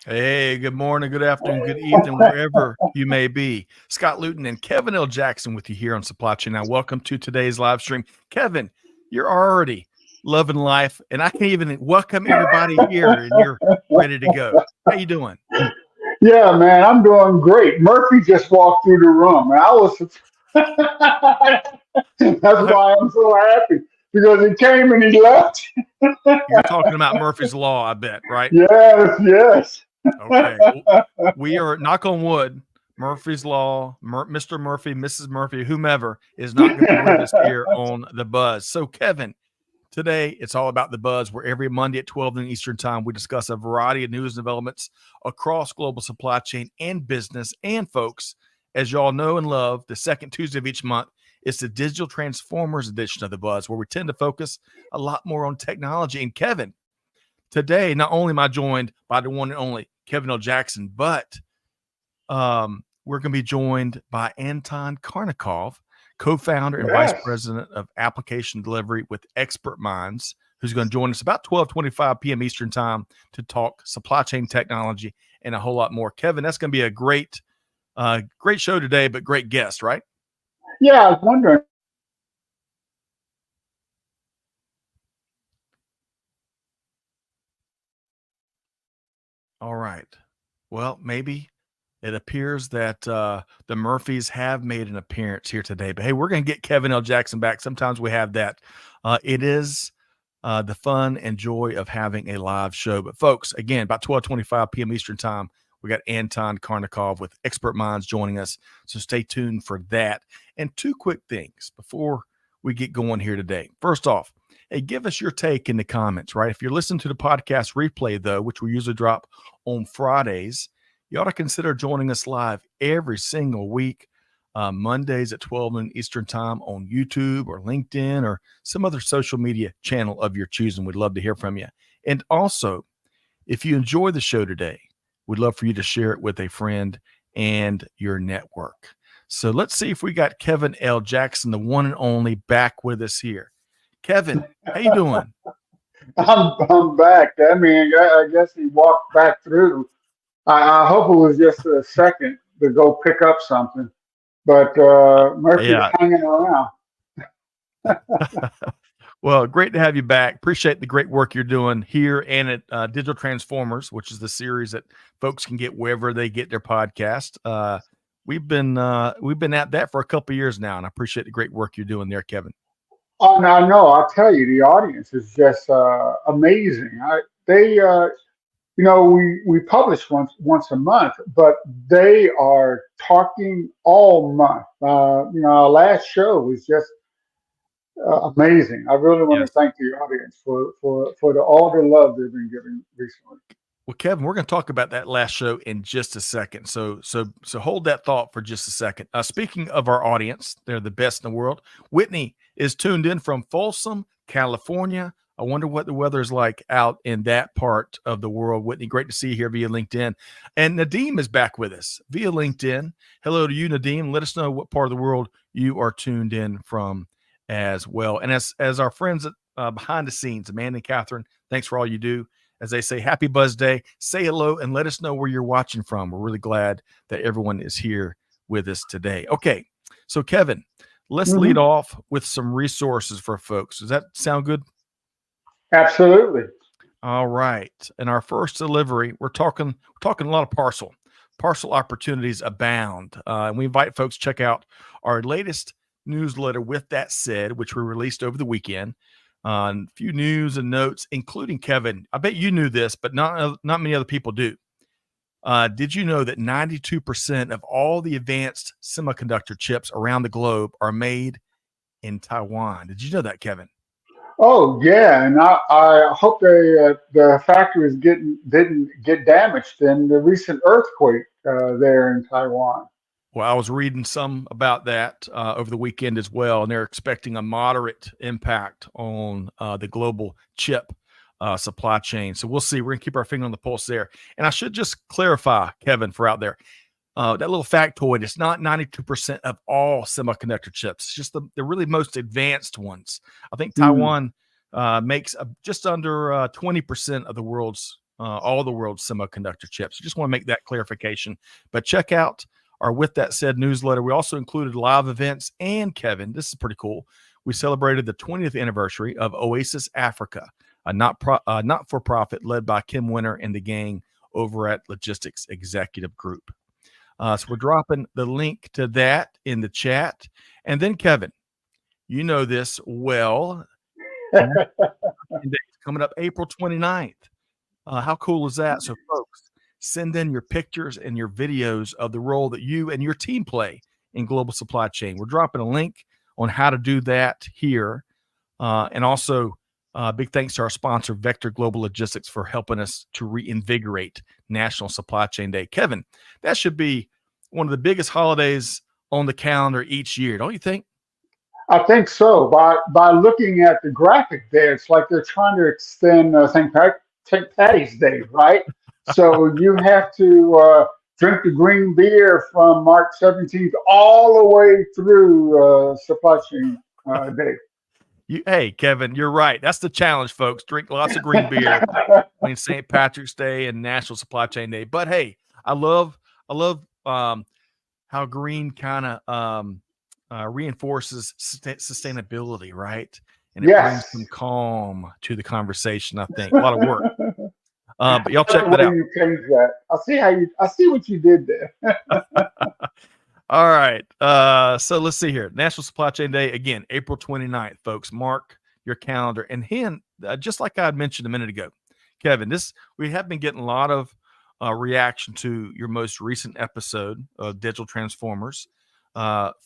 Hey, good morning, good afternoon, good evening, wherever you may be. Scott Luton and Kevin L. Jackson with you here on Supply Chain Now. Welcome to today's live stream. Kevin, you're already loving life, and I can't even welcome everybody here, and you're ready to go. How you doing? Yeah, man, I'm doing great. Murphy just walked through the room, and I was. That's why I'm so happy because he came and he left. You're talking about Murphy's Law, I bet, right? Yes, yes. Okay. Well, we are, knock on wood, Murphy's Law, Mr. Murphy, Mrs. Murphy, whomever is not going to be with us here on the Buzz. So, Kevin, today, it's all about the Buzz, where every Monday at 12 noon Eastern Time, we discuss a variety of news and developments across global supply chain and business. And, folks, as y'all know and love, the second Tuesday of each month is the Digital Transformers edition of the Buzz, where we tend to focus a lot more on technology. And, Kevin, today, not only am I joined by the one and only Kevin L. Jackson, but we're going to be joined by Anton Karnikov, co-founder and vice Yes. president of application delivery with Expert Minds, who's going to join us about 12:25 p.m. Eastern Time to talk supply chain technology and a whole lot more. Kevin, that's going to be a great show today, but great guest, right? Yeah, I was wondering. All right. Well, maybe it appears that the Murphys have made an appearance here today. But hey, we're going to get Kevin L. Jackson back. Sometimes we have that. It is the fun and joy of having a live show. But folks, again, about 12:25 p.m. Eastern Time, we got Anton Karnikov with Expert Minds joining us. So stay tuned for that. And two quick things before we get going here today. First off, hey, give us your take in the comments, right? If you're listening to the podcast replay, though, which we usually drop on Fridays, you ought to consider joining us live every single week, Mondays at 12 noon Eastern Time on YouTube or LinkedIn or some other social media channel of your choosing. We'd love to hear from you. And also, if you enjoy the show today, we'd love for you to share it with a friend and your network. So let's see if we got Kevin L. Jackson, the one and only, back with us here. Kevin, how you doing? I'm back. I mean, I guess he walked back through. I hope it was just a second to go pick up something, but Murphy's Yeah. hanging around. Well, great to have you back. Appreciate the great work you're doing here and at Digital Transformers, which is the series that folks can get wherever they get their podcast. We've been at that for a couple of years now, and I appreciate the great work you're doing there, Kevin. Oh, no, no, I'll tell you, the audience is just amazing. They, we publish once a month, but they are talking all month. Our last show was just amazing. I really want to Yes. thank the audience for all the love they've been giving recently. Well, Kevin, we're going to talk about that last show in just a second. So hold that thought for just a second. Speaking of our audience, they're the best in the world. Whitney is tuned in from Folsom, California. I wonder what the weather is like out in that part of the world. Whitney, great to see you here via LinkedIn. And Nadeem is back with us via LinkedIn. Hello to you, Nadeem. Let us know what part of the world you are tuned in from as well. And as our friends behind the scenes, Amanda and Catherine, thanks for all you do. As they say, happy Buzz Day. Say hello and let us know where you're watching from. We're really glad that everyone is here with us today. Okay, so Kevin, let's lead Hmm. off with some resources for folks. Does that sound good? Absolutely. All right. In our first delivery, we're talking a lot of parcel opportunities abound, and we invite folks to check out our latest newsletter. With that said, which we released over the weekend, on a few news and notes, including Kevin. I bet you knew this, but not many other people do. Did you know that 92% of all the advanced semiconductor chips around the globe are made in Taiwan? Did you know that, Kevin? Oh yeah, and I hope the factories didn't get damaged in the recent earthquake there in Taiwan. Well, I was reading some about that over the weekend as well, and they're expecting a moderate impact on the global chip supply chain. So we'll see. We're going to keep our finger on the pulse there. And I should just clarify, Kevin, for out there, that little factoid, it's not 92% of all semiconductor chips. It's just the really most advanced ones. I think Hmm. Taiwan makes just under 20% of the world's all the world's semiconductor chips. Just want to make that clarification. But check out our With That Said newsletter. We also included live events, and Kevin, this is pretty cool. We celebrated the 20th anniversary of Oasis Africa, a not-for-profit led by Kim Winter and the gang over at Logistics Executive Group. So we're dropping the link to that in the chat. And then, Kevin, you know this well. Coming up April 29th. How cool is that? So, folks, send in your pictures and your videos of the role that you and your team play in global supply chain. We're dropping a link on how to do that here. And also, big thanks to our sponsor, Vector Global Logistics, for helping us to reinvigorate National Supply Chain Day. Kevin, that should be one of the biggest holidays on the calendar each year, don't you think? I think so. By looking at the graphic there, it's like they're trying to extend St. Patty's Day, right? So you have to drink the green beer from March 17th all the way through Supply Chain Day. Hey, Kevin, you're right. That's the challenge, folks. Drink lots of green beer between St. Patrick's Day and National Supply Chain Day. But hey, I love how green kind of reinforces sustainability, right? And it brings some calm to the conversation. I think a lot of work. But y'all check that out. You change that. I see what you did there. All right. So let's see here. National Supply Chain Day, again, April 29th, folks. Mark your calendar. And just like I had mentioned a minute ago, Kevin, we have been getting a lot of reaction to your most recent episode of Digital Transformers,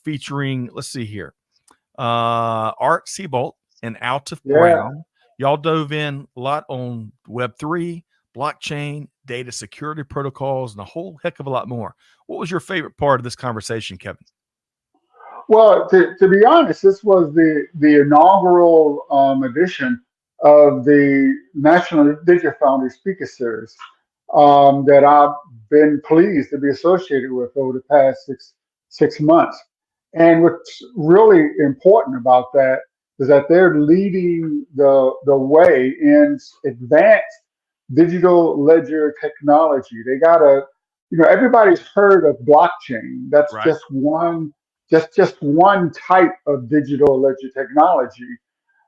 featuring, let's see here, Art Seabolt and Altif Brown. Y'all dove in a lot on Web3, blockchain, data security protocols, and a whole heck of a lot more. What was your favorite part of this conversation, Kevin? Well, to be honest, this was the inaugural edition of the National Digital Foundry Speaker Series that I've been pleased to be associated with over the past six months. And what's really important about that is that they're leading the way in advanced digital ledger technology. They got everybody's heard of blockchain. That's right. just one type of digital ledger technology.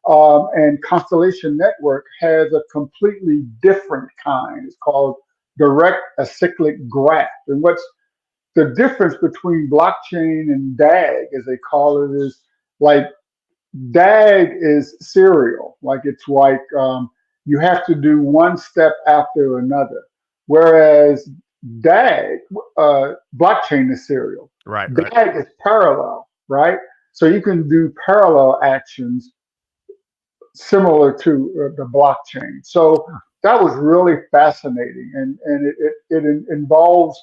And Constellation Network has a completely different kind. It's called direct acyclic graph. And what's the difference between blockchain and DAG, as they call it, is like DAG is serial. Like it's like you have to do one step after another. Whereas DAG, blockchain is serial. Right. DAG is parallel, right? So you can do parallel actions similar to the blockchain. So that was really fascinating. And it involves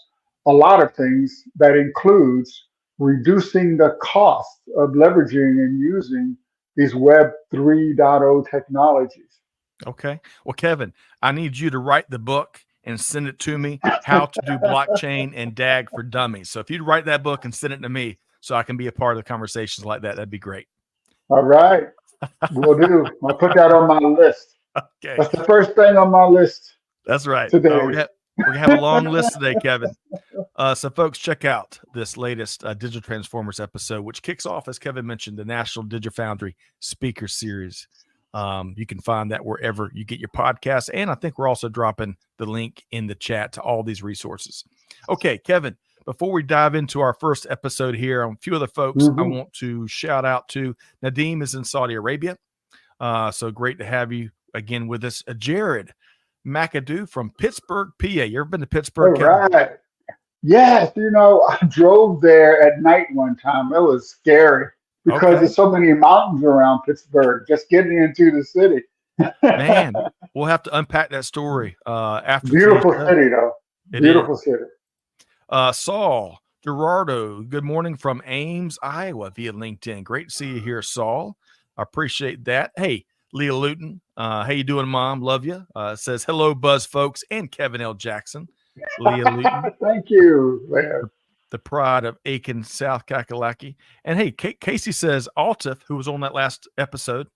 a lot of things that includes reducing the cost of leveraging and using these Web 3.0 technologies. Okay. Well, Kevin, I need you to write the book and send it to me, How to Do Blockchain and DAG for Dummies. So if you'd write that book and send it to me so I can be a part of the conversations like that, that'd be great. All right. Will do. I'll put that on my list. Okay. That's the first thing on my list. That's right. Today. We're going to have a long list today, Kevin. So folks, check out this latest Digital Transformers episode, which kicks off, as Kevin mentioned, the National Digital Foundry Speaker Series. You can find that wherever you get your podcasts. And I think we're also dropping the link in the chat to all these resources. Okay, Kevin, before we dive into our first episode here, a few other folks I want to shout out to. Nadim is in Saudi Arabia. So great to have you again with us. Jared McAdoo from Pittsburgh, PA. You ever been to Pittsburgh? All right. Yes, I drove there at night one time. It was scary because there's so many mountains around Pittsburgh, just getting into the city. Man, we'll have to unpack that story after. Beautiful city, though. Beautiful city. Saul Gerardo, good morning from Ames, Iowa via LinkedIn. Great to see you here, Saul. I appreciate that. Hey, Leah Luton, how you doing, Mom? Love you. Says, hello, Buzz folks, and Kevin L. Jackson. Leah Luton. Thank you, Leah. The pride of Aiken, South Kakalaki. And hey, Casey says, Altif, who was on that last episode,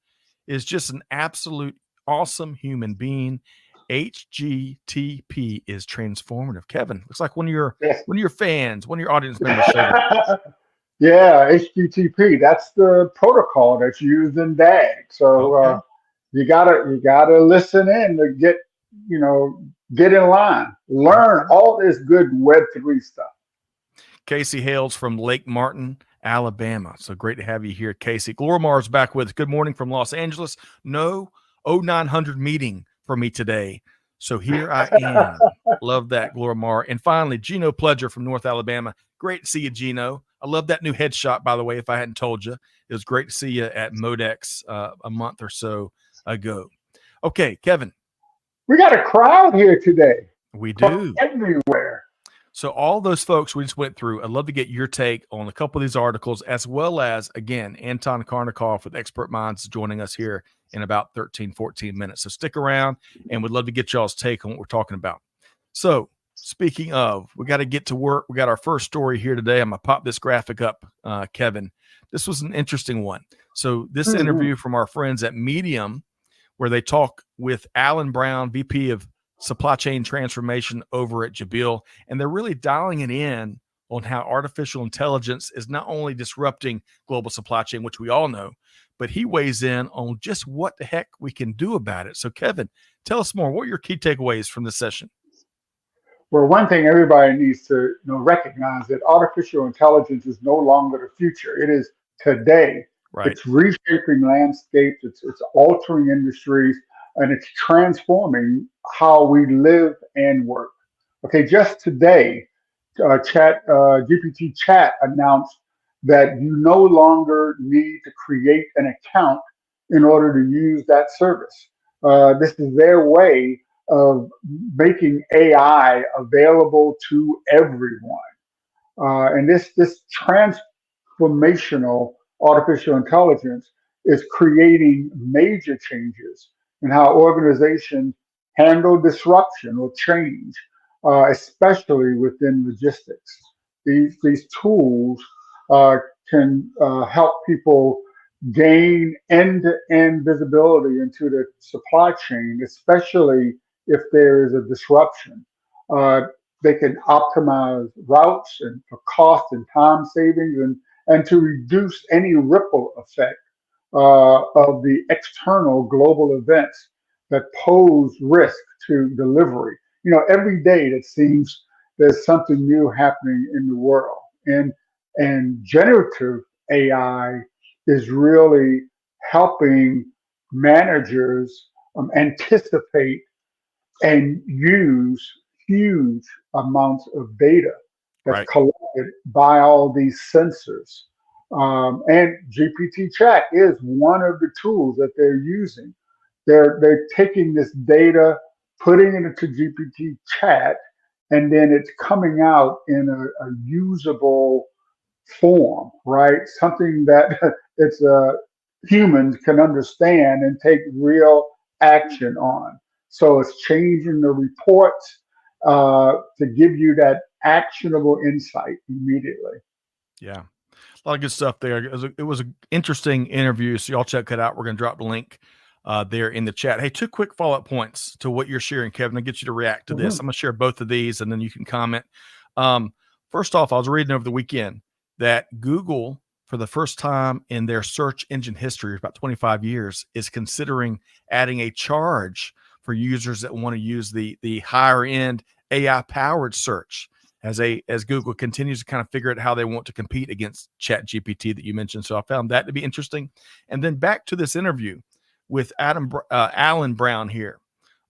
is just an absolute awesome human being HGTP is transformative. Kevin, looks like Yes. one of your fans, one of your audience members showed up. Yeah, HTTP. That's the protocol that's used in DAG. So Okay. you gotta listen in to you know get in line, learn all this good Web3 stuff. Casey hails from Lake Martin, Alabama. So great to have you here, Casey. Glorimar's back with us. Good morning from Los Angeles. No 0900 meeting for me today. So here I am. Love that, Glorimar. And finally, Gino Pledger from North Alabama. Great to see you, Gino. I love that new headshot, by the way, if I hadn't told you. It was great to see you at Modex a month or so ago. Okay, Kevin. We got a crowd here today. We From do. everywhere. So all those folks we just went through, I'd love to get your take on a couple of these articles, as well as, again, Anton Karnikov with Expert Minds joining us here in about 13, 14 minutes. So stick around, and we'd love to get y'all's take on what we're talking about. So speaking of, we got to get to work. We got our first story here today. I'm going to pop this graphic up, Kevin. This was an interesting one. So this interview from our friends at Medium, where they talk with Alan Brown, VP of Supply Chain Transformation over at Jabil, and they're really dialing it in on how artificial intelligence is not only disrupting global supply chain, which we all know, but he weighs in on just what the heck we can do about it. So, Kevin, tell us more. What are your key takeaways from this session? Well, one thing everybody needs to recognize that artificial intelligence is no longer the future. It is today. Right. It's reshaping landscapes. It's altering industries, and it's transforming how we live and work. Okay, just today, GPT Chat announced that you no longer need to create an account in order to use that service. This is their way of making AI available to everyone. And this transformational artificial intelligence is creating major changes in how organizations handle disruption or change, especially within logistics. These tools can help people gain end-to-end visibility into the supply chain, especially if there is a disruption. They can optimize routes and for cost and time savings and to reduce any ripple effect of the external global events that pose risk to delivery. Every day it seems there's something new happening in the world. And generative AI is really helping managers anticipate and use huge amounts of data that's Right. collected by all these sensors. And GPT Chat is one of the tools that they're using. They're taking this data, putting it into GPT Chat, and then it's coming out in a usable form, right? Something that it's humans can understand and take real action on. So it's changing the reports to give you that actionable insight immediately. Yeah. A lot of good stuff there. It was an interesting interview. So y'all check it out. We're going to drop the link there in the chat. Hey, two quick follow-up points to what you're sharing, Kevin. I'll get you to react to this. I'm going to share both of these and then you can comment. First off, I was reading over the weekend that Google, for the first time in their search engine history, about 25 years, is considering adding a charge for users that want to use the higher end AI powered search as Google continues to kind of figure out how they want to compete against ChatGPT that you mentioned. So I found that to be interesting. And then back to this interview with Alan Brown here.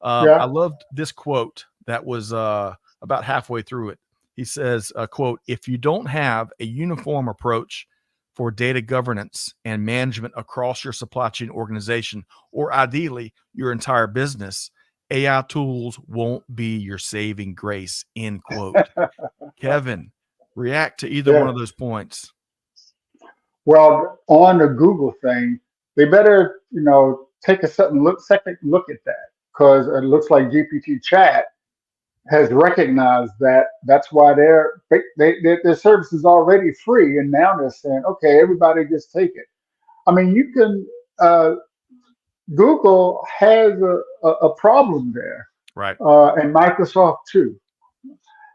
I loved this quote that was about halfway through it. He says, quote, "If you don't have a uniform approach for data governance and management across your supply chain organization, or ideally your entire business, AI tools won't be your saving grace," end quote. Kevin, react to either one of those points. Well, on the Google thing, they better, take a second look at that, because it looks like GPT Chat has recognized that. That's why their service is already free, and now they're saying, okay, everybody just take it. I mean, you can. Google has a problem there. Right. and Microsoft too.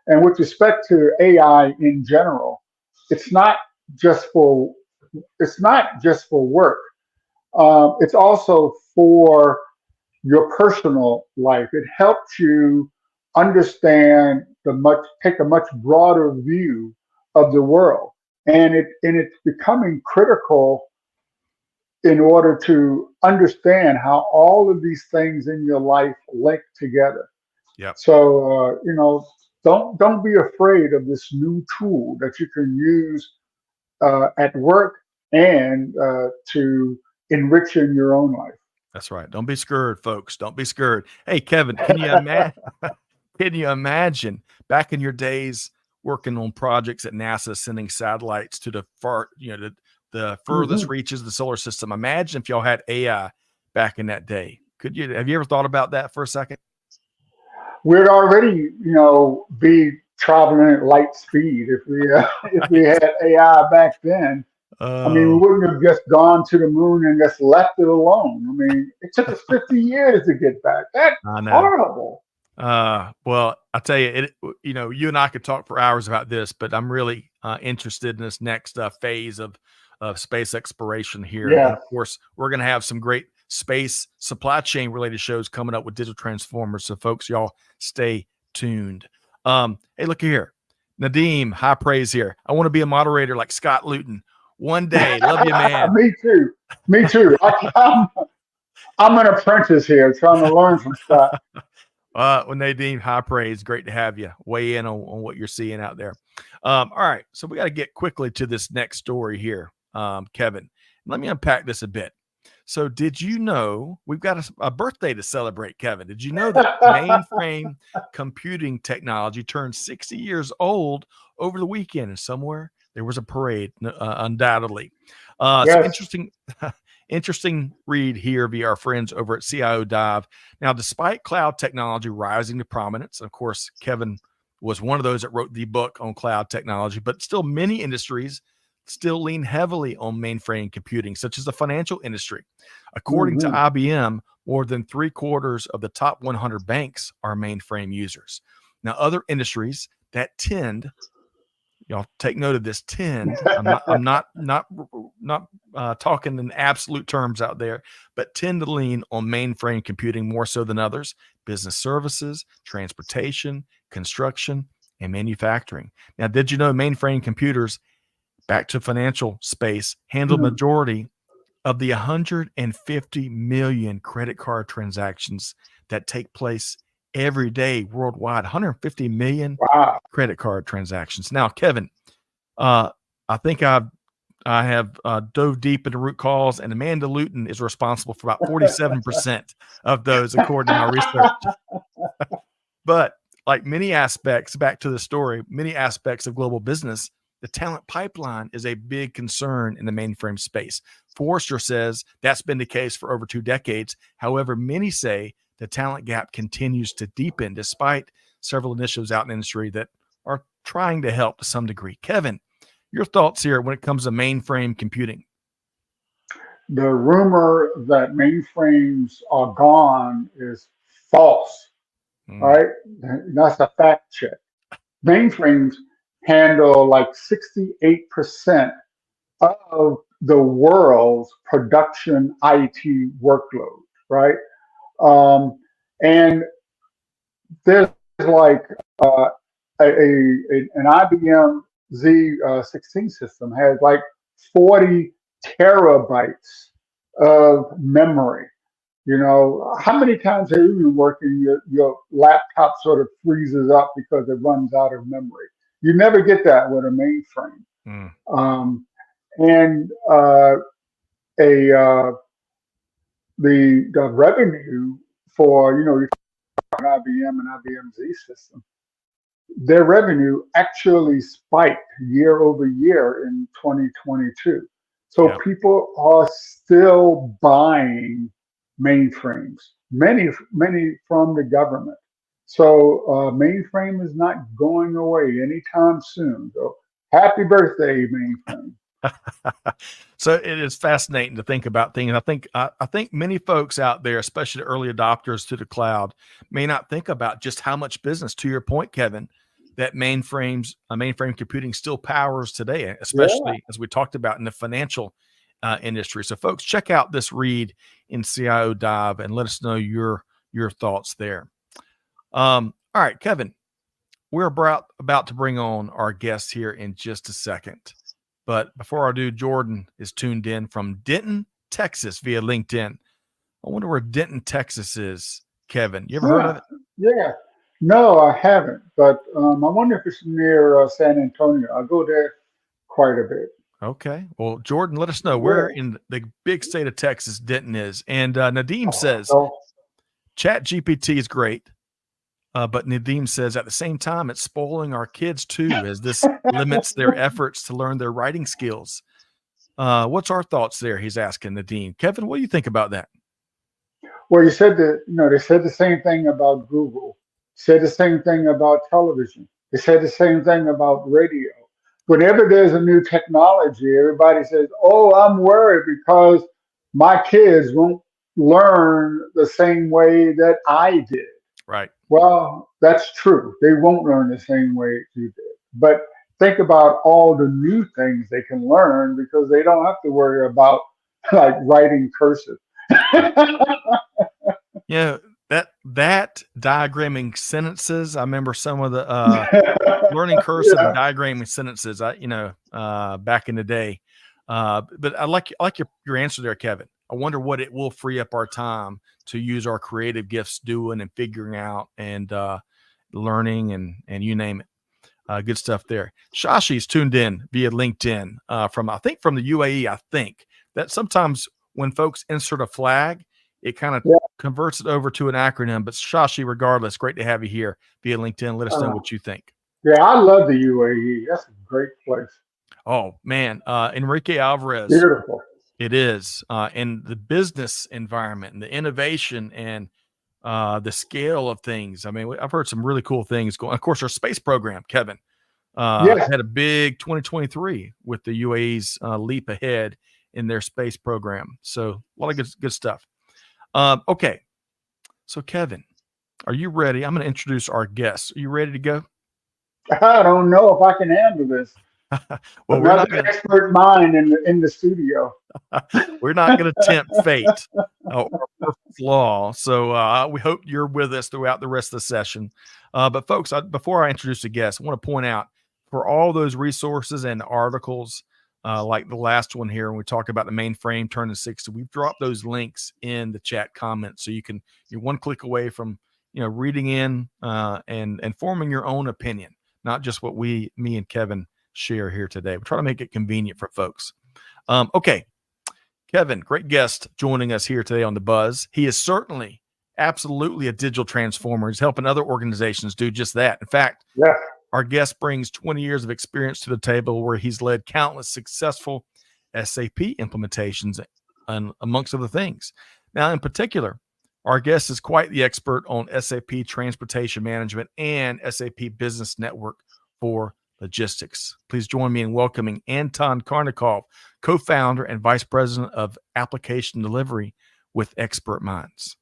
And with respect to AI in general, it's not just for it's not just for work. It's also for your personal life. It helps you understand take a much broader view of the world, and it's becoming critical in order to understand how all of these things in your life link together. Yep. So don't be afraid of this new tool that you can use at work and to enrich in your own life. That's right. Don't be scared, folks. Don't be scared. Hey, Kevin, can you imagine? Can you imagine back in your days working on projects at NASA, sending satellites to the furthest Mhm. reaches of the solar system? Imagine if y'all had AI back in that day. Could you? Have you ever thought about that for a second? We'd already, be traveling at light speed if we if we Right. had AI back then. I mean, we Oh, wouldn't have just gone to the moon and just left it alone. I mean, it took us 50 years to get back. That's I know. horrible. Well, I tell you, you and I could talk for hours about this, but I'm really interested in this next phase of space exploration here, and Yeah. of course, we're going to have some great space supply chain related shows coming up with Digital Transformers. So, folks, y'all stay tuned. Hey, look here, Nadeem, high praise here. I want to be a moderator like Scott Luton one day. Love you, man. Me too. Me too. I'm an apprentice here trying to learn from Scott. Well, Nadine, high praise. Great to have you weigh in on what you're seeing out there. All right. So we got to get quickly to this next story here, Kevin. Let me unpack this a bit. So, did you know we've got a birthday to celebrate, Kevin? Did you know that mainframe computing technology turned 60 years old over the weekend? And somewhere there was a parade, undoubtedly. So Yes. interesting, interesting read here via our friends over at CIO Dive. Now, despite cloud technology rising to prominence, of course, Kevin was one of those that wrote the book on cloud technology, but still many industries still lean heavily on mainframe computing, such as the financial industry. According to Hmm. IBM, more than 3/4 of the top 100 banks are mainframe users. Now, other industries that tend, y'all take note of this, tend, I'm not talking in absolute terms out there, but tend to lean on mainframe computing more so than others: business services, transportation, construction, and manufacturing. Now, did you know mainframe computers, back to financial space, handle majority of the 150 million credit card transactions that take place every day worldwide? 150 million Wow. credit card transactions. Now, Kevin, uh, I think I have dove deep into root cause, and Amanda Luton is responsible for about 47% of those, according to my research. But like many aspects, back to the story, many aspects of global business, the talent pipeline is a big concern in the mainframe space. Forrester says that's been the case for over 2 decades. However, many say the talent gap continues to deepen despite several initiatives out in the industry that are trying to help to some degree. Kevin, your thoughts here when it comes to mainframe computing? The rumor that mainframes are gone is false. All Mm, right. That's a fact check. Mainframes handle like 68% of the world's production IT workload, right? Um, and there's like uh, an IBM Z16 system has like 40 terabytes of memory. How many times have you been working, your laptop sort of freezes up because it runs out of memory? You never get that with a mainframe. mm, Um, and a the revenue for IBM and IBM Z system, their revenue actually spiked year over year in 2022. So yeah. people are still buying mainframes, many from the government. So mainframe is not going away anytime soon. So happy birthday, mainframe. So it is fascinating to think about things. I think many folks out there, especially the early adopters to the cloud, may not think about just how much business, to your point, Kevin, that mainframe computing still powers today, Yeah. especially as we talked about in the financial industry. So, folks, check out this read in CIO Dive and let us know your thoughts there. All right, Kevin, we're about to bring on our guest here in just a second. But before I do, Jordan is tuned in from Denton, Texas via LinkedIn. I wonder where Denton, Texas is, Kevin. You ever heard of Huh. it? Yeah. No, I haven't, but I wonder if it's near San Antonio. I go there quite a bit. Okay. Well, Jordan, let us know where Yeah. in the big state of Texas Denton is. And Nadeem says So, Chat GPT is great. But Nadeem says at the same time, it's spoiling our kids too, as this limits their efforts to learn their writing skills. What's our thoughts there? He's asking Nadeem. Kevin, what do you think about that? well, you said that, they said the same thing about Google, said the same thing about television. They said the same thing about radio. Whenever there's a new technology, everybody says, "Oh, I'm worried because my kids won't learn the same way that I did." Right. Well, that's true. They won't learn the same way you did. But think about all the new things they can learn because they don't have to worry about like writing cursive. Yeah, that diagramming sentences. I remember some of the learning cursive and Yeah. diagramming sentences. Back in the day. But I like your answer there, Kevin. I wonder what it will free up our time to use our creative gifts doing and figuring out and learning and you name it. Good stuff there. Shashi's tuned in via LinkedIn from the UAE. I think that sometimes when folks insert a flag, it kind of Yeah. converts it over to an acronym. But Shashi, regardless, great to have you here via LinkedIn. Let us know Uh, what you think. yeah, I love the UAE. That's a great place. Oh man, Enrique Alvarez, Beautiful. it is in the business environment and the innovation and the scale of things. I mean, I've heard some really cool things going. Of course, our space program, Kevin, Yes. had a big 2023 with the UAE's leap ahead in their space program. So a lot of good stuff. Okay, so Kevin, are you ready? I'm going to introduce our guests. Are you ready to go? I don't know if I can handle this. Well, we're Another not going to expert mind in the studio. we're not going to tempt fate or perfect law. So we hope you're with us throughout the rest of the session. But folks, before I introduce the guest, I want to point out for all those resources and articles, like the last one here, when we talk about the mainframe turning 60, we've dropped those links in the chat comments, so you're one click away from reading in and forming your own opinion, not just what me and Kevin share here today. We try to make it convenient for folks. Okay, Kevin, great guest joining us here today on The Buzz. He is certainly, absolutely a digital transformer. He's helping other organizations do just that. In fact, Yes. our guest brings 20 years of experience to the table where he's led countless successful SAP implementations and amongst other things. Now, in particular, our guest is quite the expert on SAP Transportation Management and SAP Business Network for Logistics. Please join me in welcoming Anton Karnikov, co-founder and vice president of application delivery with Expert Minds.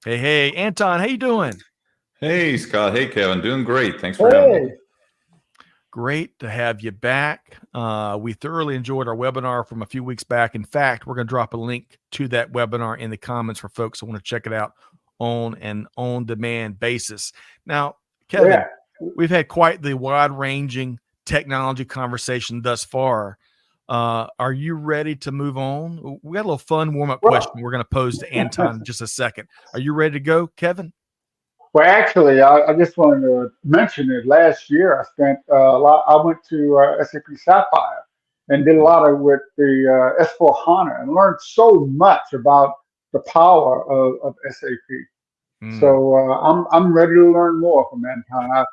Hey, Anton, how you doing? Hey, Scott. Hey, Kevin. Doing great. Thanks for having me. Hey. Great to have you back. We thoroughly enjoyed our webinar from a few weeks back. In fact, we're going to drop a link to that webinar in the comments for folks who want to check it out on an on-demand basis. Now, Kevin, Yeah. we've had quite the wide-ranging technology conversation thus far. Are you ready to move on? We got a little fun warm-up question we're going to pose to Anton in just a second. Are you ready to go, Kevin? Well, actually, I just wanted to mention it. Last year, I spent a lot. I went to SAP Sapphire and did a lot of with the S4 HANA and learned so much about the power of SAP. So I'm ready to learn more from Anton.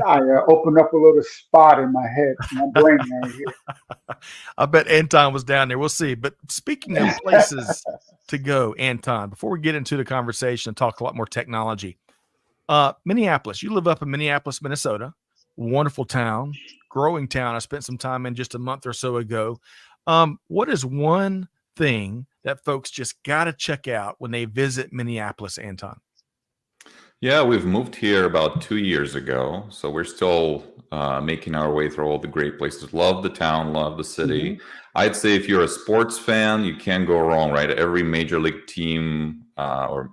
I opened up a little spot in my head, my brain right here. I bet Anton was down there. We'll see. But speaking of places to go, Anton, before we get into the conversation and talk a lot more technology, Minneapolis, you live up in Minneapolis, Minnesota. wonderful town, growing town. I spent some time in just a month or so ago. What is one thing that folks just got to check out when they visit Minneapolis, Anton? Yeah, we've moved here about 2 years ago, so we're still making our way through all the great places. Love the town, love the city. I'd say if you're a sports fan, you can't go wrong, right? Every major league team for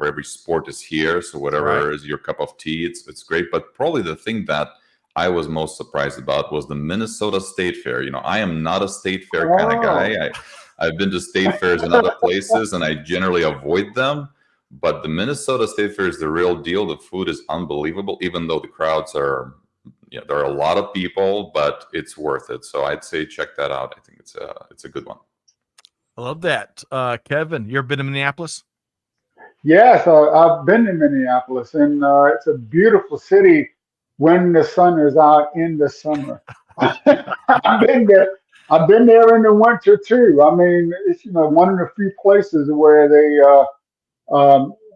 every sport is here, so whatever is your cup of tea, it's great. But probably the thing that I was most surprised about was the Minnesota State Fair. You know, I am not a state fair kind of guy. I've been to state fairs in other places, and I generally avoid them. But the Minnesota State Fair is the real deal. The food is unbelievable, even though the crowds are, there are a lot of people, but it's worth it. So I'd say check that out. I think it's a good one. I love that. Kevin, you ever been to Minneapolis? Yes, I've been to Minneapolis, and it's a beautiful city when the sun is out in the summer. I've been there. I've been there in the winter too. I mean, it's one of the few places where they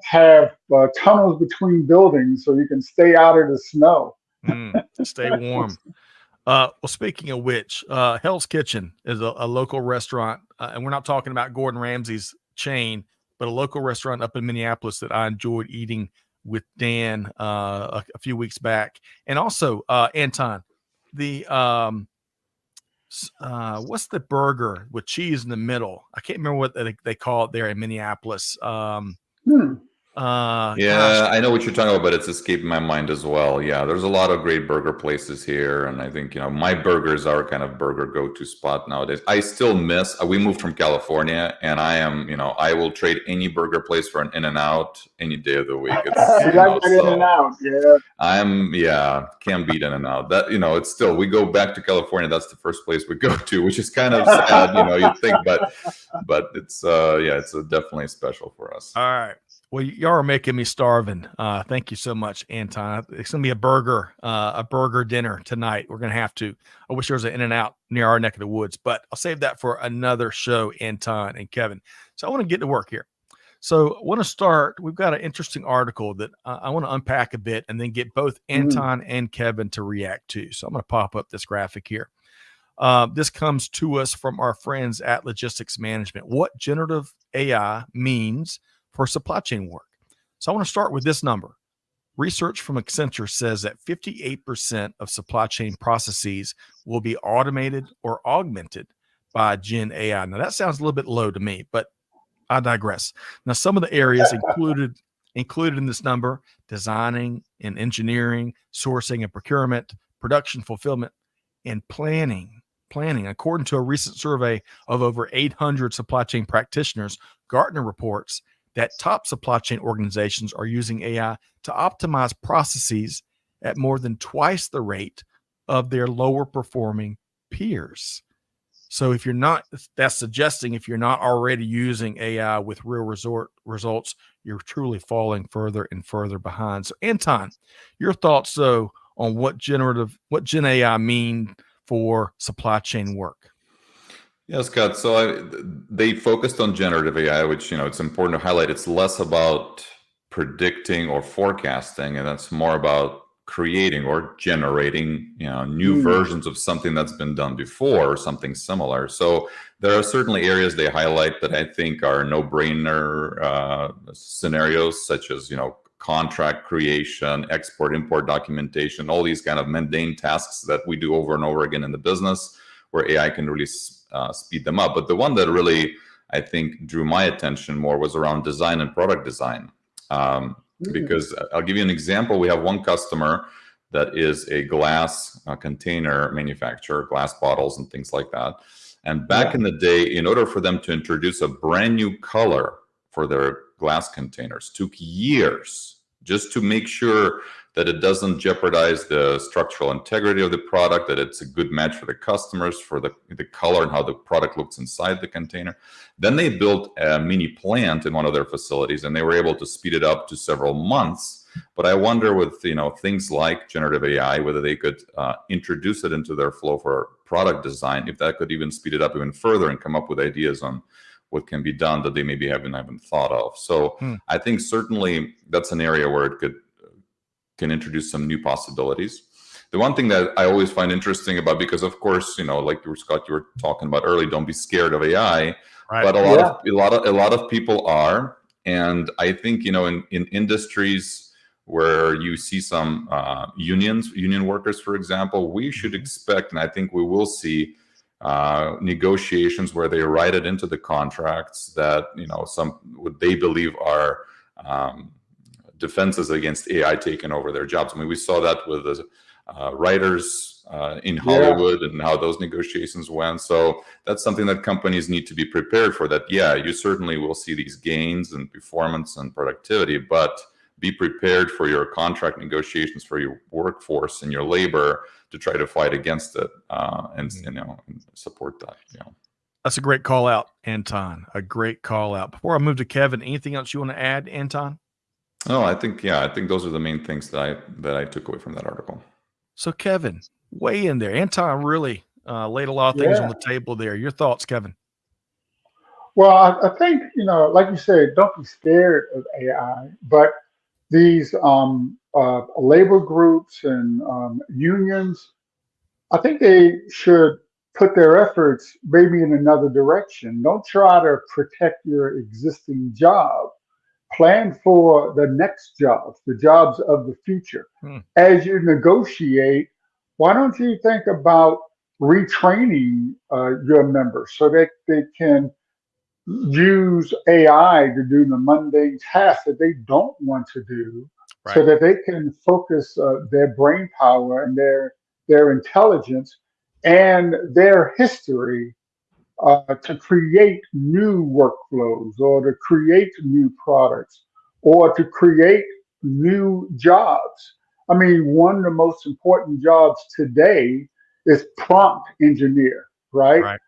have tunnels between buildings so you can stay out of the snow. Stay warm. Well, speaking of which, Hell's Kitchen is a local restaurant, and we're not talking about Gordon Ramsay's chain, but a local restaurant up in Minneapolis that I enjoyed eating with Dan a few weeks back. And also, Anton, the what's the burger with cheese in the middle? I can't remember what they call it there in Minneapolis. Yeah, I know what you're talking about, but it's escaping my mind as well. Yeah, there's a lot of great burger places here, and I think my burgers are kind of burger go-to spot nowadays. I still miss. We moved from California, and I am, I will trade any burger place for an In-N-Out any day of the week. It's In-N-Out, can't beat In-N-Out. That it's still, we go back to California. That's the first place we go to, which is kind of sad, you'd think, but it's it's definitely special for us. All right. Well, y'all are making me starving. Thank you so much, Anton. It's going to be a burger dinner tonight. We're going to have to. I wish there was an In-N-Out near our neck of the woods, but I'll save that for another show, Anton and Kevin. So I want to get to work here. So I want to start. We've got an interesting article that I want to unpack a bit and then get both Anton and Kevin to react to. So I'm going to pop up this graphic here. This comes to us from our friends at Logistics Management. What generative AI means for supply chain work. So I want to start with this number. Research from Accenture says that 58% of supply chain processes will be automated or augmented by Gen AI. Now that sounds a little bit low to me, but I digress. Now some of the areas included in this number: designing and engineering, sourcing and procurement, production, fulfillment, and planning. According to a recent survey of over 800 supply chain practitioners, Gartner reports that top supply chain organizations are using AI to optimize processes at more than twice the rate of their lower performing peers. So if you're not, that's suggesting if you're not already using AI with real results, you're truly falling further and further behind. So Anton, your thoughts though on what Gen AI mean for supply chain work? Yeah, Scott. So they focused on generative AI, which, it's important to highlight. It's less about predicting or forecasting, and that's more about creating or generating, new versions of something that's been done before or something similar. So there are certainly areas they highlight that I think are no-brainer scenarios, such as, contract creation, export, import documentation, all these kind of mundane tasks that we do over and over again in the business, where AI can really speed them up. But the one that really, I think, drew my attention more was around design and product design. Because I'll give you an example. We have one customer that is a glass container manufacturer, glass bottles and things like that. And back in the day, in order for them to introduce a brand new color for their glass containers, took years just to make sure that it doesn't jeopardize the structural integrity of the product, that it's a good match for the customers, for the color and how the product looks inside the container. Then they built a mini plant in one of their facilities, and they were able to speed it up to several months. But I wonder with things like generative AI, whether they could introduce it into their flow for product design, if that could even speed it up even further and come up with ideas on what can be done that they maybe haven't thought of. So I think certainly that's an area where it can introduce some new possibilities. The one thing that I always find interesting about, because of course, like Scott, you were talking about earlier, don't be scared of AI, Right. but a lot of people are, and I think in industries where you see some union workers, for example, we should expect, and I think we will see negotiations where they write it into the contracts that some what they believe are defenses against AI taking over their jobs. I mean, we saw that with the writers in Hollywood and how those negotiations went. So that's something that companies need to be prepared for. That you certainly will see these gains in performance and productivity, but be prepared for your contract negotiations for your workforce and your labor to try to fight against it and support that. That's a great call out, Anton. A great call out. Before I move to Kevin, anything else you want to add, Anton? No, I think those are the main things that I took away from that article. So Kevin, weigh in there. Anton really laid a lot of things on the table there. Your thoughts, Kevin? Well, I think, like you said, don't be scared of AI, but these labor groups and unions, I think they should put their efforts maybe in another direction. Don't try to protect your existing job. Plan for the next jobs, the jobs of the future. As you negotiate, why don't you think about retraining your members so that they can use AI to do the mundane tasks that they don't want to do, so that they can focus their brain power and their intelligence and their history to create new workflows or to create new products or to create new jobs. I mean, one of the most important jobs today is prompt engineer, right?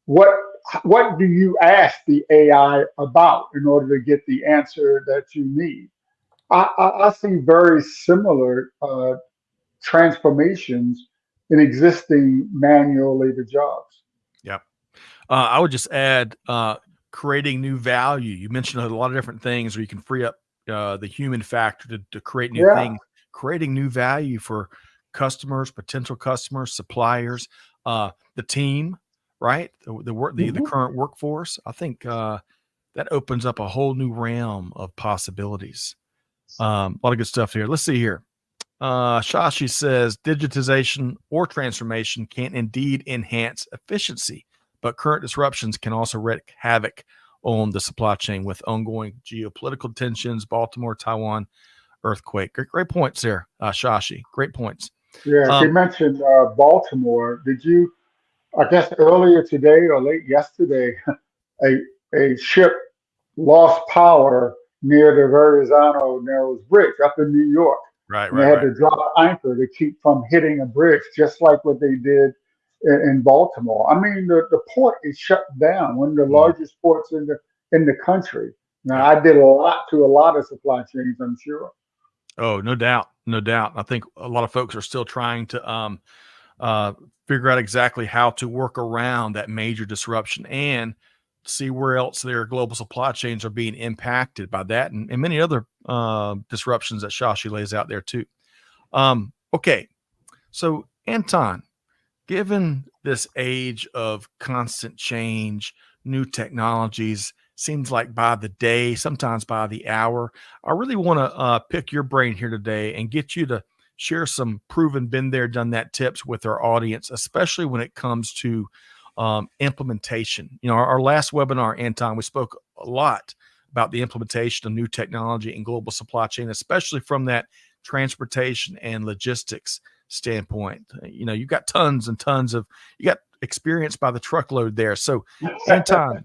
What do you ask the AI about in order to get the answer that you need? I see very similar transformations in existing manual labor jobs. Yep. I would just add creating new value. You mentioned a lot of different things where you can free up the human factor to create new things, creating new value for customers, potential customers, suppliers, the team, right? The current workforce. I think that opens up a whole new realm of possibilities. A lot of good stuff here. Let's see here. Shashi says digitization or transformation can indeed enhance efficiency, but current disruptions can also wreak havoc on the supply chain with ongoing geopolitical tensions, Baltimore, Taiwan, earthquake. Great points there, Shashi. Great points. Yeah, you mentioned Baltimore. Did you, I guess earlier today or late yesterday, a ship lost power near the Verrazano Narrows Bridge up in New York. They had to drop anchor to keep from hitting a bridge, just like what they did in Baltimore. I mean, the port is shut down, one of the largest ports in the country. Now, I did a lot of supply chains, I'm sure. Oh, no doubt. I think a lot of folks are still trying to figure out exactly how to work around that major disruption and see where else their global supply chains are being impacted by that and many other disruptions that Shashi lays out there too. Okay. So Anton, given this age of constant change, new technologies, seems like by the day, sometimes by the hour, I really want to pick your brain here today and get you to share some proven, been there, done that tips with our audience, especially when it comes to implementation. Our last webinar, Anton, we spoke a lot about the implementation of new technology in global supply chain, especially from that transportation and logistics standpoint. You've got tons and tons of, you got experience by the truckload there. So Anton,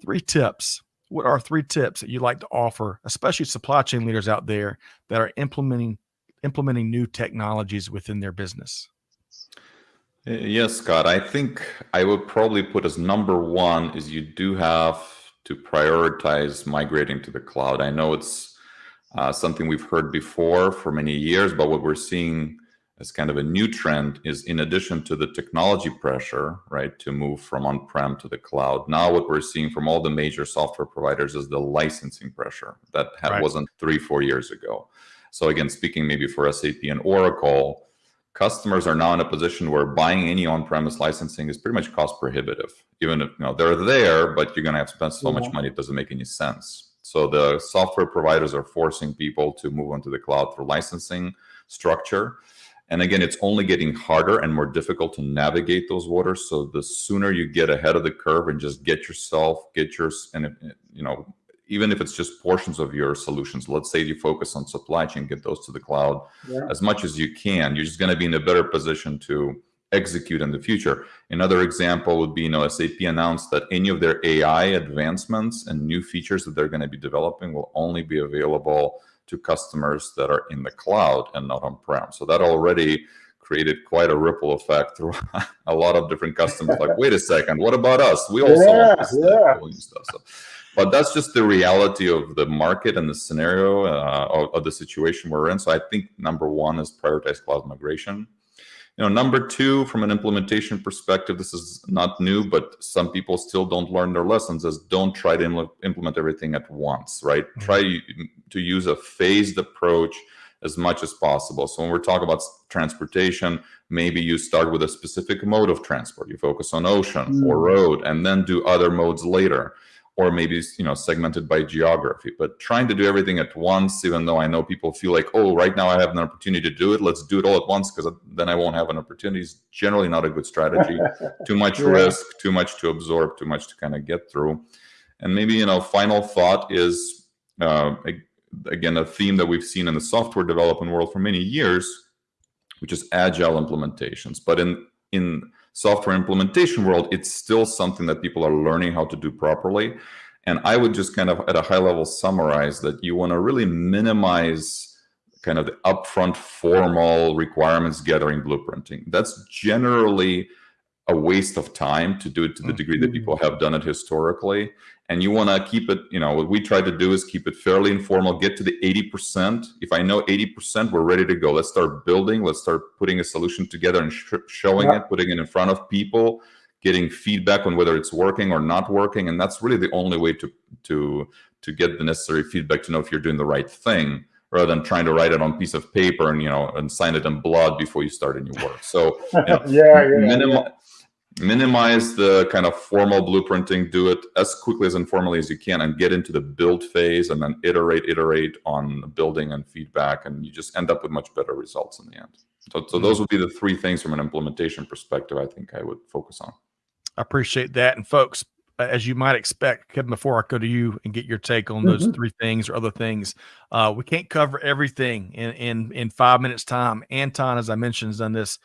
3 tips. What are 3 tips that you'd like to offer, especially supply chain leaders out there that are implementing new technologies within their business? Yes, Scott, I think I would probably put as number 1 is you do have to prioritize migrating to the cloud. I know it's something we've heard before for many years, but what we're seeing as kind of a new trend is, in addition to the technology pressure, right, to move from on-prem to the cloud, now what we're seeing from all the major software providers is the licensing pressure that wasn't 3-4 years ago. So again, speaking maybe for SAP and Oracle, customers are now in a position where buying any on-premise licensing is pretty much cost prohibitive. Even if they're there, but you're going to have to spend so much money, it doesn't make any sense. So the software providers are forcing people to move onto the cloud through licensing structure. And again, it's only getting harder and more difficult to navigate those waters. So the sooner you get ahead of the curve and just even if it's just portions of your solutions, let's say you focus on supply chain, get those to the cloud as much as you can, you're just going to be in a better position to execute in the future. Another example would be, SAP announced that any of their AI advancements and new features that they're going to be developing will only be available to customers that are in the cloud and not on-prem. So that already created quite a ripple effect through a lot of different customers. Like, wait a second, what about us? We also want this stuff. So, but that's just the reality of the market and the scenario of the situation we're in. So I think number one is prioritize cloud migration. Number two, from an implementation perspective, this is not new, but some people still don't learn their lessons, is don't try to implement everything at once, right? Mm-hmm. Try to use a phased approach as much as possible. So when we're talking about transportation, maybe you start with a specific mode of transport. You focus on ocean or road, and then do other modes later. Or maybe segmented by geography, but trying to do everything at once, even though I know people feel like, oh, right now I have an opportunity to do it, let's do it all at once because then I won't have an opportunity, is generally not a good strategy. Too much risk, too much to absorb, too much to kind of get through. And maybe, final thought is, again, a theme that we've seen in the software development world for many years, which is agile implementations. But in software implementation world, it's still something that people are learning how to do properly. And I would just kind of at a high level summarize that you want to really minimize kind of the upfront formal requirements gathering blueprinting. That's generally a waste of time to do it to the degree that people have done it historically. And you want to keep it, what we try to do is keep it fairly informal, get to the 80%. If I know 80%, we're ready to go. Let's start building. Let's start putting a solution together and showing it, putting it in front of people, getting feedback on whether it's working or not working. And that's really the only way to get the necessary feedback to know if you're doing the right thing, rather than trying to write it on a piece of paper and, and sign it in blood before you start any work. So minimize the kind of formal blueprinting, do it as quickly as informally as you can, and get into the build phase, and then iterate on building and feedback, and you just end up with much better results in the end. So those would be the three things from an implementation perspective I think I would focus on. I appreciate that. And folks, as you might expect, Kevin, before I go to you and get your take on those three things or other things, we can't cover everything in 5 minutes time. Anton, as I mentioned, has done this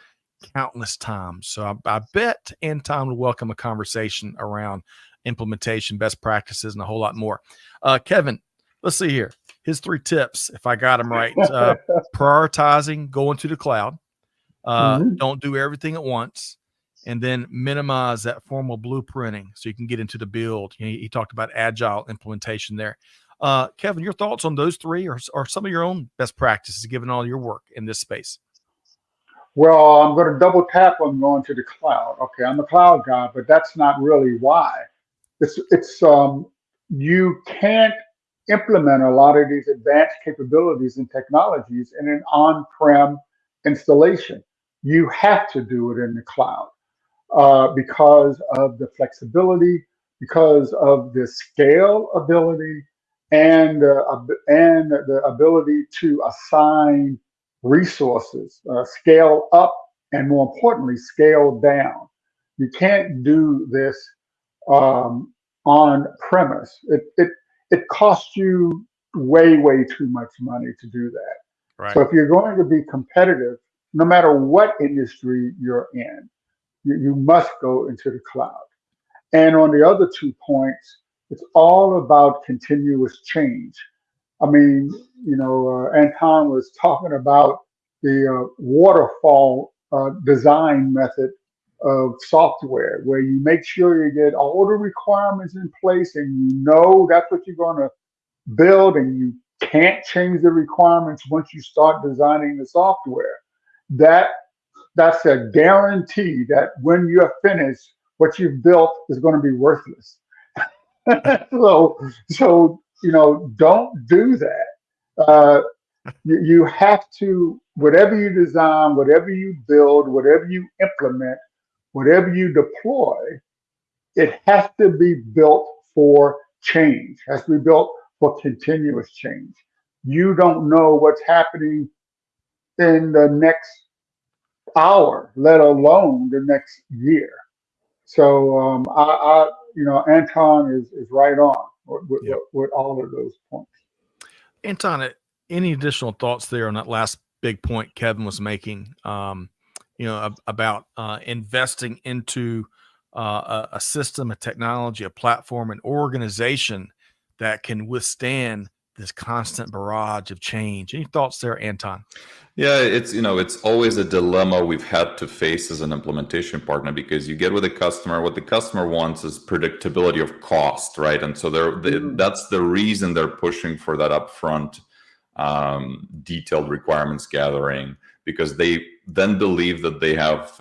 countless times. So I bet Anton will welcome a conversation around implementation, best practices, and a whole lot more. Kevin, let's see here. His 3 tips, if I got them right. Prioritizing going to the cloud. Don't do everything at once. And then minimize that formal blueprinting so you can get into the build. He talked about agile implementation there. Kevin, your thoughts on those 3 or some of your own best practices given all your work in this space? Well, I'm going to double tap on going to the cloud. Okay, I'm a cloud guy, but that's not really why. It's you can't implement a lot of these advanced capabilities and technologies in an on-prem installation. You have to do it in the cloud because of the flexibility, because of the scalability, and the ability to assign resources, scale up, and more importantly, scale down. You can't do this on premise. It costs you way too much money to do that. Right. So if you're going to be competitive, no matter what industry you're in, you must go into the cloud. And on the other 2 points, it's all about continuous change. I mean, Anton was talking about the waterfall design method of software, where you make sure you get all the requirements in place and that's what you're going to build, and you can't change the requirements once you start designing the software. That's a guarantee that when you're finished, what you've built is going to be worthless. So don't do that. You have to, whatever you design, whatever you build, whatever you implement, whatever you deploy, it has to be built for change, has to be built for continuous change. You don't know what's happening in the next hour, let alone the next year. So Anton is right on Yep. with all of those points. Anton, any additional thoughts there on that last big point Kevin was making? About investing into a system, a technology, a platform, an organization that can withstand this constant barrage of change. Any thoughts there, Anton? Yeah, it's always a dilemma we've had to face as an implementation partner, because you get with a customer, what the customer wants is predictability of cost, right? And so that's the reason they're pushing for that upfront detailed requirements gathering, because they then believe that they have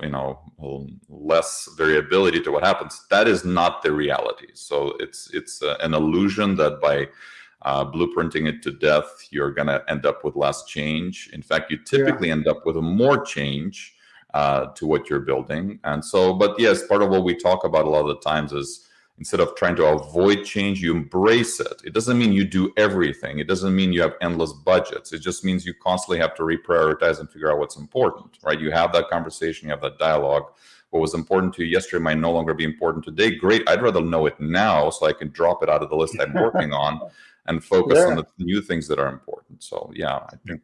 less variability to what happens. That is not the reality. So it's an illusion that by blueprinting it to death, you're going to end up with less change. In fact, you typically end up with more change to what you're building. And so, but yes, part of what we talk about a lot of the times is, instead of trying to avoid change, you embrace it. It doesn't mean you do everything. It doesn't mean you have endless budgets. It just means you constantly have to reprioritize and figure out what's important, right? You have that conversation, you have that dialogue. What was important to you yesterday might no longer be important today. Great. I'd rather know it now so I can drop it out of the list I'm working on and focus on the new things that are important. So yeah, I think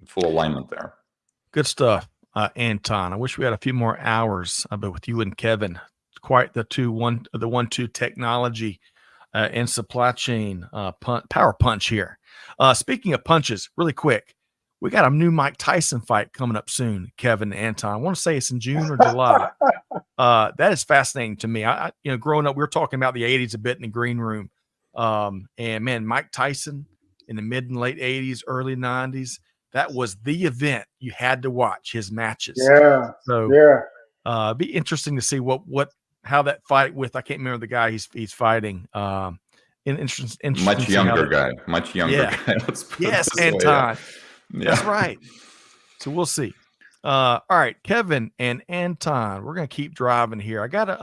full alignment there. Good stuff, Anton. I wish we had a few more hours, but with you and Kevin, quite the 1-2 technology and supply chain power punch here. Speaking of punches, really quick, we got a new Mike Tyson fight coming up soon, Kevin and Anton. I want to say it's in June or July. That is fascinating to me. I growing up, we were talking about the 80s a bit in the green room. And man, Mike Tyson in the mid and late 80s, early 90s, that was the event you had to watch his matches. Yeah. So yeah. Be interesting to see how that fight with, I can't remember the guy he's fighting. Interesting Much younger guy. Yes, Anton. Yeah. That's right. So we'll see. All right, Kevin and Anton, we're gonna keep driving here. I gotta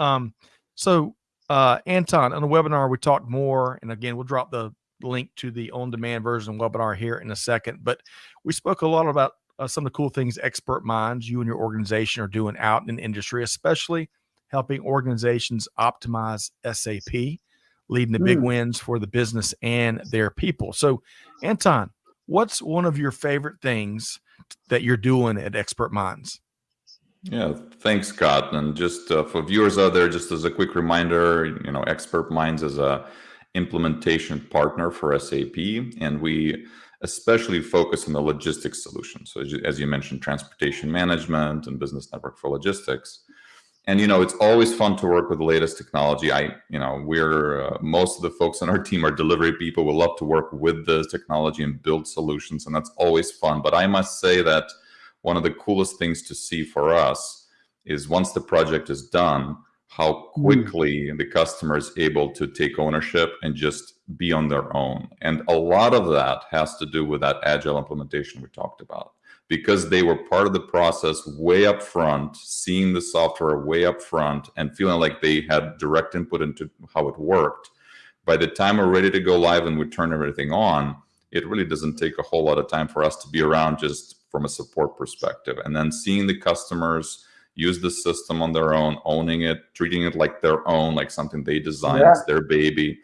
Anton, on the webinar we talked more, and again we'll drop the link to the on-demand version webinar here in a second. But we spoke a lot about some of the cool things Expert Minds, you and your organization, are doing out in the industry, especially helping organizations optimize SAP, leading to big wins for the business and their people. So, Anton, what's one of your favorite things that you're doing at Expert Minds? Yeah, thanks, Scott. And just for viewers out there, just as a quick reminder, Expert Minds is a implementation partner for SAP, and we especially focus on the logistics solution. So as you mentioned, transportation management and business network for logistics. And it's always fun to work with the latest technology. We're most of the folks on our team are delivery people. We love to work with the technology and build solutions, and that's always fun. But I must say that one of the coolest things to see for us is, once the project is done, how quickly the customer is able to take ownership and just be on their own. And a lot of that has to do with that agile implementation we talked about, because they were part of the process way up front, seeing the software way up front and feeling like they had direct input into how it worked. By the time we're ready to go live and we turn everything on, it really doesn't take a whole lot of time for us to be around just from a support perspective. And then seeing the customers use the system on their own, owning it, treating it like their own, like something they designed, it's their baby,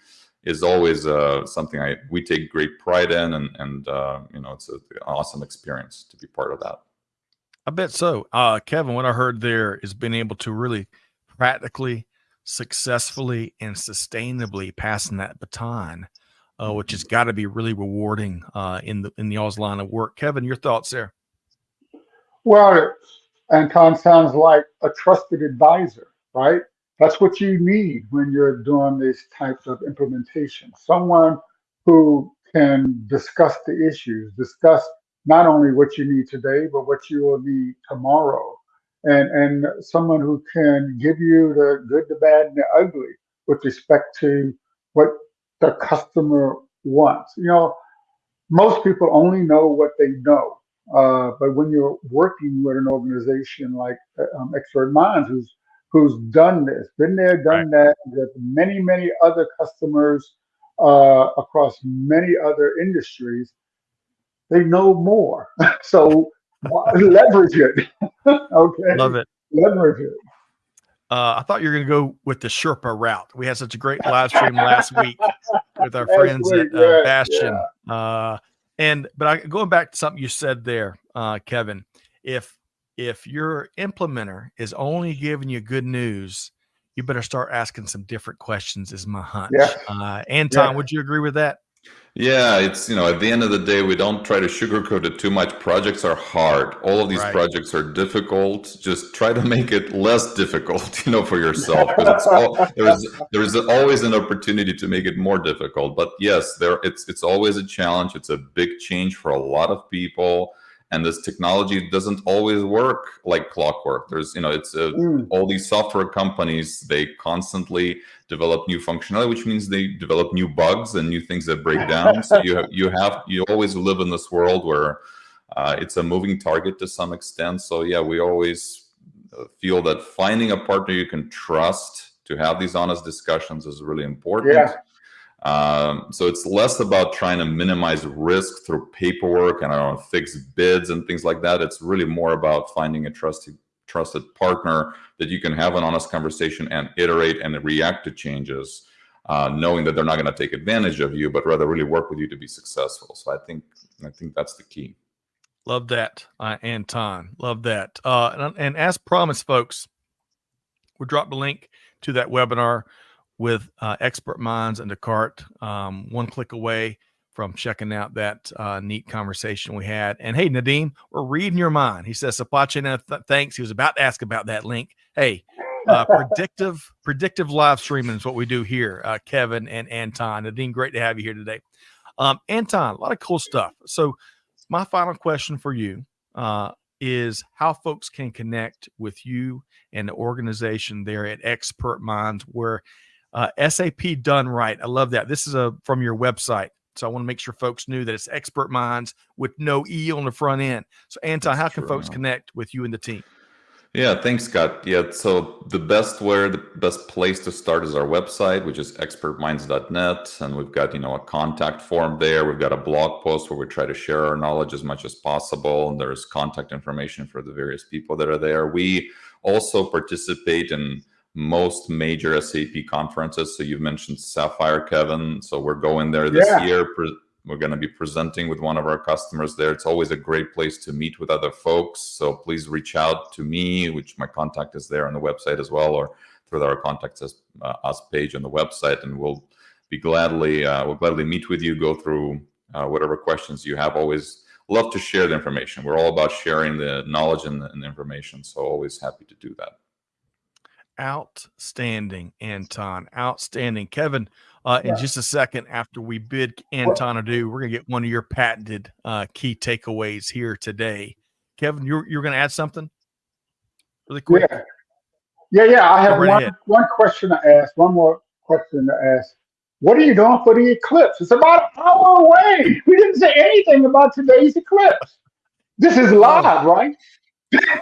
is always something we take great pride in, and it's an awesome experience to be part of that. I bet so. Kevin, what I heard there is being able to really practically, successfully, and sustainably passing that baton, which has got to be really rewarding in the y'all's line of work. Kevin, your thoughts there? Well, Anton sounds like a trusted advisor, right? That's what you need when you're doing these types of implementation. Someone who can discuss the issues, discuss not only what you need today, but what you will need tomorrow. And someone who can give you the good, the bad, and the ugly with respect to what the customer wants. most people only know what they know. But when you're working with an organization like Expert Minds, who's done this, been there, Right. done that, with many, many other customers across many other industries, they know more. So leverage it. Okay, Love it. leverage it. I thought you were going to go with the Sherpa route. We had such a great live stream last week with our Last friends week, at yeah, Bastion. But going back to something you said there, Kevin, if your implementer is only giving you good news, you better start asking some different questions. Is my hunch. yes, Anton, yes. would you agree with that? Yeah, it's, at the end of the day, we don't try to sugarcoat it too much. Projects are hard. All of these Right. projects are difficult. Just try to make it less difficult, for yourself, because there's always an opportunity to make it more difficult. But yes, it's always a challenge. It's a big change for a lot of people, and this technology doesn't always work like clockwork. There's, all these software companies, they constantly develop new functionality, which means they develop new bugs and new things that break down. So you always live in this world where it's a moving target to some extent. So yeah, we always feel that finding a partner you can trust to have these honest discussions is really important. Yeah. So it's less about trying to minimize risk through paperwork and fixed bids and things like that. It's really more about finding a trusted partner that you can have an honest conversation and iterate and react to changes, knowing that they're not going to take advantage of you, but rather really work with you to be successful. So I think that's the key. Love that, Anton. Love that. And as promised, folks, we'll drop the link to that webinar with Expert Minds and Descartes, one click away from checking out that neat conversation we had. And hey, Nadeem, we're reading your mind. He says, supply chain, thanks. He was about to ask about that link. Hey, predictive live streaming is what we do here, Kevin and Anton. Nadeem, great to have you here today. Anton, a lot of cool stuff. So my final question for you is how folks can connect with you and the organization there at Expert Minds, where SAP done right. I love that. This is from your website. So I want to make sure folks knew that it's Expert Minds with no E on the front end. So Anton, how can folks connect with you and the team? Yeah, thanks, Scott. Yeah, so the best place to start is our website, which is expertminds.net. And we've got, a contact form there. We've got a blog post where we try to share our knowledge as much as possible. And there's contact information for the various people that are there. We also participate in most major SAP conferences. So you've mentioned Sapphire, Kevin. So we're going there this year. We're going to be presenting with one of our customers there. It's always a great place to meet with other folks. So please reach out to me, which my contact is there on the website as well, or through our Contact Us page on the website. And we'll gladly meet with you, go through whatever questions you have. Always love to share the information. We're all about sharing the knowledge and the information. So always happy to do that. Outstanding, Anton. Outstanding. Kevin, in just a second after we bid Anton adieu, we're going to get one of your patented key takeaways here today. Kevin, you're going to add something really quick? Yeah. I have one question to ask, one more question to ask. What are you doing for the eclipse? It's about an hour away. We didn't say anything about today's eclipse. This is live, right?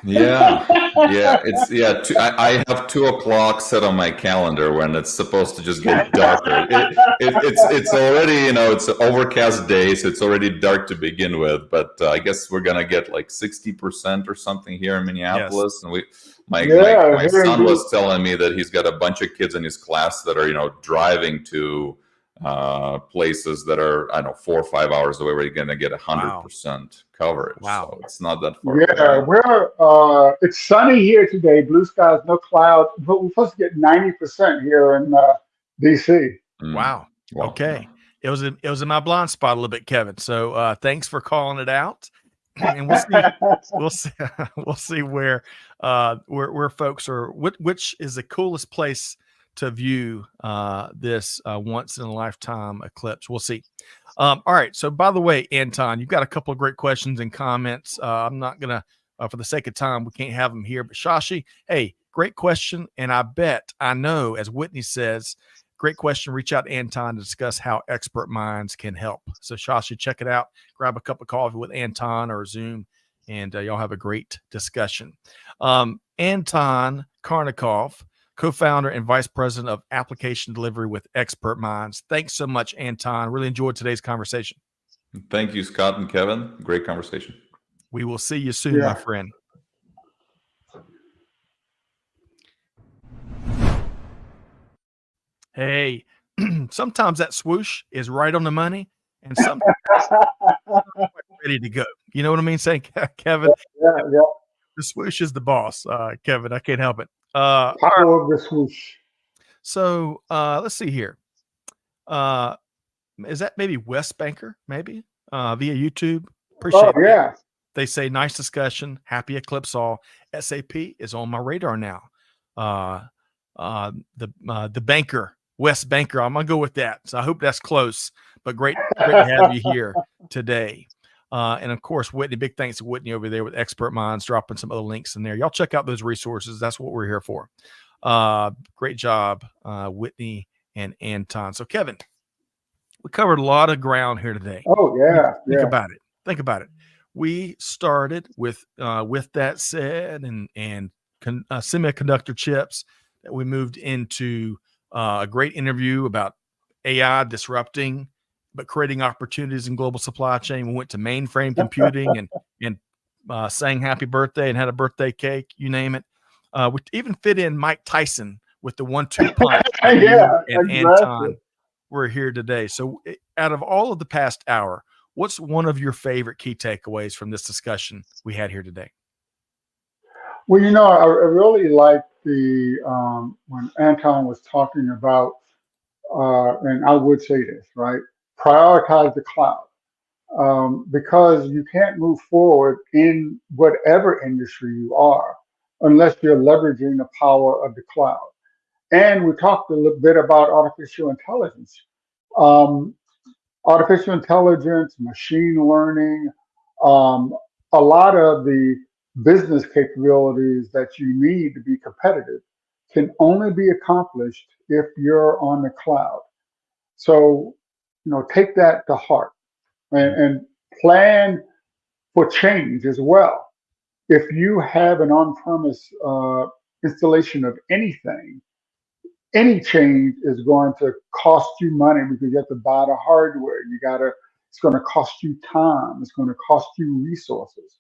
Yeah. I have 2:00 set on my calendar when it's supposed to just get darker. It's already, it's an overcast day, so it's already dark to begin with. But I guess we're gonna get like 60% or something here in Minneapolis, and my son was telling me that he's got a bunch of kids in his class that are driving to places that are 4 or 5 hours away where you're going to get 100% coverage. Wow. So it's not that far. Yeah, it's sunny here today. Blue skies, no clouds, but we're supposed to get 90% here in DC. Wow. Okay. It was in my blind spot a little bit, Kevin. So thanks for calling it out. And we'll see where folks are. Which is the coolest place to view this once in a lifetime eclipse. We'll see. All right. So by the way, Anton, you've got a couple of great questions and comments. I'm not going to, for the sake of time, we can't have them here, but Shashi, hey, great question. And I know, as Whitney says, great question. Reach out to Anton to discuss how Expert Minds can help. So Shashi, check it out. Grab a cup of coffee with Anton or Zoom, and y'all have a great discussion. Anton Karnikov, co-founder and vice president of application delivery with Expert Minds. Thanks so much, Anton. Really enjoyed today's conversation. Thank you, Scott and Kevin. Great conversation. We will see you soon, my friend. Hey, sometimes that swoosh is right on the money, and sometimes ready to go. You know what I mean? Saying, Kevin, yeah. The swoosh is the boss, Kevin. I can't help it. Power of the swoosh. So let's see here. Is that maybe Wes Banker? Maybe via YouTube. Appreciate it. Yeah. They say nice discussion. Happy Eclipse all. SAP is on my radar now. The banker, Wes Banker. I'm gonna go with that. So I hope that's close. But great to have you here today. And of course, Whitney, big thanks to Whitney over there with Expert Minds, dropping some other links in there. Y'all check out those resources. That's what we're here for. Great job, Whitney and Anton. So Kevin, we covered a lot of ground here today. Oh yeah. Think about it. Think about it. We started with that said and semiconductor chips. That we moved into a great interview about AI disrupting, but creating opportunities in global supply chain. We went to mainframe computing and sang happy birthday and had a birthday cake, you name it. We even fit in Mike Tyson with the 1-2 punch. Yeah, and exactly. Anton, we're here today. So out of all of the past hour, what's one of your favorite key takeaways from this discussion we had here today? Well, I really like the when Anton was talking about, and I would say this, right? Prioritize the cloud, because you can't move forward in whatever industry you are unless you're leveraging the power of the cloud. And we talked a little bit about artificial intelligence. Artificial intelligence, machine learning, a lot of the business capabilities that you need to be competitive can only be accomplished if you're on the cloud. So, take that to heart and plan for change as well. If you have an on-premise installation of anything, any change is going to cost you money because you have to buy the hardware. It's going to cost you time. It's going to cost you resources.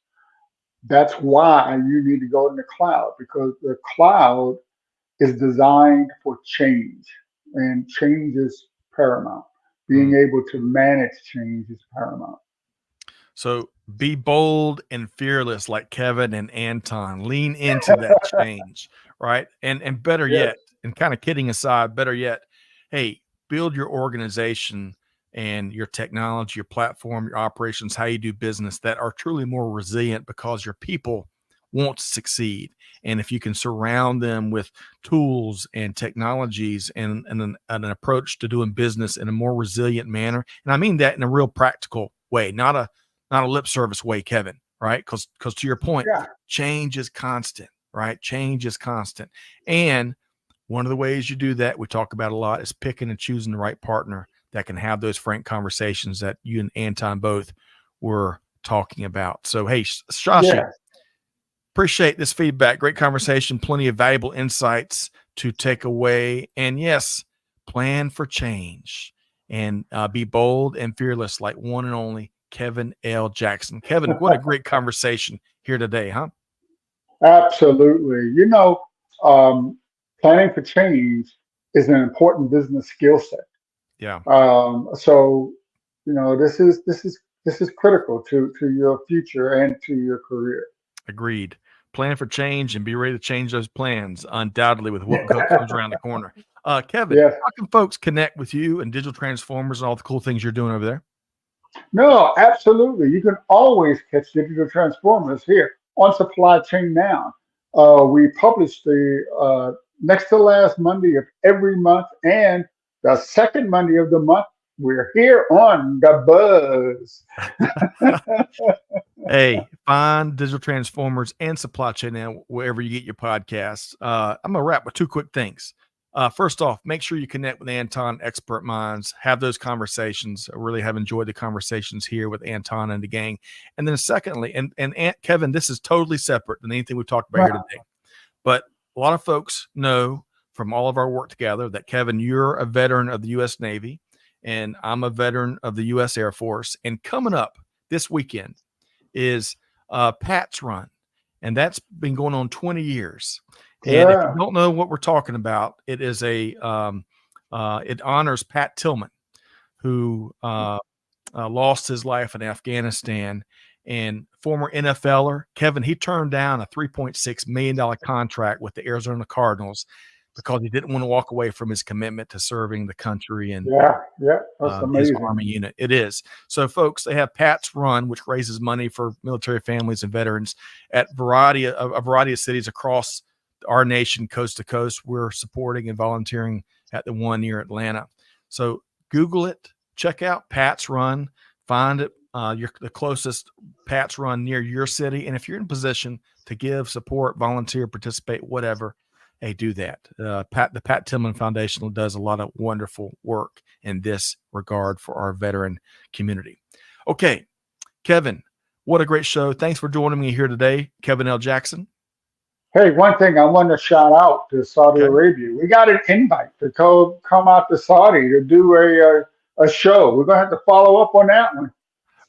That's why you need to go in the cloud, because the cloud is designed for change, and change is paramount. Being able to manage change is paramount. So be bold and fearless like Kevin and Anton. Lean into that change, right? And better yet, and kind of kidding aside, better yet, hey, build your organization and your technology, your platform, your operations, how you do business that are truly more resilient because your people want to succeed. And if you can surround them with tools and technologies and an approach to doing business in a more resilient manner, and I mean that in a real practical way, not a lip service way, Kevin, right? Because to your point, change is constant, right? Change is constant. And one of the ways you do that, we talk about a lot, is picking and choosing the right partner that can have those frank conversations that you and Anton both were talking about. So, hey, Shashi, appreciate this feedback. Great conversation, plenty of valuable insights to take away. And yes, plan for change and be bold and fearless like one and only Kevin L. Jackson. Kevin, what a great conversation here today, huh? Absolutely. Planning for change is an important business skill set. Yeah. So, this is critical to your future and to your career. Agreed. Plan for change and be ready to change those plans, undoubtedly, with what comes around the corner. Kevin, how can folks connect with you and Digital Transformers and all the cool things you're doing over there? No, absolutely. You can always catch Digital Transformers here on Supply Chain Now. We publish the next to last Monday of every month, and the second Monday of the month, we're here on the Buzz. Hey, find Digital Transformers and Supply Chain Now wherever you get your podcasts. I'm going to wrap with two quick things. First off, make sure you connect with Anton, Expert Minds, have those conversations. I really have enjoyed the conversations here with Anton and the gang. And then secondly, and Kevin, this is totally separate than anything we've talked about here today. But a lot of folks know from all of our work together that, Kevin, you're a veteran of the U.S. Navy, and I'm a veteran of the U.S. Air Force. And coming up this weekend is Pat's Run, and that's been going on 20 years. And if you don't know what we're talking about, it is it honors Pat Tillman, who lost his life in Afghanistan, and former NFLer. Kevin, he turned down a $3.6 million contract with the Arizona Cardinals because he didn't want to walk away from his commitment to serving the country and that's amazing. his Army unit. It is. So, folks, they have Pat's Run, which raises money for military families and veterans at a variety of cities across our nation, coast to coast. We're supporting and volunteering at the one near Atlanta. So Google it, check out Pat's Run, find it, the closest Pat's Run near your city. And if you're in a position to give, support, volunteer, participate, whatever, hey, do that. The Pat Tillman Foundation does a lot of wonderful work in this regard for our veteran community. Okay, Kevin, what a great show. Thanks for joining me here today, Kevin L. Jackson. Hey, one thing I want to shout out to Saudi Arabia. We got an invite to come out to Saudi to do a show. We're going to have to follow up on that one.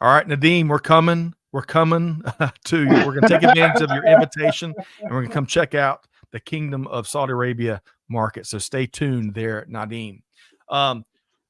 All right, Nadeem, we're coming to you. We're going to take advantage of your invitation, and we're going to come check out the Kingdom of Saudi Arabia market. So stay tuned there, Nadeem.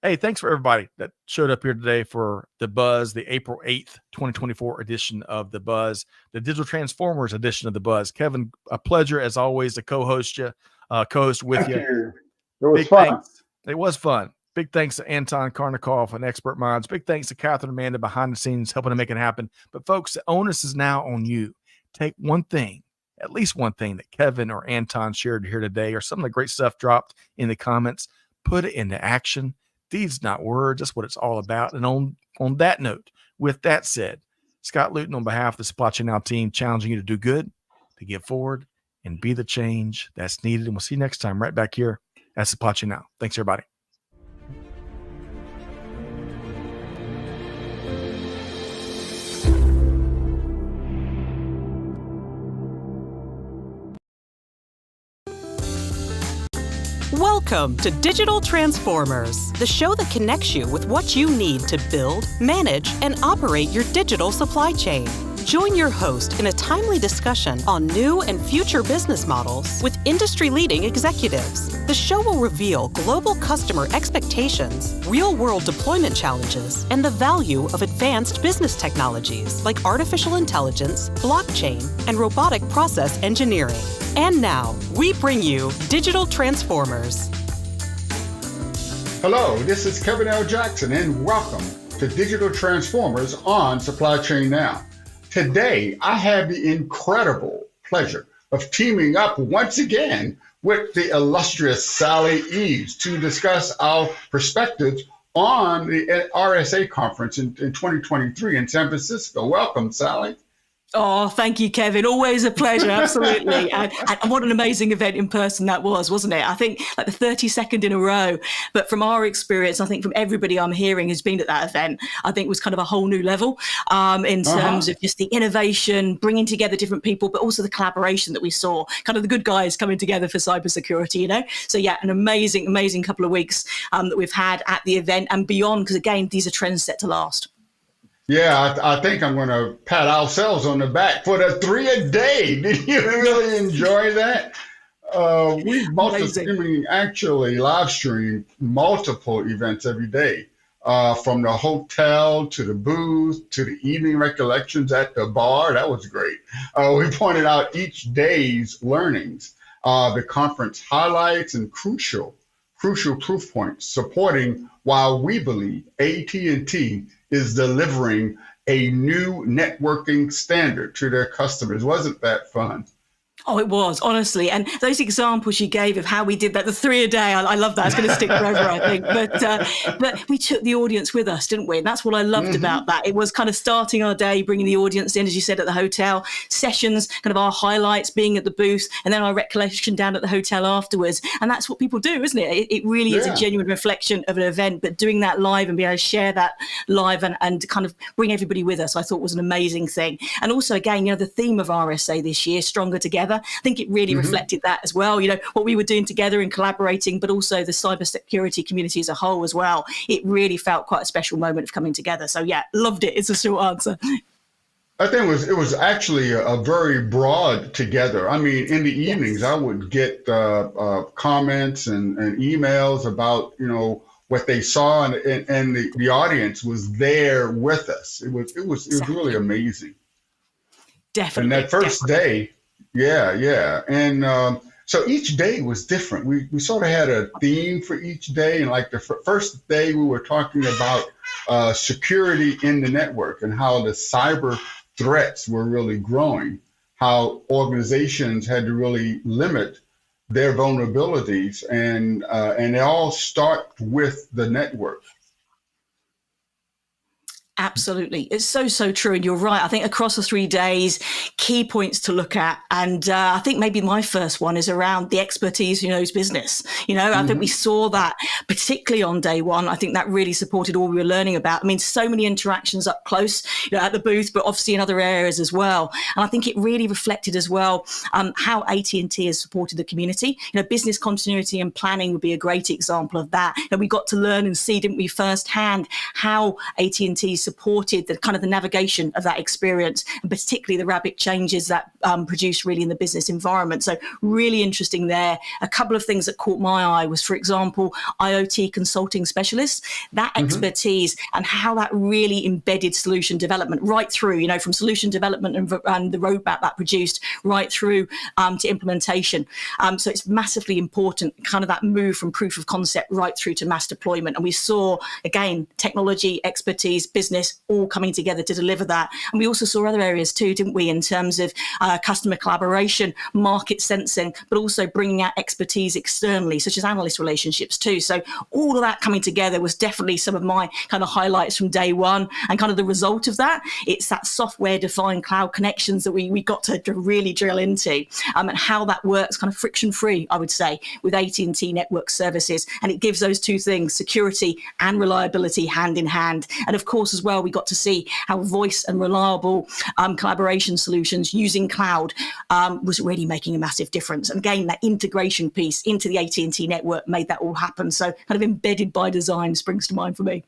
Hey, thanks for everybody that showed up here today for the Buzz, the April 8th, 2024 edition of the Buzz, the Digital Transformers edition of the Buzz. Kevin, a pleasure as always to co-host with you. It was fun. Thanks. It was fun. Big thanks to Anton Karnikov and Expert Minds. Big thanks to Catherine Amanda behind the scenes helping to make it happen. But folks, the onus is now on you. Take one thing, at least one thing that Kevin or Anton shared here today, or some of the great stuff dropped in the comments. Put it into action. Deeds, not words. That's what it's all about. And on that note, with that said, Scott Luton on behalf of the Supply Chain Now team, challenging you to do good, to give forward, and be the change that's needed. And we'll see you next time right back here at Supply Chain Now. Thanks, everybody. Welcome to Digital Transformers, the show that connects you with what you need to build, manage, and operate your digital supply chain. Join your host in a timely discussion on new and future business models with industry-leading executives. The show will reveal global customer expectations, real-world deployment challenges, and the value of advanced business technologies like artificial intelligence, blockchain, and robotic process engineering. And now, we bring you Digital Transformers. Hello, this is Kevin L. Jackson, and welcome to Digital Transformers on Supply Chain Now. Today, I have the incredible pleasure of teaming up once again with the illustrious Sally Eves to discuss our perspectives on the RSA conference in 2023 in San Francisco. Welcome, Sally. Oh, thank you, Kevin. Always a pleasure. Absolutely. and what an amazing event in person that was, wasn't it? I think like the 32nd in a row. But from our experience, I think from everybody I'm hearing who's been at that event, I think it was kind of a whole new level in terms of just the innovation, bringing together different people, but also the collaboration that we saw, kind of the good guys coming together for cybersecurity, you know? So yeah, an amazing, amazing couple of weeks that we've had at the event and beyond, because again, these are trends set to last. Yeah, I think I'm going to pat ourselves on the back for the 3-a-day. Did you really enjoy that? We actually live stream multiple events every day, from the hotel to the booth to the evening recollections at the bar. That was great. We pointed out each day's learnings, the conference highlights, and crucial proof points supporting why we believe AT&T is delivering a new networking standard to their customers. Wasn't that fun? Oh, it was, honestly. And those examples you gave of how we did that, the 3 a day, I love that. It's going to stick forever, I think. But we took the audience with us, didn't we? And that's what I loved about that. It was kind of starting our day, bringing the audience in, as you said, at the hotel, sessions, kind of our highlights being at the booth, and then our recollection down at the hotel afterwards. And that's what people do, isn't it? It really is a genuine reflection of an event, but doing that live and being able to share that live and kind of bring everybody with us, I thought was an amazing thing. And also, again, the theme of RSA this year, Stronger Together, I think it really reflected that as well. What we were doing together and collaborating, but also the cybersecurity community as a whole as well. It really felt quite a special moment of coming together. So yeah, loved it. It's a short answer. I think it was actually a very broad together. I mean, in the evenings, I would get comments and emails about, what they saw, and the audience was there with us. It was really amazing. Definitely. And that first day, yeah. And so each day was different. We sort of had a theme for each day. And like the first day, we were talking about security in the network and how the cyber threats were really growing, how organizations had to really limit their vulnerabilities, and they all start with the network. Absolutely. It's so true. And you're right. I think across the 3 days, key points to look at. And I think maybe my first one is around the expertise who knows business. I think we saw that particularly on day one. I think that really supported all we were learning about. I mean, so many interactions up close, at the booth, but obviously in other areas as well. And I think it really reflected as well how AT&T has supported the community. Business continuity and planning would be a great example of that. We got to learn and see, didn't we, firsthand how AT&T supported the kind of the navigation of that experience, and particularly the rapid changes that produced really in the business environment. So really interesting there. A couple of things that caught my eye was, for example, IoT consulting specialists, that expertise and how that really embedded solution development right through, from solution development and the roadmap that produced right through to implementation. So it's massively important, kind of that move from proof of concept right through to mass deployment. And we saw, again, technology, expertise, business, all coming together to deliver that. And we also saw other areas too, didn't we, in terms of customer collaboration, market sensing, but also bringing out expertise externally, such as analyst relationships too. So all of that coming together was definitely some of my kind of highlights from day one. And kind of the result of that, it's that software-defined cloud connections that we got to really drill into, and how that works kind of friction-free, I would say, with AT&T Network Services. And it gives those two things, security and reliability, hand in hand. And of course, as well, we got to see how voice and reliable collaboration solutions using cloud was really making a massive difference. And again, that integration piece into the AT&T network made that all happen. So kind of embedded by design springs to mind for me.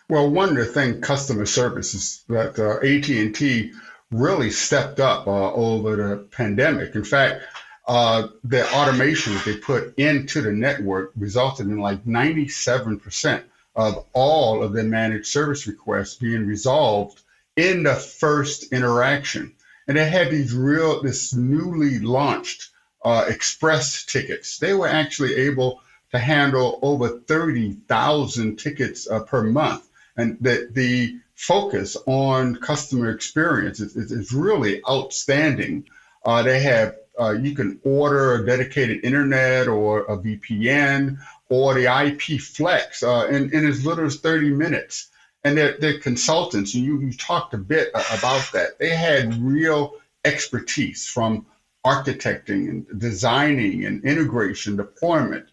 Well, one of the things, customer service, is that AT&T really stepped up over the pandemic. In fact, the automation that they put into the network resulted in like 97% of all of the managed service requests being resolved in the first interaction. And they had this newly launched express tickets. They were actually able to handle over 30,000 tickets per month. And the focus on customer experience is really outstanding. They have, you can order a dedicated internet or a VPN or the IP Flex in as little as 30 minutes. And they're consultants, and you talked a bit about that. They had real expertise from architecting and designing and integration, deployment,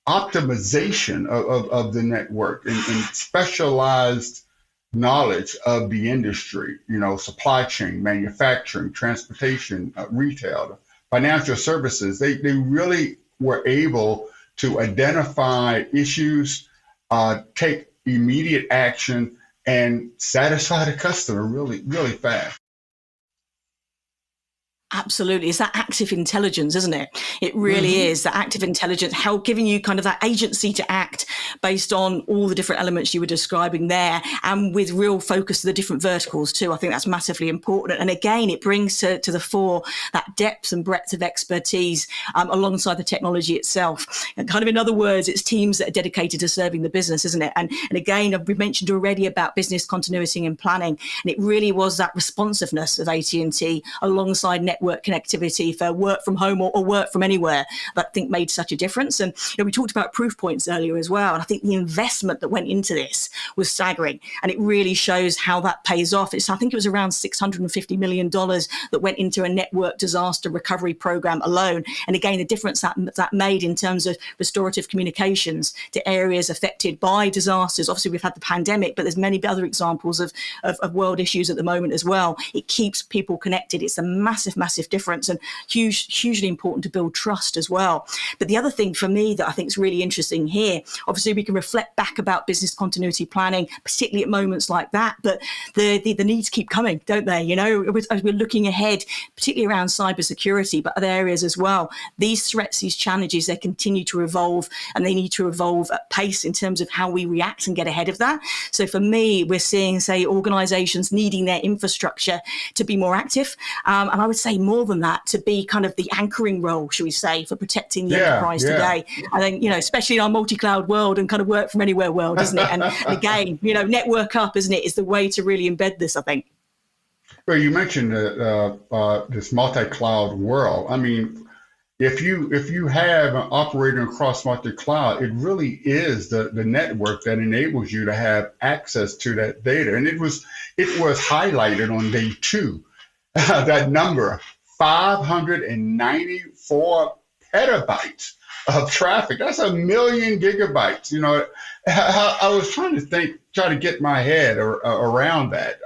optimization of the network, and specialized knowledge of the industry, supply chain, manufacturing, transportation, retail, financial services. They really were able to identify issues, take immediate action, and satisfy the customer really, really fast. Absolutely. It's that active intelligence, isn't it? It really is that active intelligence, giving you kind of that agency to act based on all the different elements you were describing there, and with real focus to the different verticals too. I think that's massively important. And again, it brings to the fore that depth and breadth of expertise alongside the technology itself. And kind of in other words, it's teams that are dedicated to serving the business, isn't it? And again, we've mentioned already about business continuity and planning, and it really was that responsiveness of AT&T alongside network network connectivity for work from home or work from anywhere that I think made such a difference. And we talked about proof points earlier as well. And I think the investment that went into this was staggering. And it really shows how that pays off. I think it was around $650 million that went into a network disaster recovery program alone. And again, the difference that made in terms of restorative communications to areas affected by disasters. Obviously, we've had the pandemic, but there's many other examples of world issues at the moment as well. It keeps people connected. It's a massive, massive difference, and hugely important to build trust as well. But the other thing for me that I think is really interesting here, obviously we can reflect back about business continuity planning, particularly at moments like that, but the needs keep coming, don't they? As we're looking ahead, particularly around cybersecurity, but other areas as well, these threats, these challenges, they continue to evolve, and they need to evolve at pace in terms of how we react and get ahead of that. So for me, we're seeing, say, organizations needing their infrastructure to be more active. And I would say more than that, to be kind of the anchoring role, should we say, for protecting the enterprise today. I think, especially in our multi-cloud world and kind of work from anywhere world, isn't it? And again, network up, isn't it, is the way to really embed this, I think. Well, you mentioned this multi-cloud world. I mean, if you have an operating across multi-cloud, it really is the network that enables you to have access to that data. And it was highlighted on day 2, that number, 594 petabytes of traffic. That's 1 million gigabytes. I was trying to get my head around that.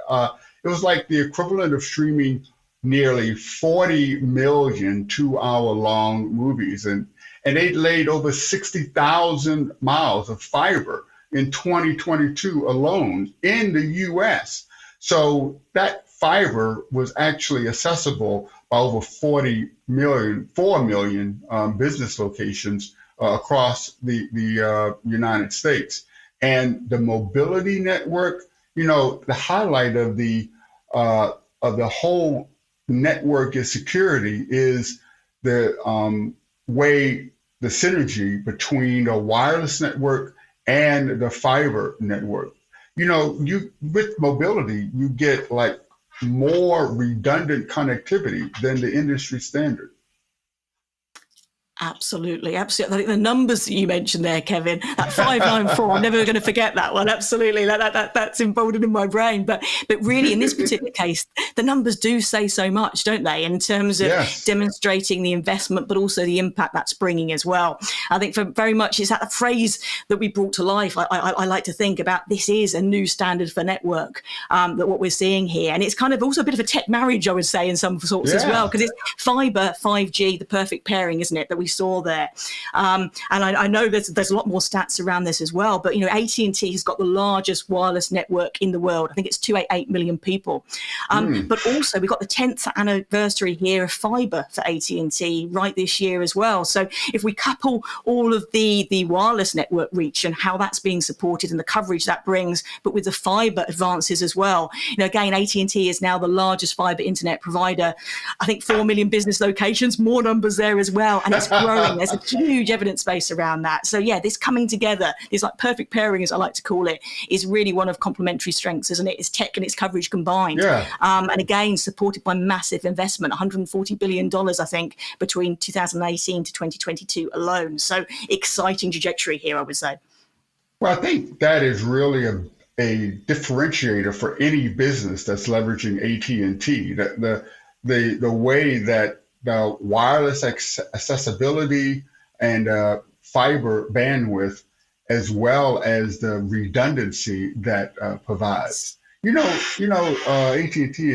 It was like the equivalent of streaming nearly 40 million 2-hour-long movies. And they laid over 60,000 miles of fiber in 2022 alone in the US. So that fiber was actually accessible by over 4 million business locations across the United States. And the mobility network, the highlight of the whole network is security is the way the synergy between the wireless network and the fiber network. With mobility, you get like more redundant connectivity than the industry standard. Absolutely. I think the numbers that you mentioned there, Kevin, that 594, I'm never going to forget that one. Absolutely. That's emboldened in my brain. But really, in this particular case, the numbers do say so much, don't they, in terms of demonstrating the investment, but also the impact that's bringing as well. I think very much it's that phrase that we brought to life. I like to think about this is a new standard for network, that what we're seeing here. And it's kind of also a bit of a tech marriage, I would say, in some sorts as well, because it's fiber, 5G, the perfect pairing, isn't it, that we saw there. And I know there's a lot more stats around this as well, but AT&T has got the largest wireless network in the world. I think it's 288 million people. But also we've got the 10th anniversary here of fiber for AT&T right this year as well. So if we couple all of the wireless network reach and how that's being supported and the coverage that brings, but with the fiber advances as well, again, AT&T is now the largest fiber internet provider. I think 4 million business locations, more numbers there as well, and it's growing. There's a huge evidence base around that. So this coming together, this like perfect pairing, as I like to call it, is really one of complementary strengths, isn't it? It's tech and its coverage combined. And again, supported by massive investment, $140 billion, I think, between 2018 to 2022 alone. So exciting trajectory here, I would say. Well, I think that is really a differentiator for any business that's leveraging AT&T. The way that the wireless accessibility and fiber bandwidth, as well as the redundancy that provides. AT&T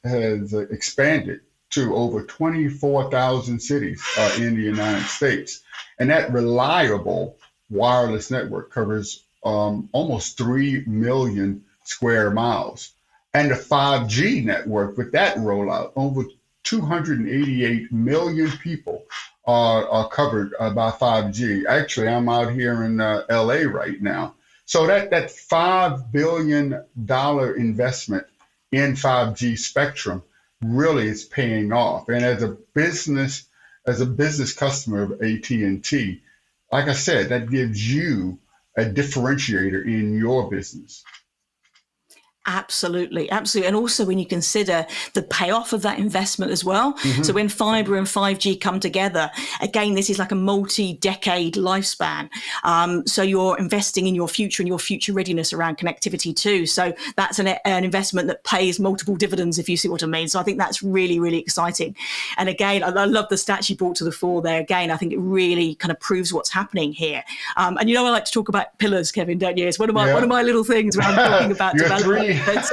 has expanded to over 24,000 cities in the United States, and that reliable wireless network covers almost 3 million square miles. And the 5G network, with that rollout, over 288 million people are covered by 5G. Actually, I'm out here in LA right now. So that $5 billion investment in 5G spectrum really is paying off. And as a business customer of AT&T, like I said, that gives you a differentiator in your business. Absolutely, absolutely. And also when you consider the payoff of that investment as well. Mm-hmm. So when fiber and 5G come together, again, this is like a multi-decade lifespan. So you're investing in your future and your future readiness around connectivity too. So that's an investment that pays multiple dividends, if you see what I mean. So I think that's really, really exciting. And again, I love the stats you brought to the fore there. Again, I think it really kind of proves what's happening here. And I like to talk about pillars, Kevin, don't you? It's one of my little things when I'm talking about development. But,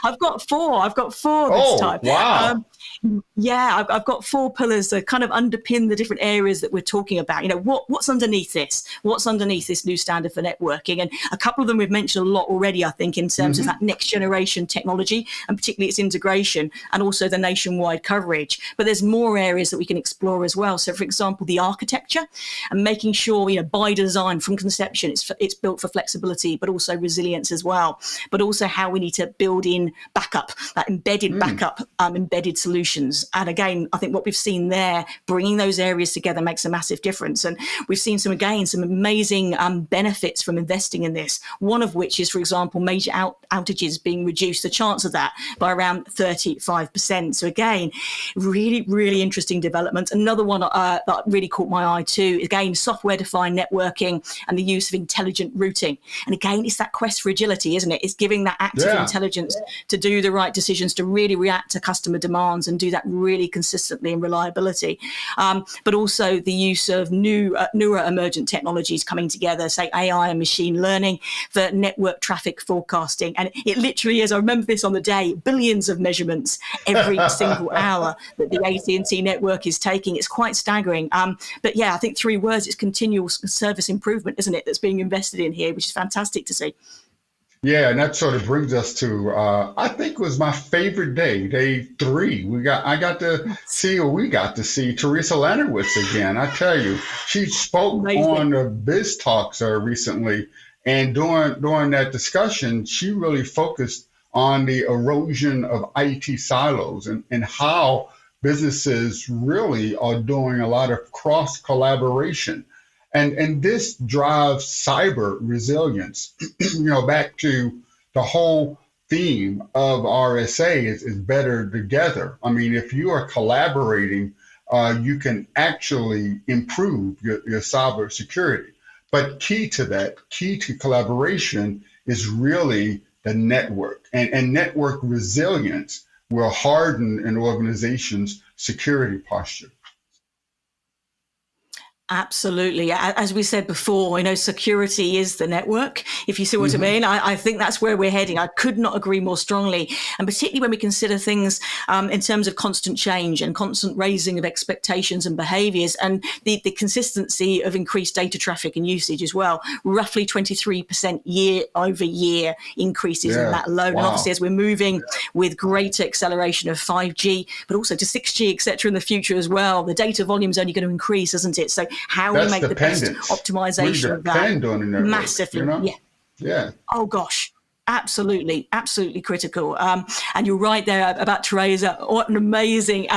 I've got four this time. Wow. I've got 4 pillars that kind of underpin the different areas that we're talking about. What's underneath this? What's underneath this new standard for networking? And a couple of them we've mentioned a lot already, I think, in terms of that next generation technology, and particularly its integration, and also the nationwide coverage. But there's more areas that we can explore as well. So, for example, the architecture, and making sure, by design from conception, it's built for flexibility, but also resilience as well. But also how we need to build in backup, that embedded backup, embedded solutions. And again, I think what we've seen there, bringing those areas together makes a massive difference. And we've seen some amazing benefits from investing in this. One of which is, for example, major outages being reduced, the chance of that by around 35%. So again, really, really interesting development. Another one that really caught my eye too, again, software-defined networking and the use of intelligent routing. And again, it's that quest for agility, isn't it? It's giving that active intelligence to do the right decisions, to really react to customer demands and do that really consistently and reliability. But also the use of newer emergent technologies coming together, say AI and machine learning for network traffic forecasting. And it literally is, I remember this on the day, billions of measurements every single hour that the AT&T network is taking. It's quite staggering. But yeah, I think 3 words, it's continual service improvement, isn't it, that's being invested in here, which is fantastic to see. Yeah, and that sort of brings us to, I think it was my favorite day 3. We got to see Teresa Lanowitz again. I tell you, she spoke on the Biz Talks recently, and during that discussion, she really focused on the erosion of IT silos and how businesses really are doing a lot of cross collaboration. And this drives cyber resilience. Back to the whole theme of RSA is better together. I mean, if you are collaborating, you can actually improve your cyber security. But key to collaboration is really the network. And network resilience will harden an organization's security posture. Absolutely. As we said before, security is the network, if you see what I mean. I think that's where we're heading. I could not agree more strongly. And particularly when we consider things in terms of constant change and constant raising of expectations and behaviors, and the consistency of increased data traffic and usage as well. Roughly 23% year over year increases in that alone. Wow. And obviously, as we're moving with greater acceleration of 5G, but also to 6G, et cetera, in the future as well, the data volume is only going to increase, isn't it? So how we make the best optimization of that massively. Yeah. Oh gosh. Absolutely critical. And you're right there about Teresa. What an amazing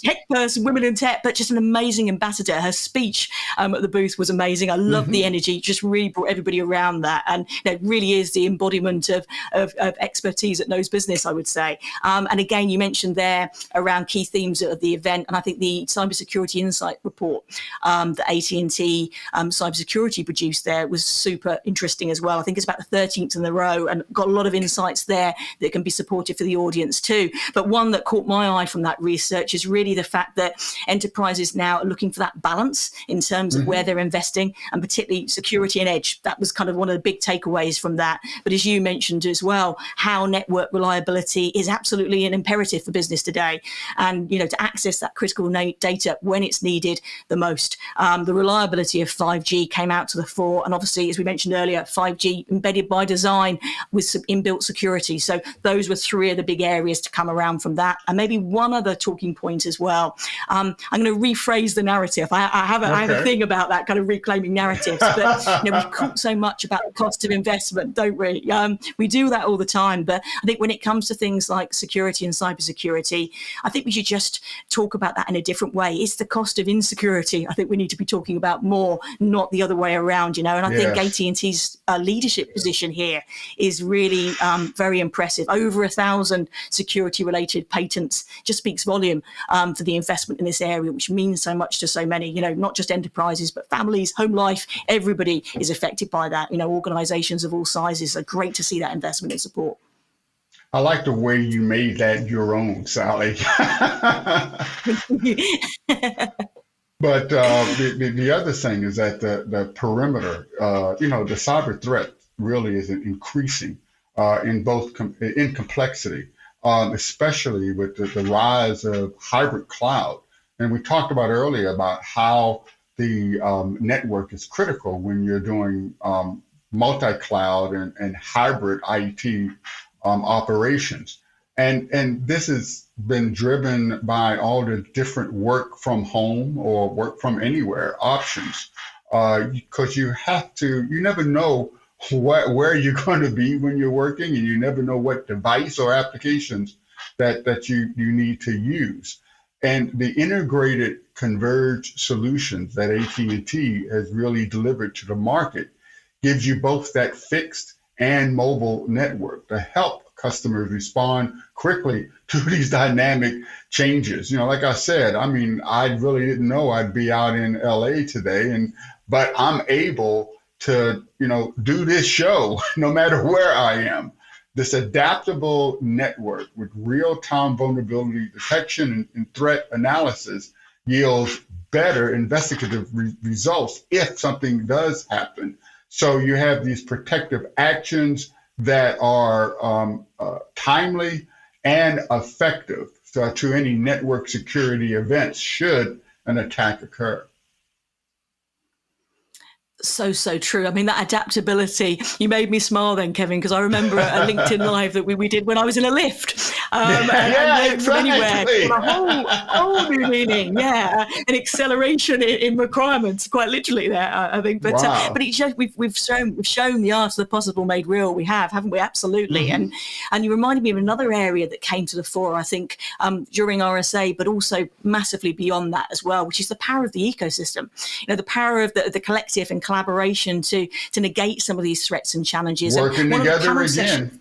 tech person, women in tech, but just an amazing ambassador. Her speech at the booth was amazing. I love the energy, just really brought everybody around that. And it really is the embodiment of expertise that knows business, I would say. And again, you mentioned there around key themes of the event. And I think the Cybersecurity Insight report that AT&T Cybersecurity produced there was super interesting as well. I think it's about the 13th in a row, and got a lot of insights there that can be supportive for the audience too. But one that caught my eye from that research is really the fact that enterprises now are looking for that balance in terms of where they're investing, and particularly security and edge. That was kind of one of the big takeaways from that. But as you mentioned as well, how network reliability is absolutely an imperative for business today, and to access that critical data when it's needed the most. The reliability of 5G came out to the fore, and obviously, as we mentioned earlier, 5G embedded by design with some inbuilt security. So those were 3 of the big areas to come around from that. And maybe one other talking point as as well. I'm going to rephrase the narrative. I have a thing about that kind of reclaiming narratives, but we talk so much about the cost of investment, don't we? We do that all the time, but I think when it comes to things like security and cybersecurity, I think we should just talk about that in a different way. It's the cost of insecurity. I think we need to be talking about more, not the other way around, and I think AT&T's leadership position here is really very impressive. Over 1,000 security-related patents just speaks volume for the investment in this area, which means so much to so many, not just enterprises, but families, home life, everybody is affected by that. Organizations of all sizes are great to see that investment and support. I like the way you made that your own, Sally. But the other thing is that the perimeter, the cyber threat really is increasing in complexity, especially with the rise of hybrid cloud. And we talked about earlier about how the network is critical when you're doing multi-cloud and hybrid IT operations. And this has been driven by all the different work from home or work from anywhere options, because you never know where you're going to be when you're working, and you never know what device or applications that you need to use. And the integrated converged solutions that AT&T has really delivered to the market gives you both that fixed and mobile network to help customers respond quickly to these dynamic changes. Like I said, I really didn't know I'd be out in LA today, but I'm able to, do this show no matter where I am. This adaptable network with real-time vulnerability detection and threat analysis yields better investigative results if something does happen. So you have these protective actions that are timely and effective to any network security events should an attack occur. So true. That adaptability, you made me smile then, Kevin, because I remember a LinkedIn Live that we did when I was in a lift. And exactly. From anywhere, a whole new meaning, an acceleration in requirements, quite literally there, I think. But wow. But it shows we've shown the art of the possible made real. We have, haven't we? Absolutely. Mm-hmm. And you reminded me of another area that came to the fore, I think, during RSA, but also massively beyond that as well, which is the power of the ecosystem. The power of the collective and collaboration to negate some of these threats and challenges. Working together again.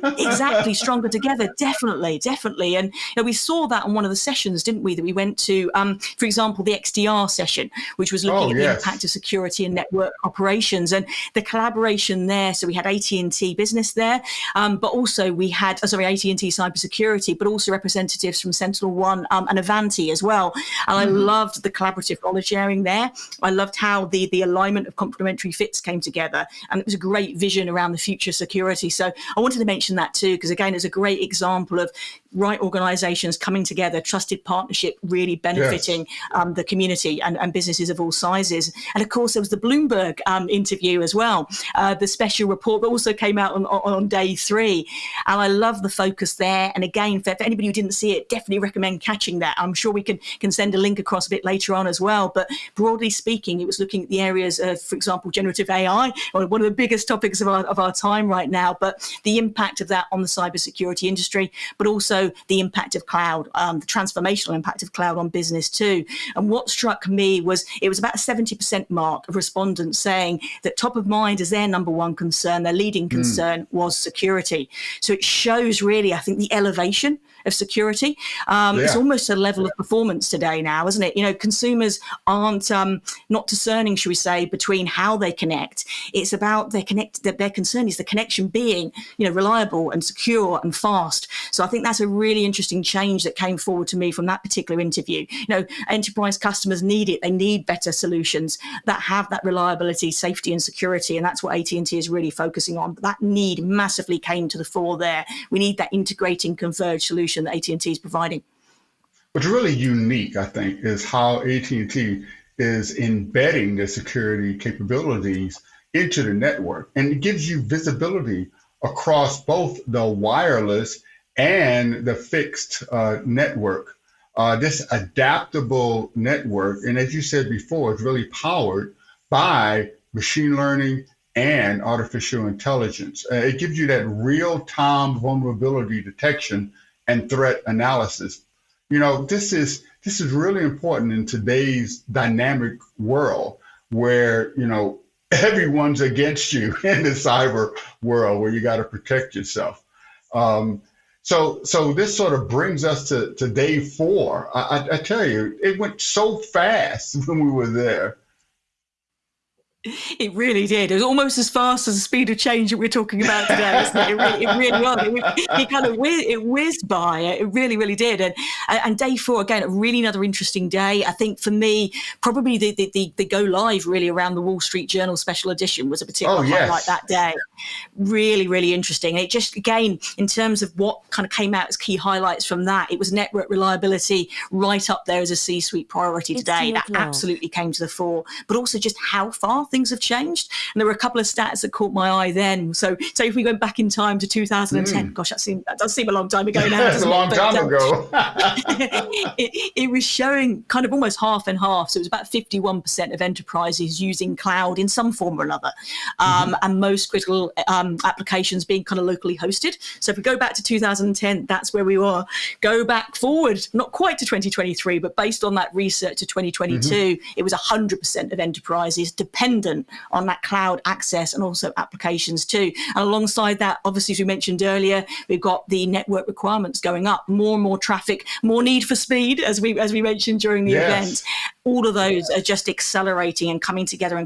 Exactly. Stronger together. Definitely. And we saw that on one of the sessions, didn't we, that we went to, for example, the XDR session, which was looking at the impact of security and network operations and the collaboration there. So we had AT&T Business there, but also we had, AT&T Cybersecurity, but also representatives from SentinelOne and Avanti as well. And I loved the collaborative knowledge sharing there. I loved how the alignment of complementary fits came together, and it was a great vision around the future security. So I wanted to mention that too, because again, it's a great example of right organizations coming together, trusted partnership, really benefiting the community and businesses of all sizes. And of course, there was the Bloomberg interview as well, the special report that also came out on day 3. And I love the focus there. And again, for anybody who didn't see it, definitely recommend catching that. I'm sure we can send a link across a bit later on as well. But broadly speaking, it was looking at the areas of, for example, generative AI, one of the biggest topics of our time right now, but the impact of that on the cybersecurity industry, but also the impact of cloud, the transformational impact of cloud on business too. And what struck me was it was about a 70% mark of respondents saying that top of mind as their number one concern, their leading concern was security. So it shows really, I think, the elevation of security. It's almost a level of performance today now, isn't it? Consumers aren't not discerning, should we say, between how they connect. It's about their concern is the connection being, reliable and secure and fast. So I think that's a really interesting change that came forward to me from that particular interview. Enterprise customers need it. They need better solutions that have that reliability, safety and security. And that's what AT&T is really focusing on. But that need massively came to the fore there. We need that integrating converged solution that AT&T is providing. What's really unique, I think, is how AT&T is embedding the security capabilities into the network, and it gives you visibility across both the wireless and the fixed network. this adaptable network, and as you said before, it's really powered by machine learning and artificial intelligence. It gives you that real-time vulnerability detection and threat analysis. This is really important in today's dynamic world where, everyone's against you in the cyber world where you got to protect yourself. So this sort of brings us to day 4. I tell you, it went so fast when we were there. It really did. It was almost as fast as the speed of change that we're talking about today, isn't it? It really was. It whizzed by. It really, really did. And day 4, again, really another interesting day. I think for me, probably the go live really around the Wall Street Journal special edition was a particular highlight that day. Really, really interesting. And it just, again, in terms of what kind of came out as key highlights from that, it was network reliability right up there as a C-suite priority today. That absolutely came to the fore, but also just how far things have changed. And there were a couple of stats that caught my eye then. So if we go back in time to 2010, gosh, that does seem a long time ago now. That's a long time ago. it was showing kind of almost half and half. So it was about 51% of enterprises using cloud in some form or another. And most critical applications being kind of locally hosted. So if we go back to 2010, that's where we were. Go back forward, not quite to 2023, but based on that research to 2022, it was 100% of enterprises dependent on that cloud access and also applications too. And alongside that, obviously, as we mentioned earlier, we've got the network requirements going up, more and more traffic, more need for speed, as we mentioned during the event. All of those are just accelerating and coming together.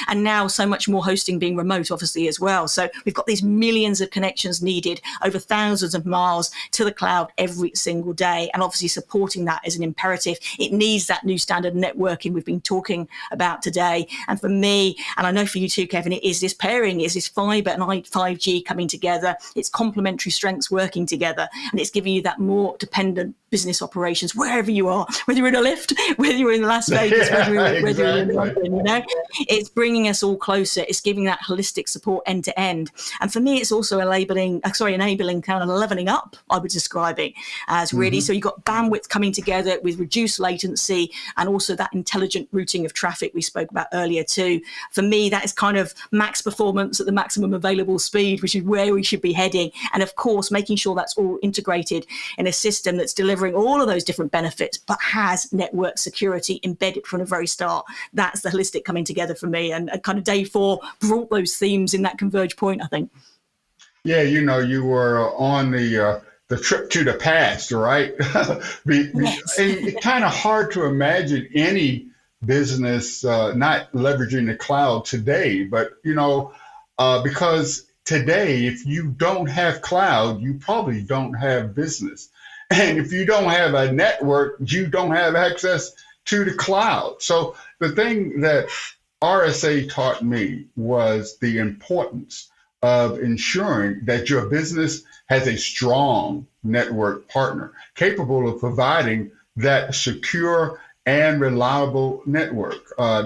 And now so much more hosting being remote, obviously, as well. So we've got these millions of connections needed over thousands of miles to the cloud every single day. And obviously supporting that is an imperative. It needs that new standard networking we've been talking about today. And for me, and I know for you too, Kevin, it is this pairing, is this fiber and 5G coming together. It's complementary strengths working together. And it's giving you that more dependent business operations wherever you are, whether you're in a lift, whether you're in Las Vegas, whether you're in London, it's bringing us all closer. It's giving that holistic support end to end. And for me, it's also enabling kind of leveling up, I would describe it as really. So you've got bandwidth coming together with reduced latency and also that intelligent routing of traffic we spoke about earlier too. For me, that is kind of max performance at the maximum available speed, which is where we should be heading. And of course, making sure that's all integrated in a system that's delivering all of those different benefits, but has network security embedded from the very start. That's the holistic coming together for me. And kind of day 4 brought those themes in that converge point, I think. Yeah, you were on the trip to the past, right? It's kind of hard to imagine any business not leveraging the cloud today. But, because today, if you don't have cloud, you probably don't have business. And if you don't have a network, you don't have access to the cloud. So the thing that RSA taught me was the importance of ensuring that your business has a strong network partner capable of providing that secure and reliable network.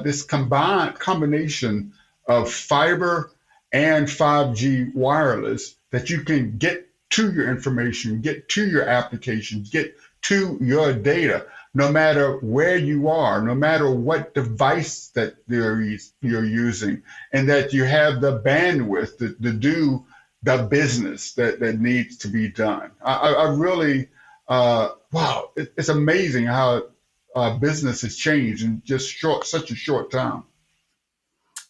This combination of fiber and 5G wireless that you can get to your information, get to your applications, get to your data, no matter where you are, no matter what device that you're using, and that you have the bandwidth to do the business that needs to be done. I really, wow, it's amazing how business has changed in just such a short time.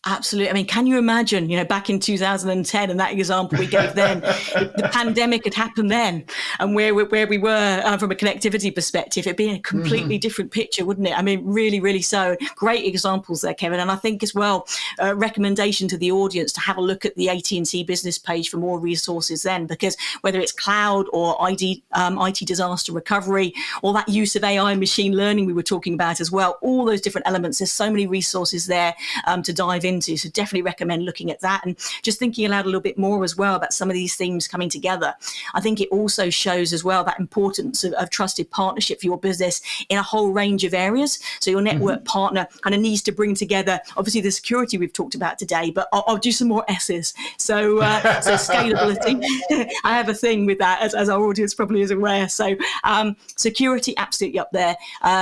Absolutely. I mean, can you imagine, back in 2010 and that example we gave then, the pandemic had happened then and where we were from a connectivity perspective, it'd be a completely different picture, wouldn't it? I mean, really, really so. Great examples there, Kevin. And I think as well, a recommendation to the audience to have a look at the AT&T business page for more resources then, because whether it's cloud or IT disaster recovery or that use of AI and machine learning we were talking about as well, all those different elements, there's so many resources there to dive into. So definitely recommend looking at that and just thinking aloud a little bit more as well about some of these themes coming together. I think it also shows as well that importance of trusted partnership for your business in a whole range of areas. So your network partner kind of needs to bring together, obviously, the security we've talked about today, but I'll do some more S's. So scalability. I have a thing with that, as our audience probably is aware. So security, absolutely up there.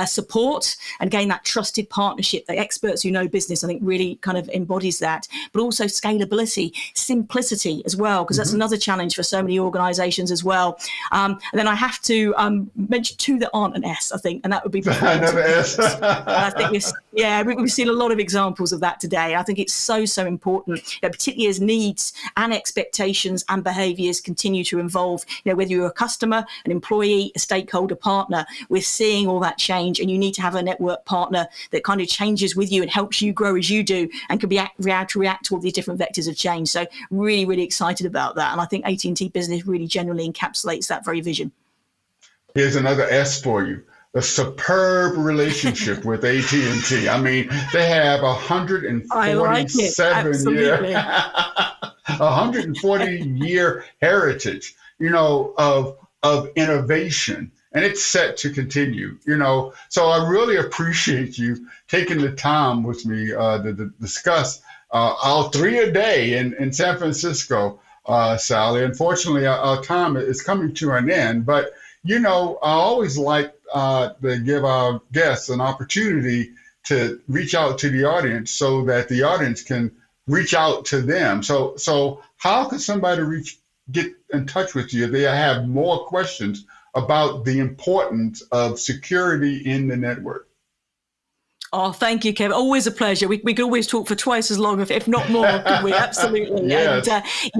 Support, and again, that trusted partnership, the experts who know business, I think really kind of embodies that. But also scalability, simplicity as well, because that's another challenge for so many organizations as well. And then I have to mention two that aren't an S, I think, and that would be Another S. I think we've seen a lot of examples of that today. I think it's so important, particularly as needs and expectations and behaviors continue to evolve. Whether you're a customer, an employee, a stakeholder partner, we're seeing all that change, and you need to have a network partner that kind of changes with you and helps you grow as you do, and can be react to all these different vectors of change. So really, really excited about that. And I think AT&T Business really generally encapsulates that very vision. Here's another S for you. A superb relationship with AT&T. I mean, they have 140-year heritage, of innovation, and it's set to continue. So I really appreciate you taking the time with me to discuss our 3-a-day in San Francisco, Sally. Unfortunately, our time is coming to an end, but I always like to give our guests an opportunity to reach out to the audience so that the audience can reach out to them. So how could somebody get in touch with you if they have more questions about the importance of security in the network? Oh, thank you, Kevin. Always a pleasure. We could always talk for twice as long, if not more, could we? Absolutely. Yes.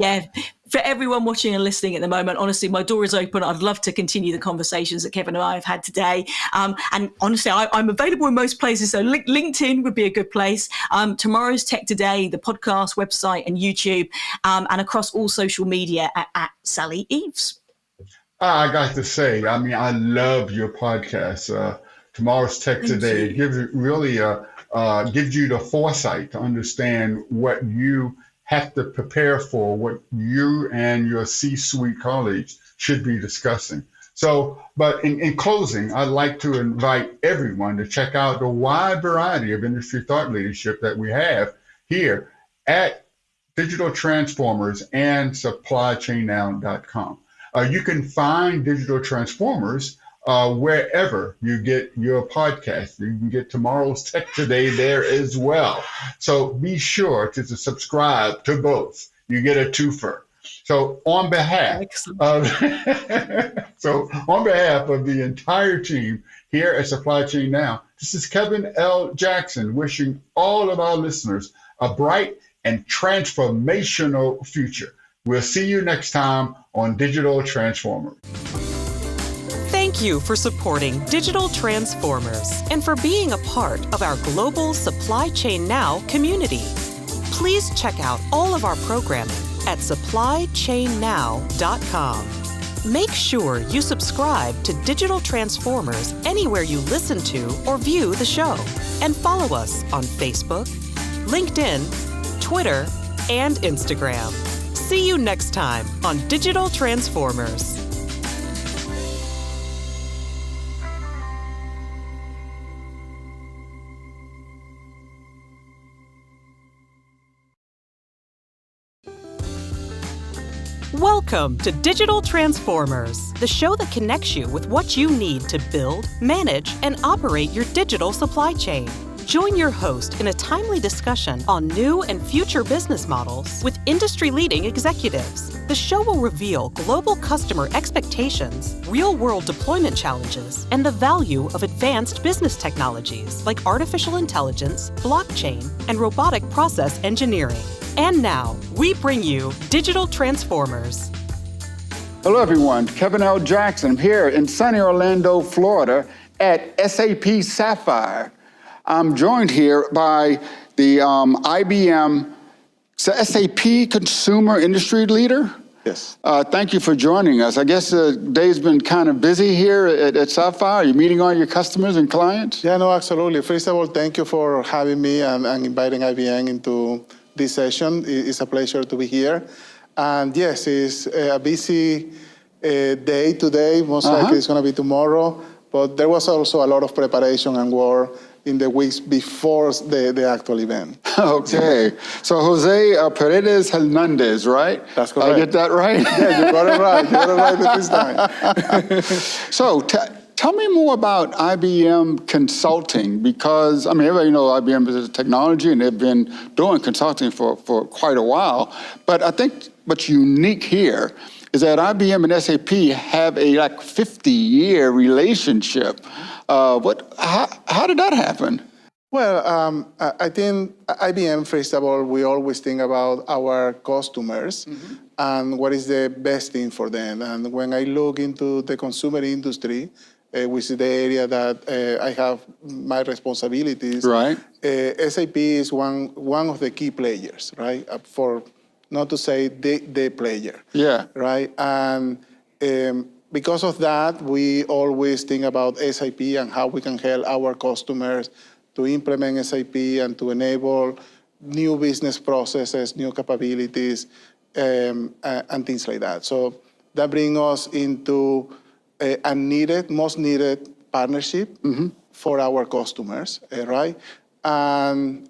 And for everyone watching and listening at the moment, honestly, my door is open. I'd love to continue the conversations that Kevin and I have had today. And honestly, I'm available in most places. So LinkedIn would be a good place. Tomorrow's Tech Today, the podcast, website, and YouTube, and across all social media at Sally Eaves. I got to say, I love your podcast. Tomorrow's Tech Today. It gives you gives you the foresight to understand what you have to prepare for, what you and your C-suite colleagues should be discussing. So, but in closing, I'd like to invite everyone to check out the wide variety of industry thought leadership that we have here at Digital Transformers and SupplyChainNow.com. You can find Digital Transformers wherever you get your podcast. You can get Tomorrow's Tech Today there as well. So be sure to subscribe to both. You get a twofer. So on behalf of the entire team here at Supply Chain Now, this is Kevin L. Jackson wishing all of our listeners a bright and transformational future. We'll see you next time on Digital Transformers. Thank you for supporting Digital Transformers and for being a part of our global Supply Chain Now community. Please check out all of our programming at supplychainnow.com. Make sure you subscribe to Digital Transformers anywhere you listen to or view the show, and follow us on Facebook, LinkedIn, Twitter, and Instagram. See you next time on Digital Transformers. Welcome to Digital Transformers, the show that connects you with what you need to build, manage, and operate your digital supply chain. Join your host in a timely discussion on new and future business models with industry-leading executives. The show will reveal global customer expectations, real-world deployment challenges, and the value of advanced business technologies like artificial intelligence, blockchain, and robotic process engineering. And now, we bring you Digital Transformers. Hello, everyone. Kevin L. Jackson. I'm here in sunny Orlando, Florida at SAP Sapphire. I'm joined here by the IBM SAP Consumer Industry Leader. Yes. Thank you for joining us. I guess the day's been kind of busy here at Sapphire. Are you meeting all your customers and clients? Yeah, no, absolutely. First of all, thank you for having me and inviting IBM into this session. It's a pleasure to be here. And yes, it's a busy day today. Most likely it's going to be tomorrow. But there was also a lot of preparation and work in the weeks before the actual event. Okay. So Jose Paredes Hernandez, right? That's correct. I get that right? Yeah, you got it right. You got it right this time. So tell me more about IBM Consulting, because, I mean, everybody knows IBM is a technology, and they've been doing consulting for quite a while. But I think what's unique here is that IBM and SAP have a 50-year relationship. How did that happen? Well, I think IBM, first of all, we always think about our customers and what is the best thing for them. And when I look into the consumer industry, which is the area that I have my responsibilities, right? SAP is one of the key players, right? For not to say the player. Yeah. Right? And because of that, we always think about SAP and how we can help our customers to implement SAP and to enable new business processes, new capabilities, and things like that. So that brings us into a most needed partnership for our customers, right? And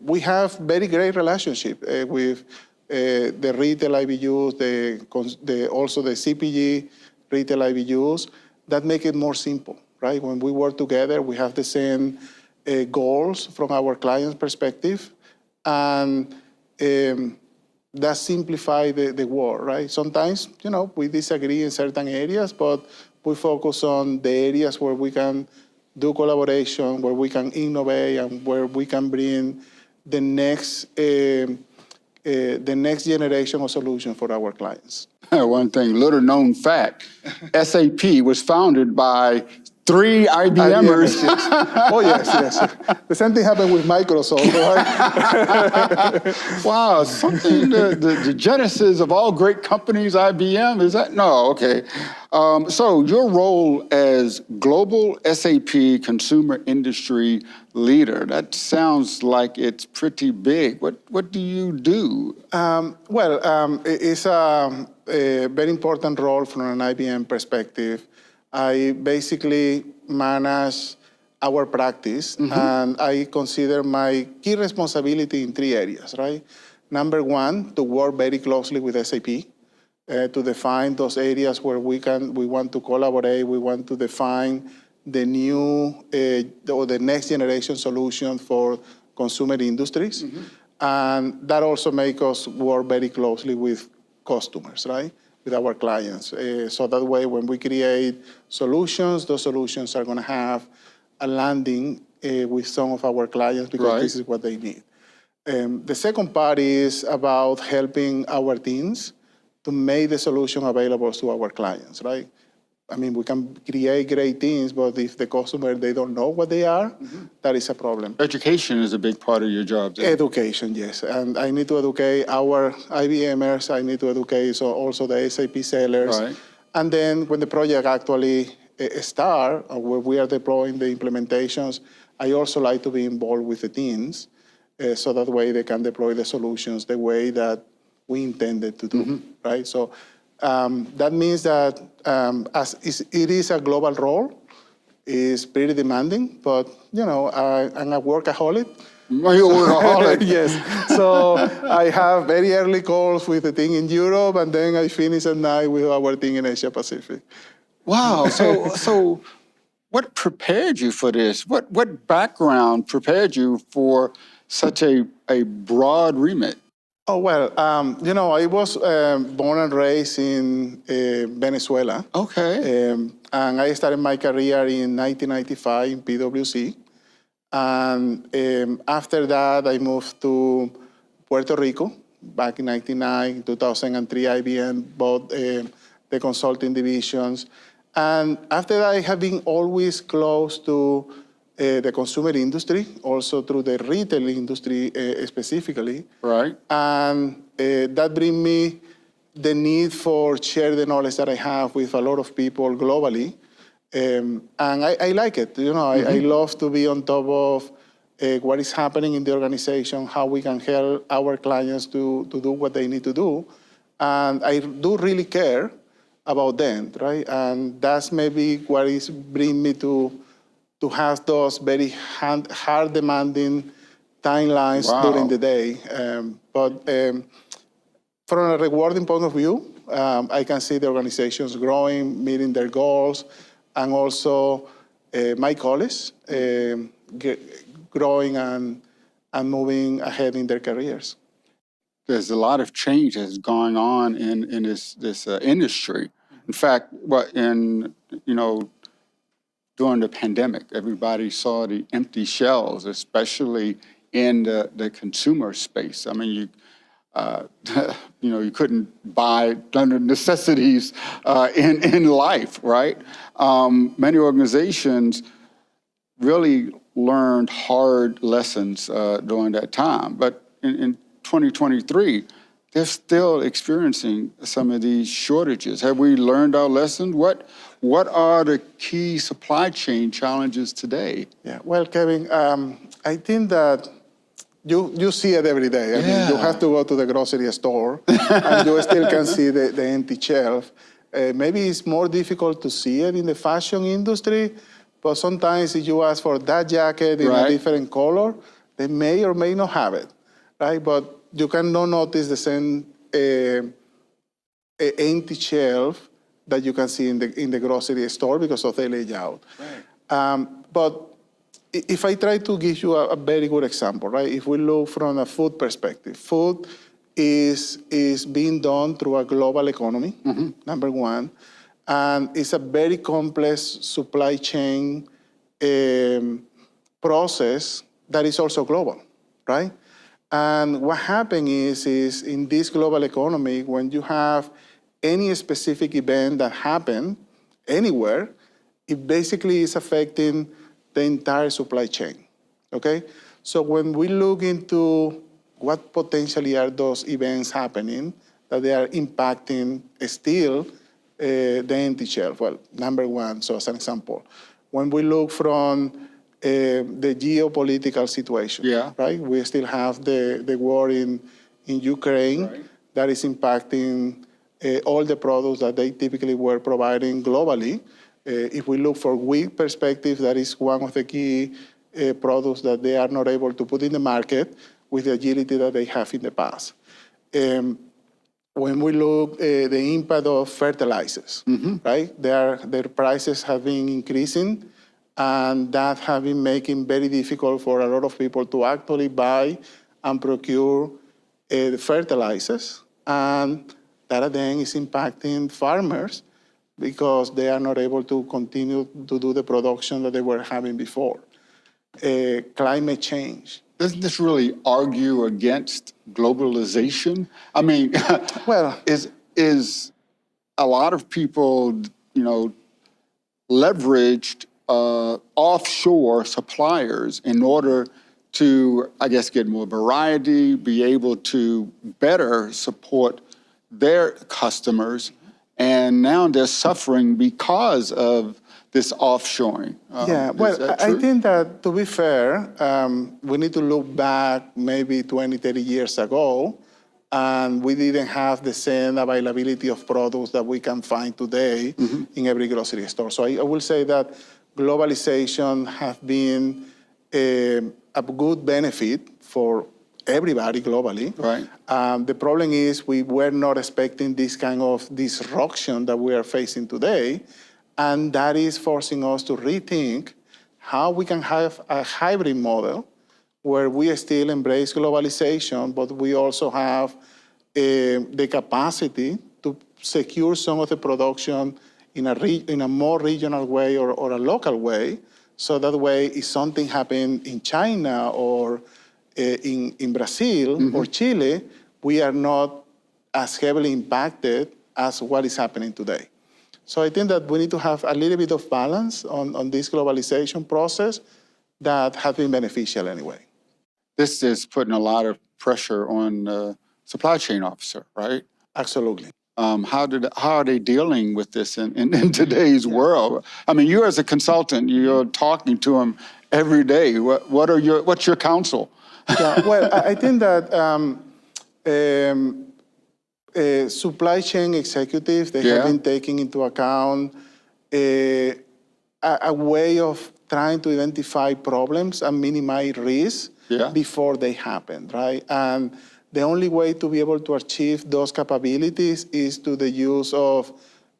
we have very great relationship with the retail IBUs, also the CPG retail IBUs, that make it more simple, right? When we work together, we have the same goals from our client's perspective, and that simplify the work, right? Sometimes, we disagree in certain areas, but we focus on the areas where we can do collaboration, where we can innovate, and where we can bring the next generation of solution for our clients. One thing, little known fact, SAP was founded by 3 IBMers. Oh, yes. The same thing happened with Microsoft, right? Wow, something, the genesis of all great companies, IBM, is that? No, okay. So your role as global SAP consumer industry leader, that sounds like it's pretty big. What do you do? It's a very important role from an IBM perspective. I basically manage our practice, and I consider my key responsibility in 3 areas, right? Number 1, to work very closely with SAP to define those areas where we want to collaborate, we want to define the new or the next generation solution for consumer industries. And that also makes us work very closely with customers, right? With our clients. So that way, when we create solutions, those solutions are going to have a landing with some of our clients because this is what they need. The second part is about helping our teams to make the solution available to our clients, right? I mean, we can create great things, but if the customer, they don't know what they are, that is a problem. Education is a big part of your job, then. Education, yes. And I need to educate our IBMers, I need to educate also the SAP sellers. Right. And then when the project actually starts, where we are deploying the implementations, I also like to be involved with the teams, so that way they can deploy the solutions the way that we intended to do, right? So that means that it is a global role, it's pretty demanding, but I'm a workaholic. You're a workaholic. Yes. So I have very early calls with the team in Europe, and then I finish at night with our team in Asia Pacific. Wow. So what prepared you for this? What background prepared you for such a broad remit? Oh, well, I was born and raised in Venezuela. Okay. And I started my career in 1995 in PwC. And after that, I moved to Puerto Rico back in 1999, 2003, IBM bought the consulting divisions. And after that, I have been always close to the consumer industry, also through the retail industry specifically. Right. And that brings me the need for share the knowledge that I have with a lot of people globally. And I like it. I love to be on top of what is happening in the organization, how we can help our clients to do what they need to do. And I do really care about them, right? And that's maybe what is bring me to have those very hard demanding timelines during the day. But from a rewarding point of view, I can see the organizations growing, meeting their goals, and also my colleagues growing and moving ahead in their careers. There's a lot of change that's going on in this industry. In fact, during the pandemic, everybody saw the empty shelves, especially in the consumer space. I mean, you couldn't buy under necessities in life, right? Many organizations really learned hard lessons during that time. But in 2023, they're still experiencing some of these shortages. Have we learned our lessons? What are the key supply chain challenges today? Yeah, well, Kevin, I think that you see it every day. I mean, you have to go to the grocery store and you still can see the empty shelf. Maybe it's more difficult to see it in the fashion industry, but sometimes if you ask for that jacket in a different color, they may or may not have it, right? But you cannot notice the same empty shelf that you can see in the grocery store because of the layout. Right. But if I try to give you a very good example, right? If we look from a food perspective, food is being done through a global economy, number one, and it's a very complex supply chain process that is also global, right? And what happens is in this global economy, when you have any specific event that happens anywhere, it basically is affecting the entire supply chain, okay? So when we look into what potentially are those events happening, that they are impacting still the empty shelf. Well, number one, so as an example, when we look from the geopolitical situation, right? We still have the war in Ukraine that is impacting all the products that they typically were providing globally. If we look for wheat perspective, that is one of the key products that they are not able to put in the market with the agility that they have in the past. When we look the impact of fertilizers, right? Their prices have been increasing, and that have been making very difficult for a lot of people to actually buy and procure the fertilizers. And that then is impacting farmers because they are not able to continue to do the production that they were having before. Climate change. Doesn't this really argue against globalization? I mean, well, is a lot of people, leveraged offshore suppliers in order to, I guess, get more variety, be able to better support their customers, and now they're suffering because of this offshoring. Well, I think that to be fair, we need to look back maybe 20, 30 years ago, and we didn't have the same availability of products that we can find today in every grocery store. So I will say that globalization has been a good benefit for everybody globally. Right. The problem is we were not expecting this kind of disruption that we are facing today, and that is forcing us to rethink how we can have a hybrid model where we still embrace globalization, but we also have the capacity to secure some of the production in a more regional way or a local way, so that way if something happened in China or in Brazil or Chile, we are not as heavily impacted as what is happening today. So I think that we need to have a little bit of balance on this globalization process that has been beneficial anyway. This is putting a lot of pressure on the supply chain officer, right? Absolutely. How are they dealing with this in today's world? I mean, you as a consultant, you're talking to them every day. What's your counsel? Well, I think that supply chain executives, they have been taking into account a way of trying to identify problems and minimize risks before they happen, right? And the only way to be able to achieve those capabilities is to the use of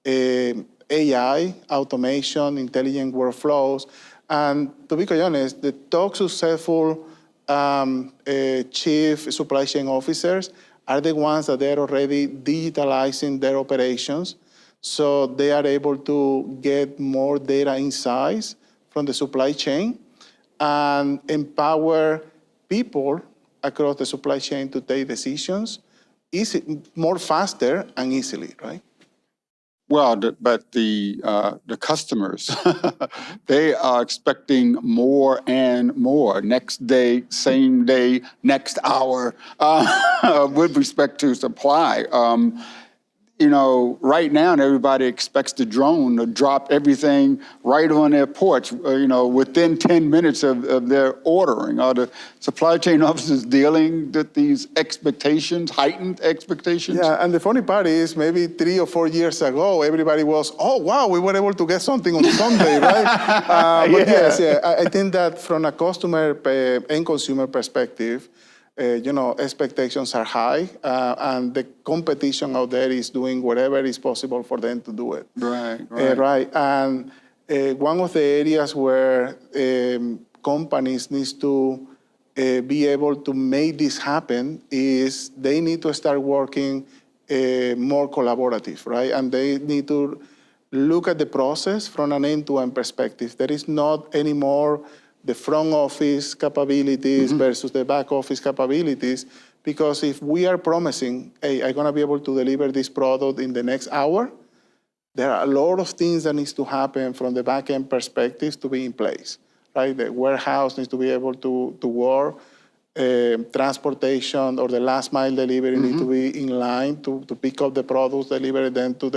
AI, automation, intelligent workflows. And to be quite honest, the top successful chief supply chain officers are the ones that they're already digitalizing their operations, so they are able to get more data insights from the supply chain and empower people across the supply chain to take decisions more faster and easily, right? Well, but the customers, they are expecting more and more next day, same day, next hour, with respect to supply. You know, right now everybody expects the drone to drop everything right on their porch, you know, within 10 minutes of their ordering. Are the supply chain officers dealing with these expectations, heightened expectations? Yeah, and the funny part is maybe 3 or 4 years ago, everybody was, oh, wow, we were able to get something on Sunday, right? But yes, I think that from a customer and consumer perspective, you know, expectations are high, and the competition out there is doing whatever is possible for them to do it. Right. And one of the areas where companies need to be able to make this happen is they need to start working more collaborative, right? And they need to look at the process from an end-to-end perspective. There is not anymore the front office capabilities versus the back office capabilities, because if we are promising, hey, I'm gonna be able to deliver this product in the next hour, there are a lot of things that needs to happen from the back end perspectives to be in place, right? The warehouse needs to be able to work, transportation or the last mile delivery need to be in line to pick up the products, deliver them to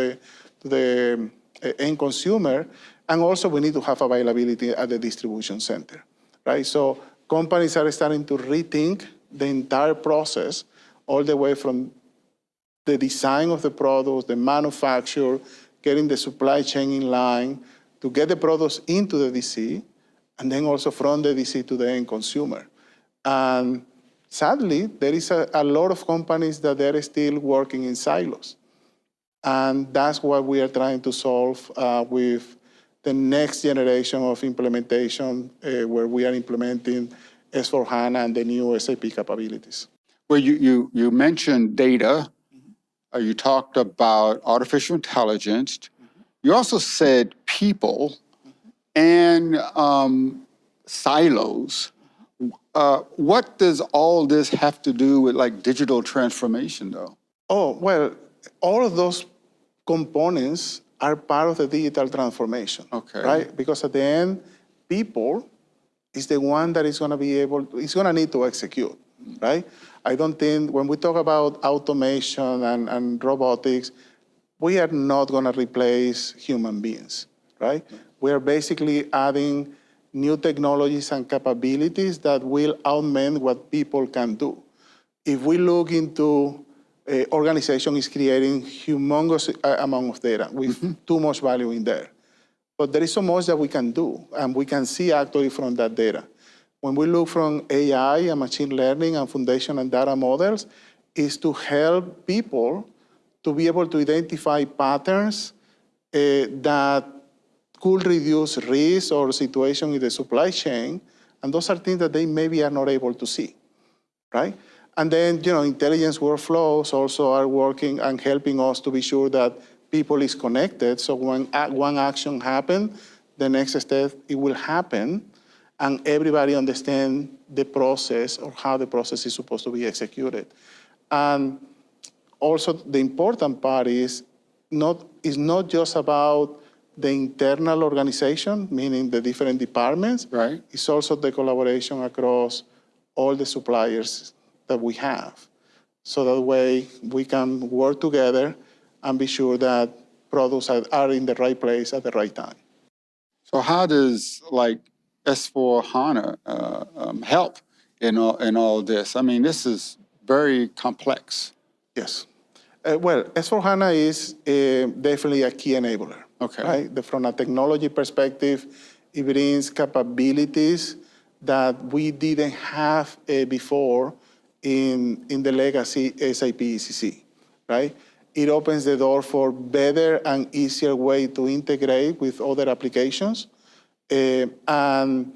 the end consumer. And also we need to have availability at the distribution center, right? So companies are starting to rethink the entire process, all the way from the design of the products, the manufacture, getting the supply chain in line to get the products into the DC, and then also from the DC to the end consumer. And sadly, there is a lot of companies that they're still working in silos. And that's what we are trying to solve with the next generation of implementation, where we are implementing S/4HANA and the new SAP capabilities. Well, you mentioned data. You talked about artificial intelligence. You also said people and silos. What does all this have to do with like digital transformation, though? Oh, well, all of those components are part of the digital transformation, right? Because at the end, people is the one that is going to be able to, it's going to need to execute, right? I don't think when we talk about automation and robotics, we are not going to replace human beings, right? We are basically adding new technologies and capabilities that will augment what people can do. If we look into organization is creating humongous amount of data with too much value in there. But there is so much that we can do, and we can see actually from that data. When we look from AI and machine learning and foundation and data models, is to help people to be able to identify patterns that could reduce risk or situation in the supply chain, and those are things that they maybe are not able to see, right? And then, you know, intelligence workflows also are working and helping us to be sure that people is connected. So when one action happens, the next step, it will happen, and everybody understand the process or how the process is supposed to be executed. And also the important part is not just about the internal organization, meaning the different departments. Right. It's also the collaboration across all the suppliers that we have. So that way we can work together and be sure that products are in the right place at the right time. So how does like S/4HANA help in all this? I mean, this is very complex. Yes. Well, S4HANA is definitely a key enabler. Okay. Right? From a technology perspective, it brings capabilities that we didn't have before in the legacy SAP ECC, right? It opens the door for better and easier way to integrate with other applications and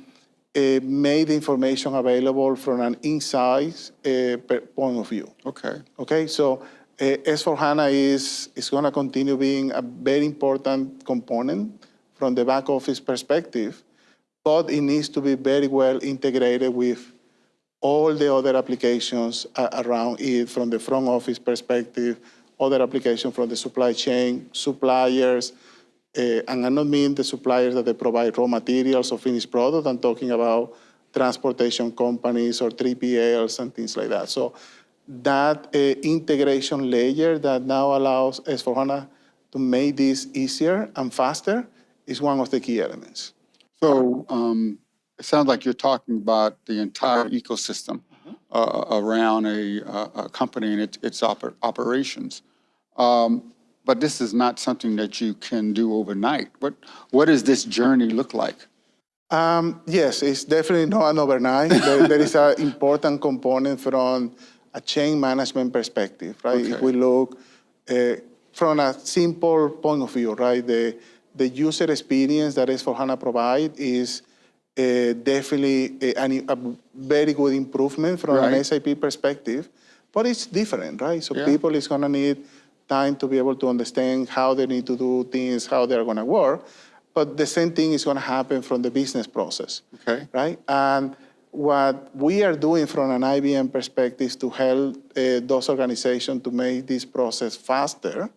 made information available from an insights point of view. Okay. Okay, so S4HANA is going to continue being a very important component from the back office perspective, but it needs to be very well integrated with all the other applications around it from the front office perspective, other applications from the supply chain, suppliers, and I don't mean the suppliers that they provide raw materials or finished product. I'm talking about transportation companies or 3PLs and things like that. So that integration layer that now allows S4HANA to make this easier and faster is one of the key elements. So it sounds like you're talking about the entire ecosystem around a company and its operations. But this is not something that you can do overnight. What does this journey look like? Yes, it's definitely not an overnight. There is an important component from a change management perspective, right? Okay. If we look from a simple point of view, right? The user experience that S4HANA provides is definitely a very good improvement from an SAP perspective, but it's different, right? So people is gonna need time to be able to understand how they need to do things, how they're gonna work, but the same thing is gonna happen from the business process, right? And what we are doing from an IBM perspective to help those organizations to make this process faster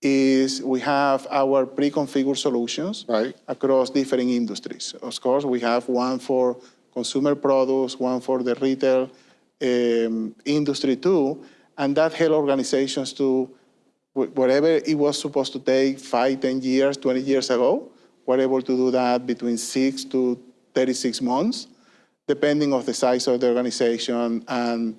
is we have our pre-configured solutions across different industries. Of course, we have one for consumer products, one for the retail industry too, and that help organizations to, whatever it was supposed to take 5, 10 years, 20 years ago, we're able to do that between 6 to 36 months, depending on the size of the organization and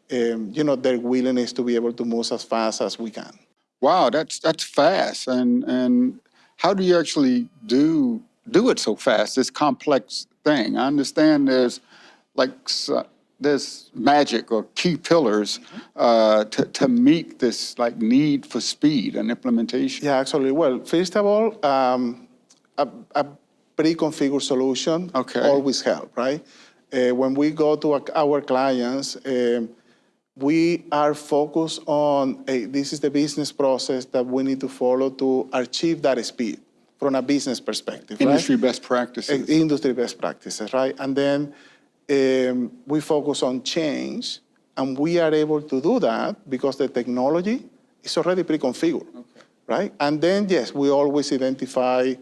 their willingness to be able to move as fast as we can. Wow, that's fast. And how do you actually do it so fast, this complex thing? I understand there's magic or key pillars to meet this need for speed and implementation. Yeah, absolutely. Well, first of all, a pre-configured solution always help, right? When we go to our clients, we are focused on, this is the business process that we need to follow to achieve that speed from a business perspective, Industry best practices. Industry best practices, right? And then we focus on change, and we are able to do that because the technology is already pre-configured, right? And then, yes, we always identify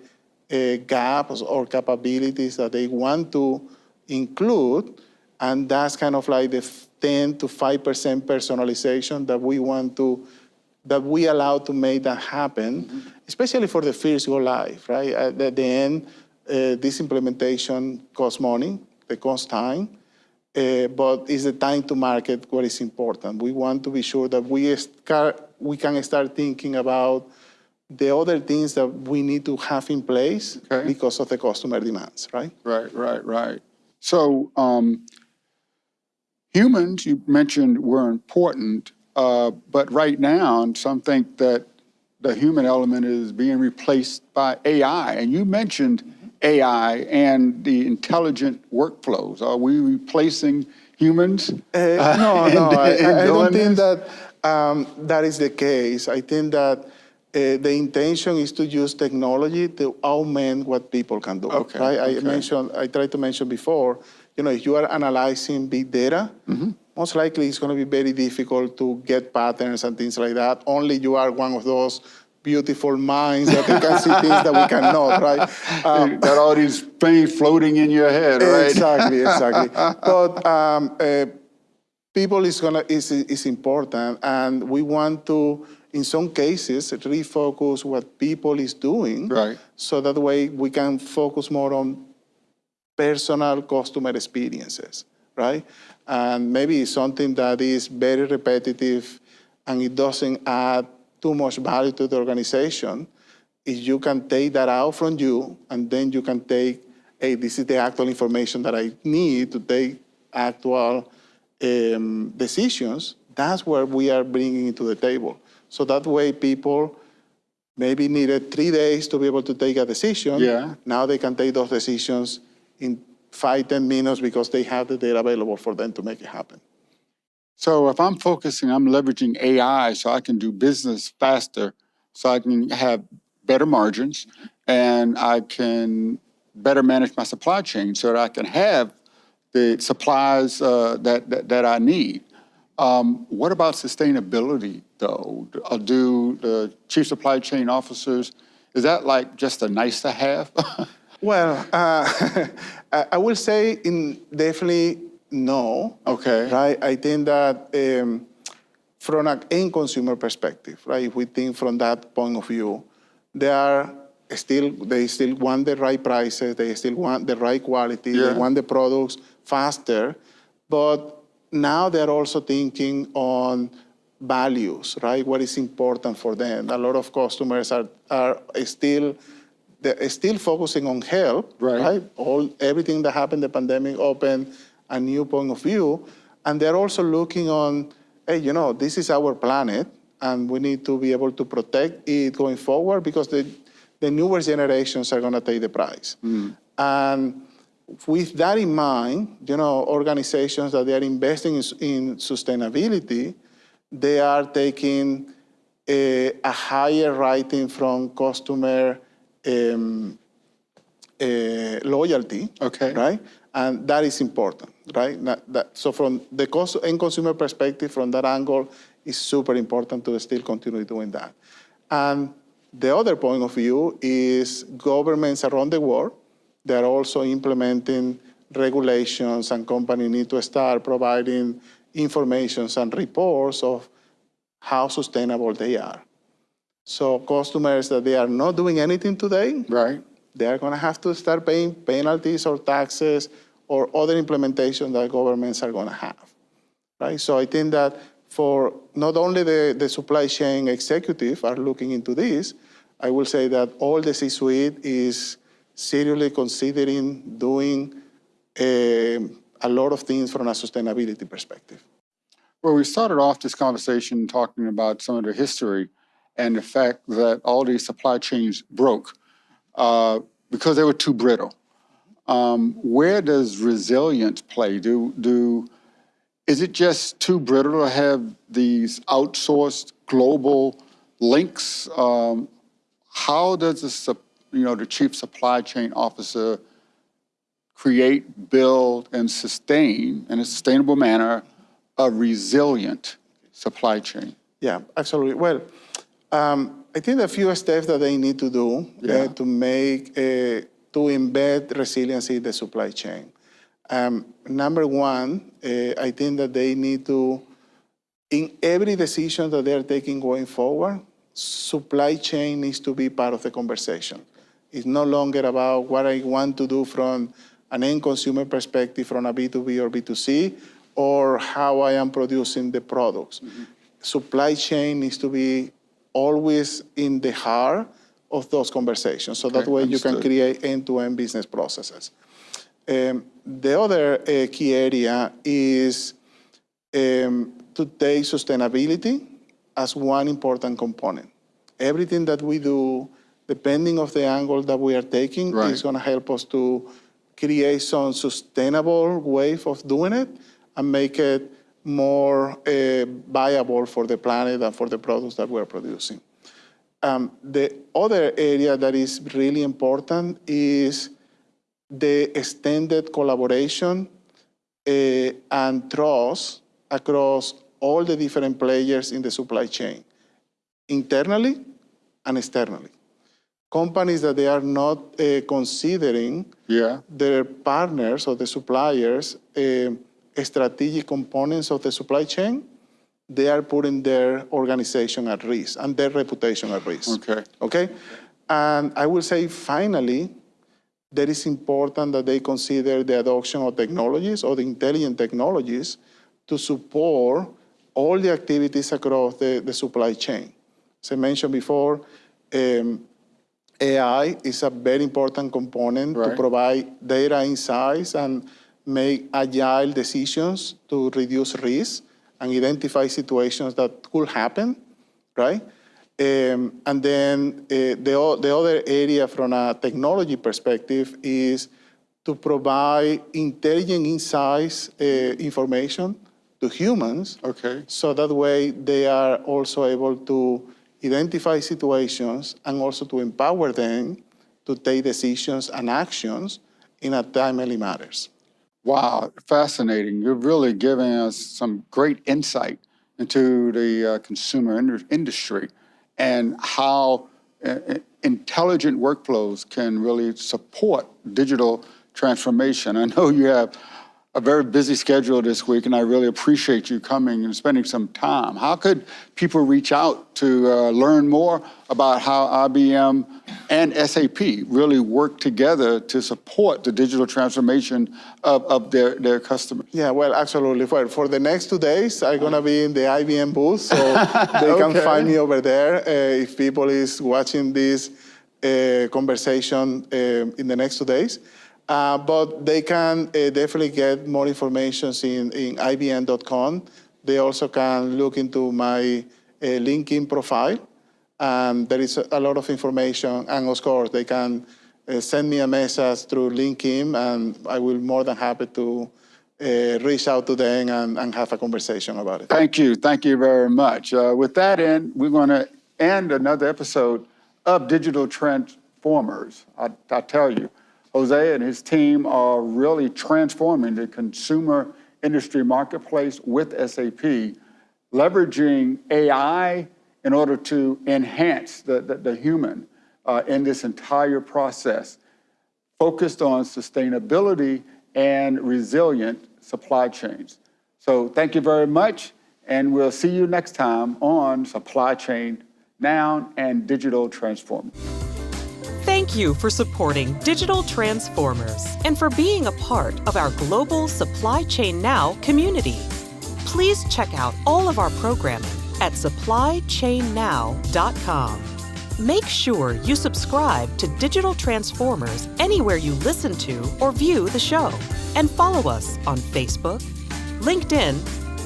gaps or capabilities that they want to include, and that's kind of like the 10 to 5% personalization that we allow to make that happen, especially for the first go live, right? At the end, this implementation costs money, it costs time, but it's the time to market what is important. We want to be sure that we can start thinking about the other things that we need to have in place because of the customer demands, right? Right. So humans, you mentioned, were important, but right now, some think that the human element is being replaced by AI. And you mentioned AI and the intelligent workflows. Are we replacing humans? No, I don't think that that is the case. I think that the intention is to use technology to augment what people can do. Right? I tried to mention before, if you are analyzing big data, most likely it's going to be very difficult to get patterns and things like that. Only you are one of those beautiful minds that they can see things that we cannot, right? Got all these things floating in your head, right? Exactly. But people is important, and we want to, in some cases, refocus what people is doing, so that way we can focus more on personal customer experiences, right? And maybe something that is very repetitive and it doesn't add too much value to the organization, is you can take that out from you, and then you can take, hey, this is the actual information that I need to take actual decisions. That's where we are bringing it to the table. So that way people maybe needed 3 days to be able to take a decision. Yeah. Now they can take those decisions in 5-10 minutes because they have the data available for them to make it happen. So if I'm focusing, I'm leveraging AI so I can do business faster, so I can have better margins, and I can better manage my supply chain so that I can have the supplies that I need. What about sustainability, though? Do the chief supply chain officers, is that like just a nice to have? Well, I will say definitely no. Okay. Right? I think that from an end consumer perspective, right? If we think from that point of view, they still want the right prices, they still want the right quality, Yeah. they want the products faster, but now they're also thinking on values, right? What is important for them. A lot of customers are still focusing on health, Right. Everything that happened, the pandemic opened a new point of view, and they're also looking on, hey, this is our planet, and we need to be able to protect it going forward because the newer generations are going to take the prize. And with that in mind, organizations that they are investing in sustainability, they are taking a higher rating from customer loyalty, Okay. right? And that is important, right? So from the end consumer perspective, from that angle, it's super important to still continue doing that. And the other point of view is governments around the world, they're also implementing regulations, and companies need to start providing information and reports of how sustainable they are. So customers that they are not doing anything today, Right. they are going to have to start paying penalties or taxes or other implementation that governments are going to have, right? So I think that for not only the supply chain executive are looking into this, I will say that all the C-suite is seriously considering doing a lot of things from a sustainability perspective. Well, we started off this conversation talking about some of the history and the fact that all these supply chains broke because they were too brittle. Where does resilience play? Is it just too brittle to have these outsourced global links? How does the chief supply chain officer create, build, and sustain in a sustainable manner a resilient supply chain? Yeah, absolutely. Well, I think a few steps that they need to do to embed resiliency in the supply chain. Number one, I think that they need to, in every decision that they're taking going forward, supply chain needs to be part of the conversation. It's no longer about what I want to do from an end consumer perspective, from a B2B or B2C, or how I am producing the products. Mm-hmm. Supply chain needs to be always in the heart of those conversations. So that way you can create end-to-end business processes. The other key area is to take sustainability as one important component. Everything that we do, depending on the angle that we are taking, is going to help us to create some sustainable way of doing it and make it more viable for the planet and for the products that we're producing. The other area that is really important is the extended collaboration and trust across all the different players in the supply chain, internally and externally. Companies that they are not considering their partners or the suppliers strategic components of the supply chain, they are putting their organization at risk and their reputation at risk. Okay? And I will say, finally, that it's important that they consider the adoption of technologies or the intelligent technologies to support all the activities across the supply chain. As I mentioned before, AI is a very important component to provide data insights and make agile decisions to reduce risk and identify situations that could happen, right? And then the other area from a technology perspective is to provide intelligent insights information to humans. Okay. So that way they are also able to identify situations and also to empower them to take decisions and actions in a timely matters. Wow, fascinating. You're really giving us some great insight into the consumer industry and how intelligent workflows can really support digital transformation. I know you have a very busy schedule this week, and I really appreciate you coming and spending some time. How could people reach out to learn more about how IBM and SAP really work together to support the digital transformation of their customers? Yeah, well, absolutely. For the next 2 days, I'm going to be in the IBM booth, so they can find me over there. If people is watching this conversation in the next 2 days. But they can definitely get more information in IBM.com. They also can look into my LinkedIn profile. There is a lot of information. And of course, they can send me a message through LinkedIn, and I will be more than happy to reach out to them and have a conversation about it. Thank you. Thank you very much. With that in, we're going to end another episode of Digital Transformers. I tell you, Jose and his team are really transforming the consumer industry marketplace with SAP, leveraging AI in order to enhance the human in this entire process, focused on sustainability and resilient supply chains. So thank you very much, and we'll see you next time on Supply Chain Now and Digital Transformers. Thank you for supporting Digital Transformers and for being a part of our global Supply Chain Now community. Please check out all of our programming at supplychainnow.com. Make sure you subscribe to Digital Transformers anywhere you listen to or view the show, and follow us on Facebook, LinkedIn,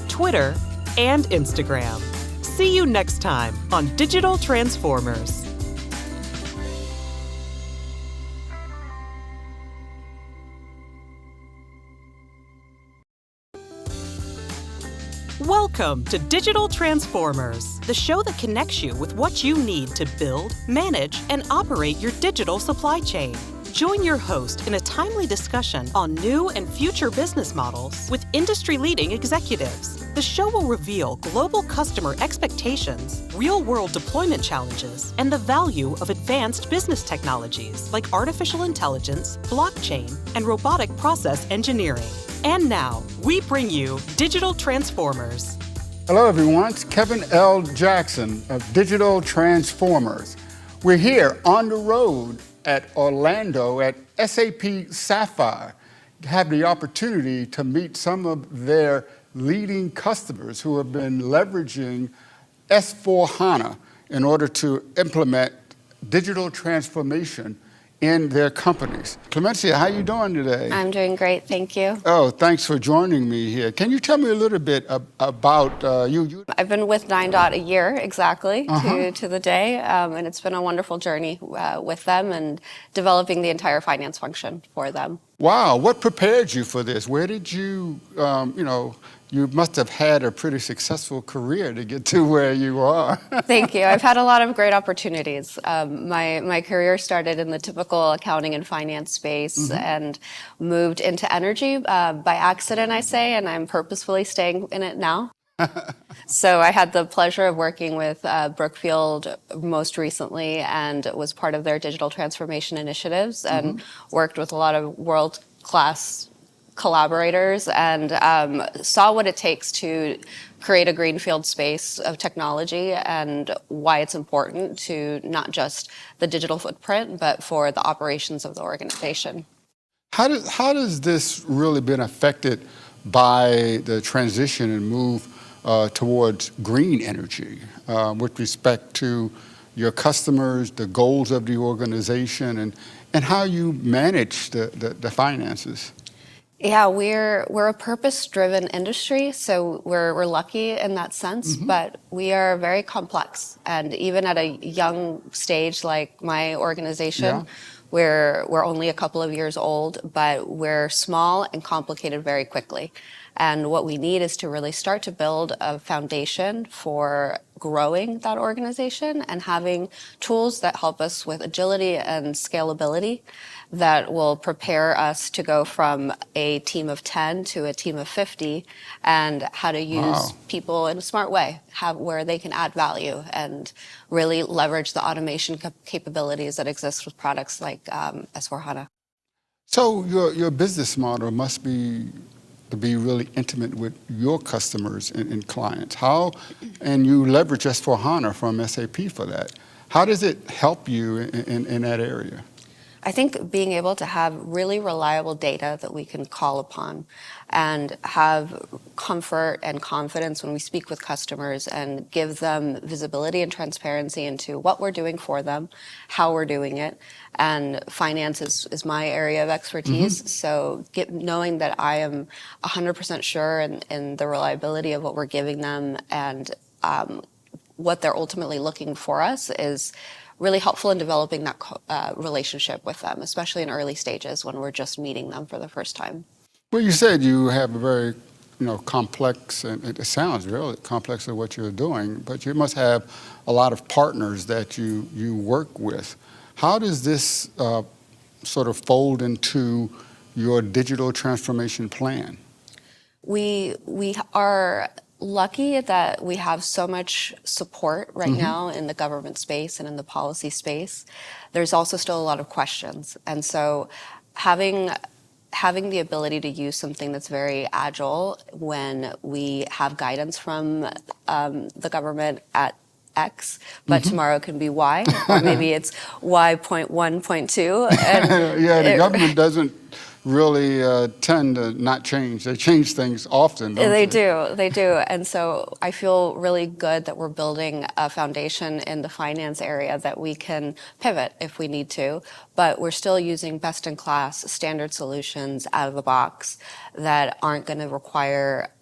Twitter, and Instagram. See you next time on Digital Transformers. Welcome to Digital Transformers, the show that connects you with what you need to build, manage, and operate your digital supply chain. Join your host in a timely discussion on new and future business models with industry-leading executives. The show will reveal global customer expectations, real-world deployment challenges, and the value of advanced business technologies like artificial intelligence, blockchain, and robotic process engineering. And now, we bring you Digital Transformers. Hello, everyone. It's Kevin L. Jackson of Digital Transformers. We're here on the road at Orlando at SAP Sapphire to have the opportunity to meet some of their leading customers who have been leveraging S/4HANA in order to implement digital transformation in their companies. Clemencia, how are you doing today? I'm doing great, thank you. Oh, thanks for joining me here. Can you tell me a little bit about you? I've been with 9 a year exactly to the day, and it's been a wonderful journey with them and developing the entire finance function for them. Wow, what prepared you for this? Where did you, you must have had a pretty successful career to get to where you are. Thank you. I've had a lot of great opportunities. My career started in the typical accounting and finance space and moved into energy by accident, I say, and I'm purposefully staying in it now. So I had the pleasure of working with Brookfield most recently and was part of their digital transformation initiatives and worked with a lot of world-class collaborators and saw what it takes to create a greenfield space of technology and why it's important to not just the digital footprint, but for the operations of the organization. How does this really been affected by the transition and move towards green energy with respect to your customers, the goals of the organization, and how you manage the finances? Yeah, we're a purpose-driven industry, so we're lucky in that sense, but we are very complex. And even at a young stage like my organization, we're only a couple of years old, but we're small and complicated very quickly. And what we need is to really start to build a foundation for growing that organization and having tools that help us with agility and scalability that will prepare us to go from a team of 10 to a team of 50, and how to use people in a smart way, where they can add value and really leverage the automation capabilities that exist with products like S/4HANA. So your business model must be to be really intimate with your customers and clients. How, and you leverage S/4HANA from SAP for that. How does it help you in that area? I think being able to have really reliable data that we can call upon and have comfort and confidence when we speak with customers and give them visibility and transparency into what we're doing for them, how we're doing it. And finance is my area of expertise. So knowing that I am 100% sure in the reliability of what we're giving them and what they're ultimately looking for us is really helpful in developing that relationship with them, especially in early stages when we're just meeting them for the first time. Well, you said you have a very, complex, and it sounds really complex of what you're doing, but you must have a lot of partners that you work with. How does this sort of fold into your digital transformation plan? We are lucky that we have so much support right now in the government space and in the policy space. There's also still a lot of questions. And so having the ability to use something that's very agile when we have guidance from the government at X, but tomorrow can be Y, or maybe it's Y.1.2. Yeah, the government doesn't really tend to not change. They change things often, don't they? They do. And so I feel really good that we're building a foundation in the finance area that we can pivot if we need to, but we're still using best-in-class standard solutions out of the box that aren't going to require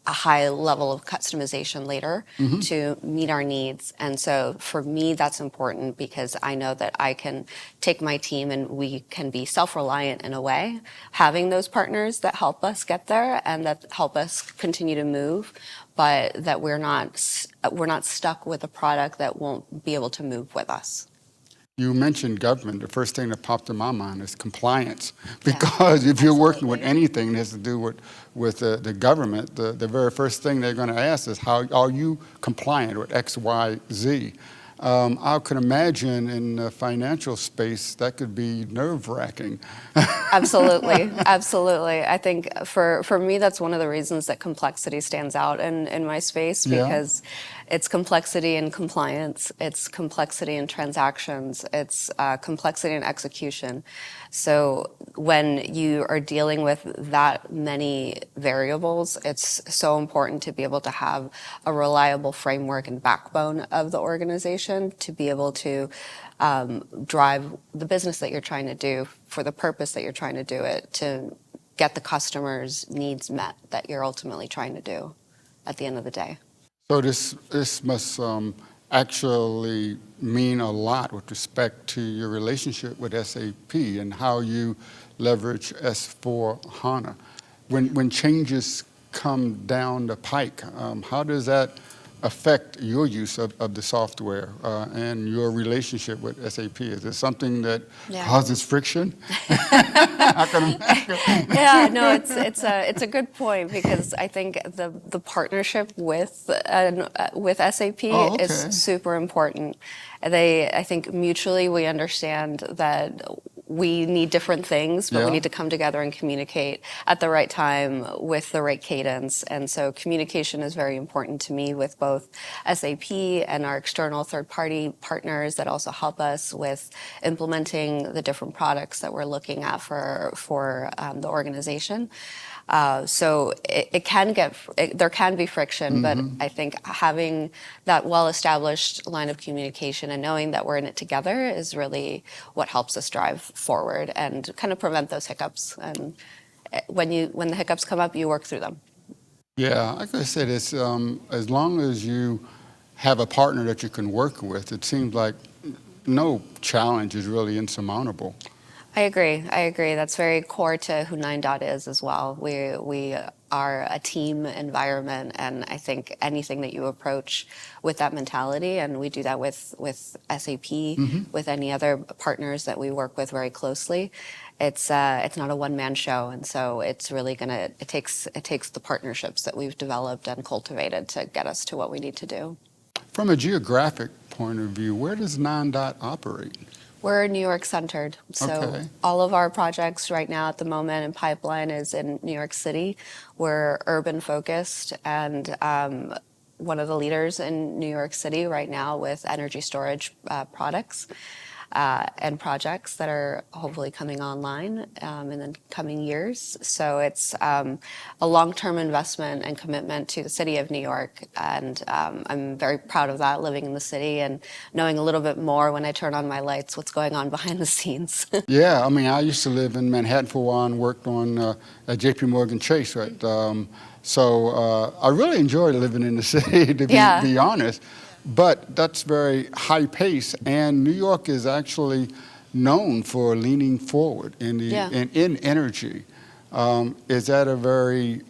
a high level of customization later to meet our needs. And so for me, that's important because I know that I can take my team and we can be self-reliant in a way, having those partners that help us get there and that help us continue to move, but that we're not stuck with a product that won't be able to move with us. You mentioned government. The first thing that popped in my mind is compliance. Because if you're working with anything that has to do with the government, the very first thing they're going to ask is, how are you compliant with X, Y, Z? I could imagine in the financial space that could be nerve-wracking. Absolutely. I think for me, that's one of the reasons that complexity stands out in my space, because it's complexity in compliance, it's complexity in transactions, it's complexity in execution. So when you are dealing with that many variables, it's so important to be able to have a reliable framework and backbone of the organization to be able to drive the business that you're trying to do for the purpose that you're trying to do it, to get the customer's needs met that you're ultimately trying to do at the end of the day. So this must actually mean a lot with respect to your relationship with SAP and how you leverage S/4HANA. When changes come down the pike, how does that affect your use of the software and your relationship with SAP? Is it something that causes friction? Yeah, no, it's a good point, because I think the partnership with SAP is super important. I think mutually we understand that we need different things, but we Yeah. need to come together and communicate at the right time with the right cadence. And so communication is very important to me with both SAP and our external third-party partners that also help us with implementing the different products that we're looking at for the organization. So there can be friction, but I think having that well-established line of communication and knowing that we're in it together is really what helps us drive forward and kind of prevent those hiccups. And when the hiccups come up, you work through them. Yeah, like I said, it's as long as you have a partner that you can work with, it seems like no challenge is really insurmountable. I agree. That's very core to who 9 is as well. We are a team environment, and I think anything that you approach with that mentality, and we do that with SAP, with any other partners that we work with very closely. It's not a one-man show, and so it's really it takes the partnerships that we've developed and cultivated to get us to what we need to do. From a geographic point of view, where does 9 operate? We're New York centered. So Okay. all of our projects right now at the moment in pipeline is in New York City. We're urban focused and one of the leaders in New York City right now with energy storage products and projects that are hopefully coming online in the coming years. So it's a long-term investment and commitment to the city of New York. And I'm very proud of that, living in the city and knowing a little bit more when I turn on my lights, what's going on behind the scenes. Yeah, I mean, I used to live in Manhattan for a while and worked on at JP Morgan Chase, right? So I really enjoyed living in the city, to be honest. But that's very high pace, and New York is actually known for leaning forward in energy. Is that a very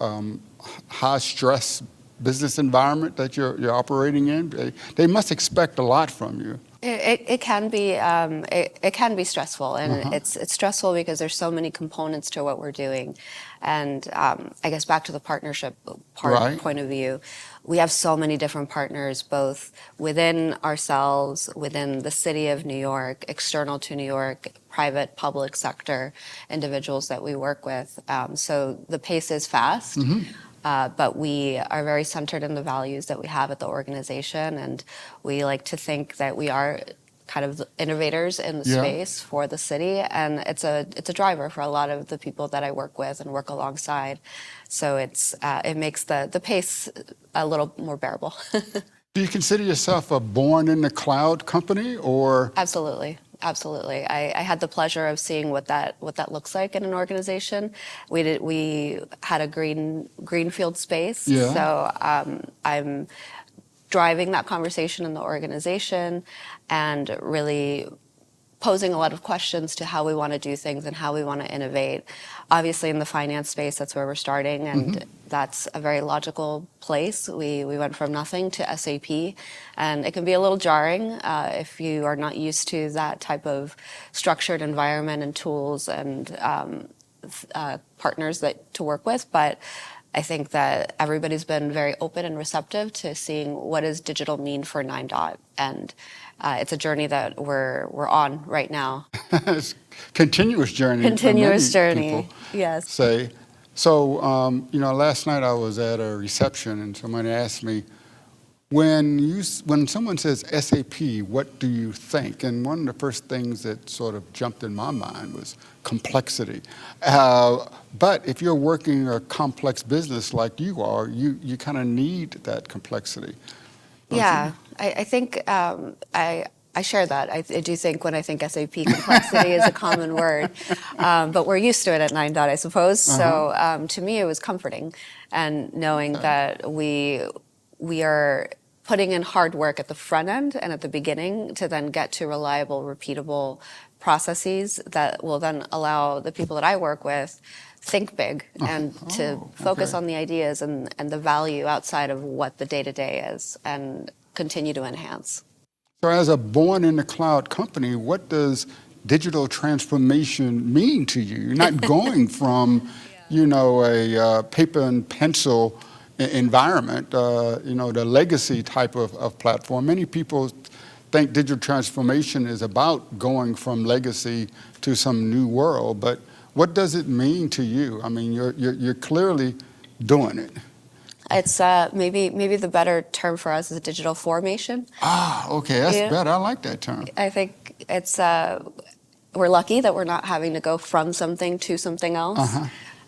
high stress business environment that you're operating in? They must expect a lot from you. It can be it can be stressful, and it's stressful because there's so many components to what we're doing, and I guess back to the partnership point of view, we have so many different partners, both within ourselves, within the city of New York, external to New York, private, public sector individuals that we work with. So the pace is fast. But we are very centered in the values that we have at the organization, and we like to think that we are kind of the innovators in the space for the city, and it's a driver for a lot of the people that I work with and work alongside. So it makes the pace a little more bearable. Do you consider yourself a born in the cloud company, or? Absolutely. Absolutely. I had the pleasure of seeing what that looks like in an organization. We had a greenfield space. So I'm driving that conversation in the organization and really posing a lot of questions to how we want to do things and how we want to innovate. Obviously, in the finance space, that's where we're starting, and that's a very logical place. We went from nothing to SAP, and it can be a little jarring if you are not used to that type of structured environment and tools and partners to work with. But I think that everybody's been very open and receptive to seeing what does digital mean for 9 and it's a journey that we're on right now. It's continuous journey. Continuous journey, yes. Say, so last night I was at a reception and somebody asked me, when someone says SAP, what do you think? And one of the first things that sort of jumped in my mind was complexity. But if you're working a complex business like you are, you kind of need that complexity. Yeah, I think I share that. I do think when I think SAP, complexity is a common word, but we're used to it at 9 I suppose. So to me, it was comforting, and knowing that we are putting in hard work at the front end and at the beginning to then get to reliable, repeatable processes that will then allow the people that I work with think big and to focus on the ideas and the value outside of what the day-to-day is and continue to enhance. So as a born in the cloud company, what does digital transformation mean to you? You're not going from, a paper and pencil environment, the legacy type of platform. Many people think digital transformation is about going from legacy to some new world, but what does it mean to you? I mean, you're clearly doing it. It's maybe the better term for us is digital formation. Okay, that's better. I like that term. I think it's we're lucky that we're not having to go from something to something else.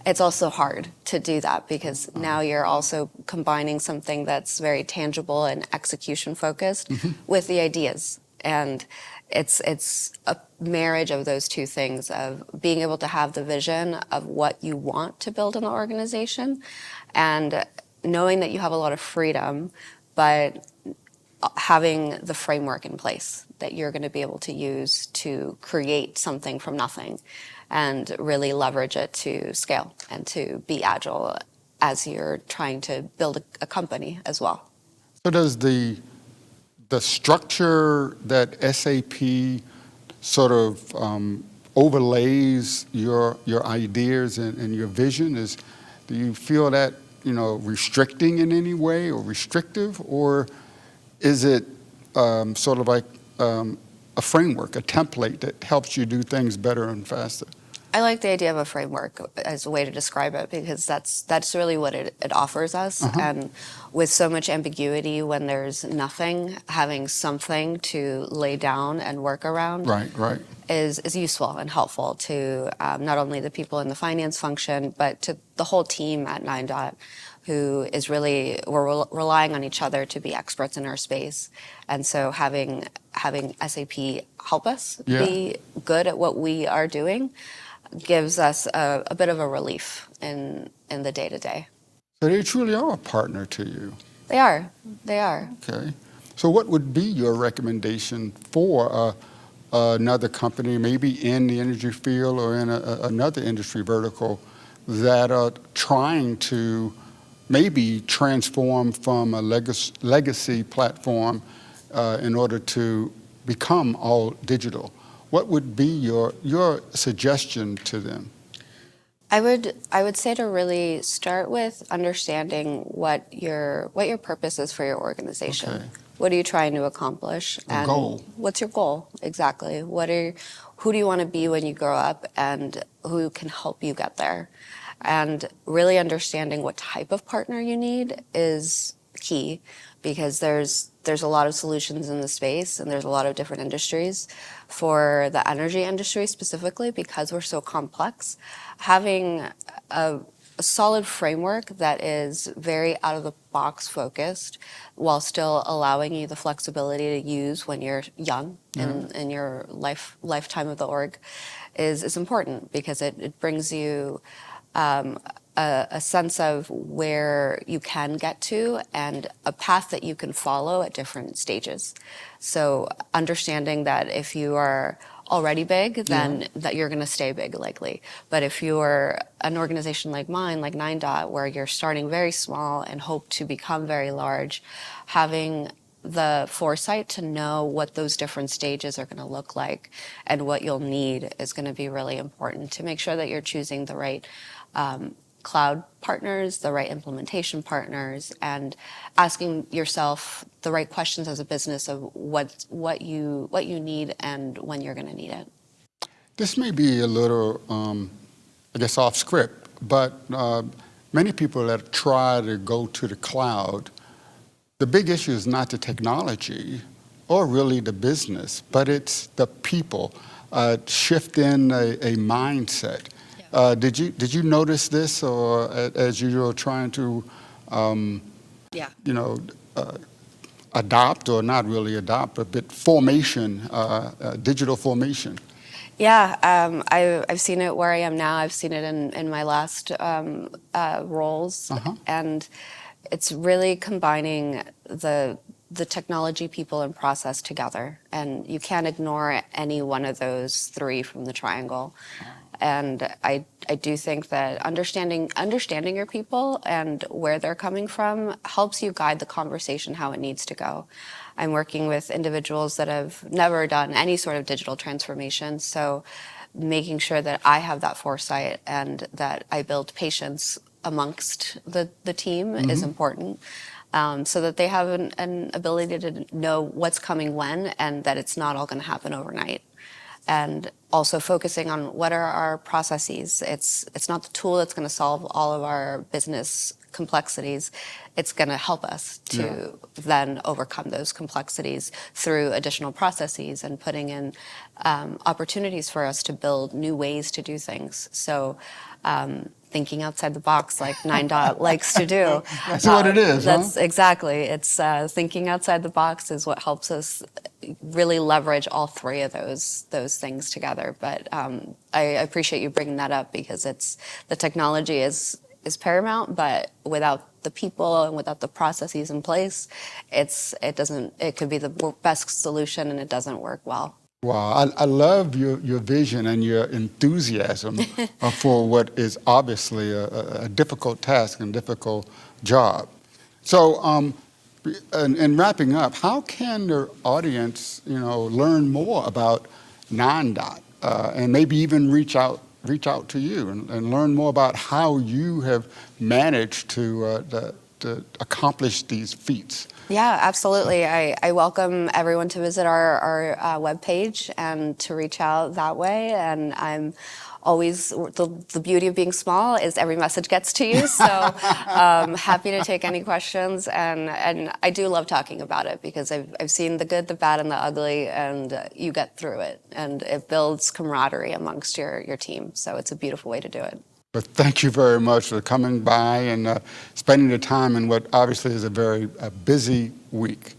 It's also hard to do that because now you're also combining something that's very tangible and execution focused with the ideas. And it's a marriage of those two things, of being able to have the vision of what you want to build in the organization and knowing that you have a lot of freedom, but having the framework in place that you're going to be able to use to create something from nothing and really leverage it to scale and to be agile as you're trying to build a company as well. So does the structure that SAP sort of overlays your ideas and your vision, do you feel that, restricting in any way or restrictive, or is it sort of like a framework, a template that helps you do things better and faster? I like the idea of a framework as a way to describe it because that's really what it offers us. And with so much ambiguity, when there's nothing, having something to lay down and work around is useful and helpful to not only the people in the finance function, but to the whole team at 9 who is really, we're relying on each other to be experts in our space. And so having SAP help us be good at what we are doing gives us a bit of a relief in the day-to-day. So they truly are a partner to you. They are. Okay. So what would be your recommendation for another company, maybe in the energy field or in another industry vertical, that are trying to maybe transform from a legacy platform in order to become all digital? What would be your suggestion to them? I would say to really start with understanding what your purpose is for your organization. Okay. What are you trying to accomplish? A goal. What's your goal exactly? Who do you want to be when you grow up, and who can help you get there? And really understanding what type of partner you need is key, because there's a lot of solutions in the space and there's a lot of different industries. For the energy industry specifically, because we're so complex, having a solid framework that is very out of the box focused while still allowing you the flexibility to use when you're young in your lifetime of the org is important, because it brings you a sense of where you can get to and a path that you can follow at different stages. So understanding that if you are already big, then that you're going to stay big likely. But if you're an organization like mine, like 9, where you're starting very small and hope to become very large, having the foresight to know what those different stages are going to look like and what you'll need is going to be really important to make sure that you're choosing the right cloud partners, the right implementation partners, and asking yourself the right questions as a business of what you need and when you're going to need it. This may be a little, I guess, off script, but many people that try to go to the cloud, the big issue is not the technology or really the business, but it's the people, shift in a mindset. Did you notice this, or as you were trying to, adopt, or not really adopt, but formation, digital formation? Yeah, I've seen it where I am now. I've seen it in my last roles, and it's really combining the technology, people, and process together. And you can't ignore any one of those three from the triangle. And I do think that understanding your people and where they're coming from helps you guide the conversation how it needs to go. I'm working with individuals that have never done any sort of digital transformation, so making sure that I have that foresight and that I build patience amongst the team is important. so that they have an ability to know what's coming when, and that it's not all going to happen overnight. And also focusing on what are our processes. It's not the tool that's going to solve all of our business complexities. It's going to help us to then overcome those complexities through additional processes and putting in opportunities for us to build new ways to do things. So thinking outside the box, like Nine Dot likes to do. That's what it is. That's exactly. It's thinking outside the box is what helps us really leverage all three of those things together. But I appreciate you bringing that up, because the technology is paramount, but without the people and without the processes in place, it could be the best solution and it doesn't work well. Wow, I love your vision and your enthusiasm for what is obviously a difficult task and difficult job. So, in wrapping up, how can the audience, learn more about Nine Dot and maybe even reach out to you and learn more about how you have managed to accomplish these feats? Yeah, absolutely. I welcome everyone to visit our webpage and to reach out that way. And I'm always, the beauty of being small is every message gets to you. So happy to take any questions. And I do love talking about it, because I've seen the good, the bad, and the ugly, and you get through it. And it builds camaraderie amongst your team. So it's a beautiful way to do it. But thank you very much for coming by and spending the time in what obviously is a very busy week.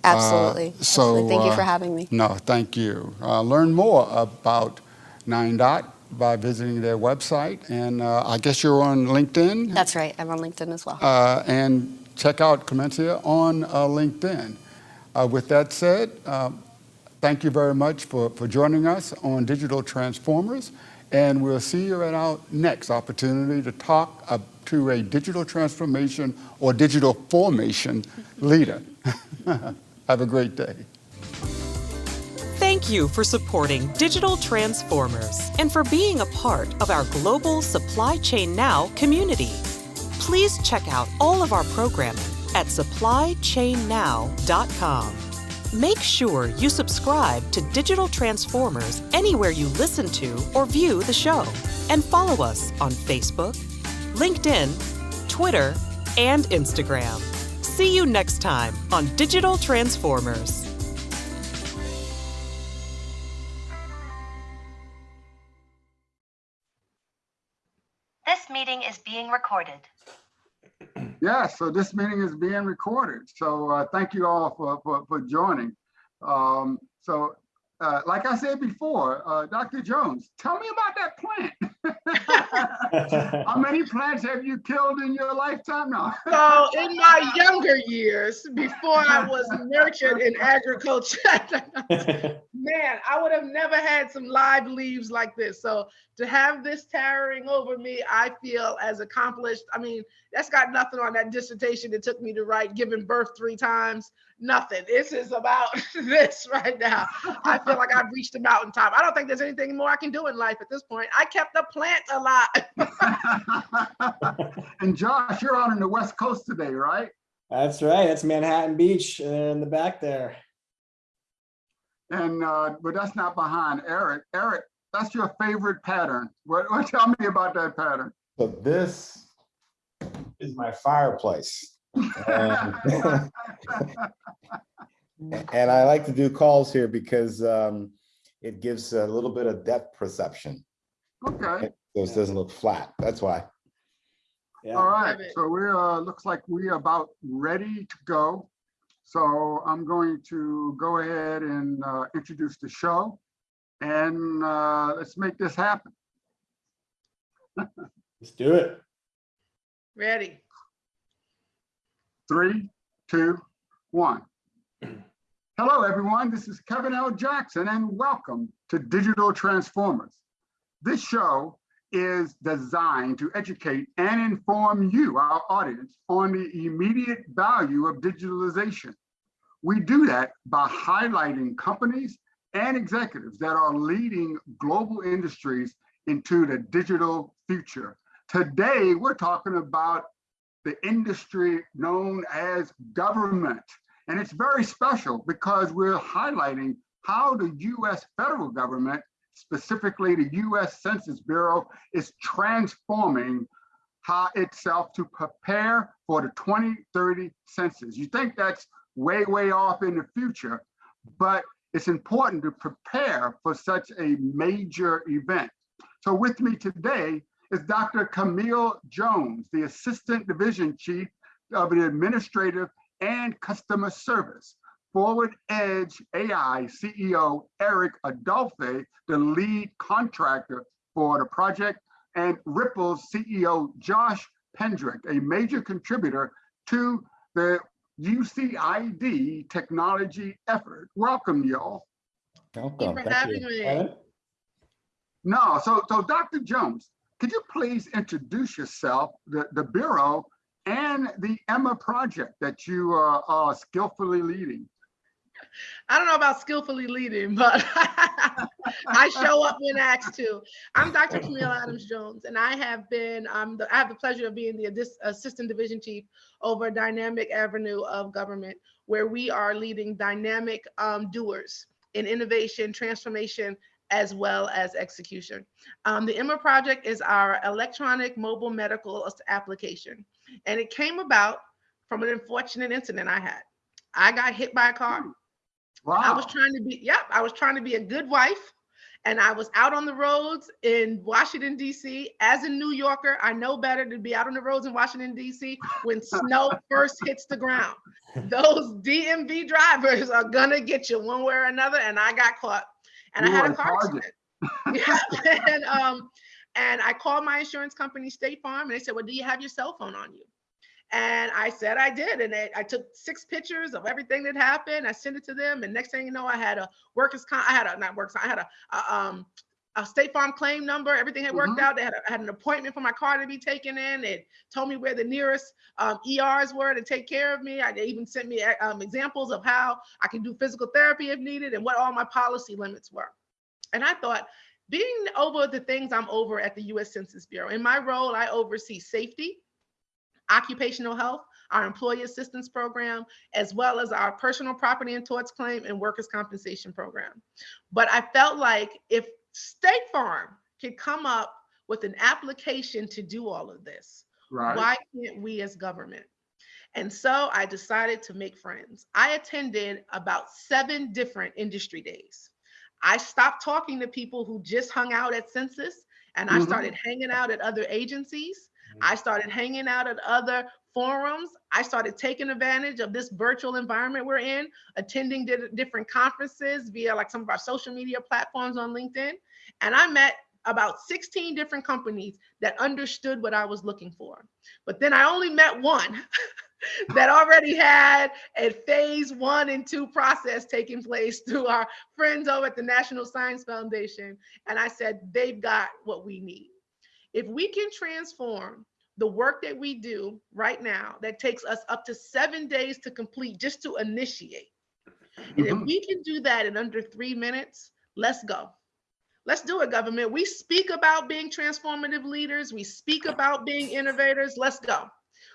Absolutely. So Absolutely. Thank you for having me. No, thank you. Learn more about Nine Dot by visiting their website. And I guess you're on LinkedIn? That's right. I'm on LinkedIn as well. And check out Comencia on LinkedIn. With that said, thank you very much for joining us on Digital Transformers. And we'll see you at our next opportunity to talk to a digital transformation or digital formation leader. Have a great day. Thank you for supporting Digital Transformers and for being a part of our global Supply Chain Now community. Please check out all of our programming at supplychainnow.com. Make sure you subscribe to Digital Transformers anywhere you listen to or view the show, and follow us on Facebook, LinkedIn, Twitter, and Instagram. See you next time on Digital Transformers. This meeting is being recorded. Yeah, so this meeting is being recorded. So thank you all for joining. Like I said before, Dr. Jones, tell me about that plant. How many plants have you killed in your lifetime now? So in my younger years, before I was nurtured in agriculture, man, I would have never had some live leaves like this. So to have this towering over me, I feel as accomplished. I mean, that's got nothing on that dissertation it took me to write, giving birth 3 times. Nothing. This is about this right now. I feel like I've reached the mountaintop. I don't think there's anything more I can do in life at this point. I kept the plant alive. And Josh, you're out on the West Coast today, right? That's right. That's Manhattan Beach in the back there. And but that's not behind Eric. Eric, that's your favorite pattern. What tell me about that pattern? So this is my fireplace. And I like to do calls here because it gives a little bit of depth perception. Okay. So it doesn't look flat. That's why. Yeah. All right. So we're looks like we're about ready to go. So I'm going to go ahead and introduce the show, and let's make this happen. Let's do it. Ready. 3, 2, 1. Hello, everyone. This is Kevin L. Jackson, and welcome to Digital Transformers. This show is designed to educate and inform you, our audience, on the immediate value of digitalization. We do that by highlighting companies and executives that are leading global industries into the digital future. Today, we're talking about the industry known as government. And it's very special because we're highlighting how the US federal government, specifically the US Census Bureau, is transforming itself to prepare for the 2030 census. You think that's way, way off in the future, but it's important to prepare for such a major event. So with me today is Dr. Camille Jones, the Assistant Division Chief of the Administrative and Customer Service. Forward Edge AI CEO Eric Adolphe, the lead contractor for the project, and Ripple's CEO Josh Pendrick, a major contributor to the UCID technology effort. Welcome, y'all. Welcome. Thank you for having me. No, so Dr. Jones, could you please introduce yourself, the Bureau, and the Emma project that you are skillfully leading? I don't know about skillfully leading, but I show up when asked to. I'm Dr. Camille Adams Jones, and I have the pleasure of being the Assistant Division Chief over Dynamic Avenue of Government, where we are leading dynamic doers in innovation, transformation, as well as execution. The Emma project is our electronic mobile medical application, and it came about from an unfortunate incident I had. I got hit by a car. Wow. I was trying to be a good wife, and I was out on the roads in Washington, D.C. As a New Yorker, I know better to be out on the roads in Washington, D.C. when snow first hits the ground. Those DMV drivers are gonna get you one way or another, and I got caught. And I had a car accident. And I called my insurance company, State Farm, and they said, well, do you have your cell phone on you? And I said I did, and I took 6 pictures of everything that happened. I sent it to them, and next thing you know, I had a a State Farm claim number. Everything had worked out. I had an appointment for my car to be taken in. It told me where the nearest ERs were to take care of me. They even sent me examples of how I could do physical therapy if needed and what all my policy limits were. And I thought, being over the things I'm over at the U.S. Census Bureau, in my role, I oversee safety, occupational health, our employee assistance program, as well as our personal property and torts claim and workers' compensation program. But I felt like if State Farm could come up with an application to do all of this, why can't we as government? And so I decided to make friends. I attended about 7 different industry days. I stopped talking to people who just hung out at Census, and I started hanging out at other agencies. I started hanging out at other forums. I started taking advantage of this virtual environment we're in, attending different conferences via like some of our social media platforms on LinkedIn. And I met about 16 different companies that understood what I was looking for. But then I only met one that already had a phase 1 and 2 process taking place through our friends over at the National Science Foundation. And I said, they've got what we need. If we can transform the work that we do right now, that takes us up to 7 days to complete just to initiate. And if we can do that in under 3 minutes, let's go. Let's do it, government. We speak about being transformative leaders. We speak about being innovators. Let's go.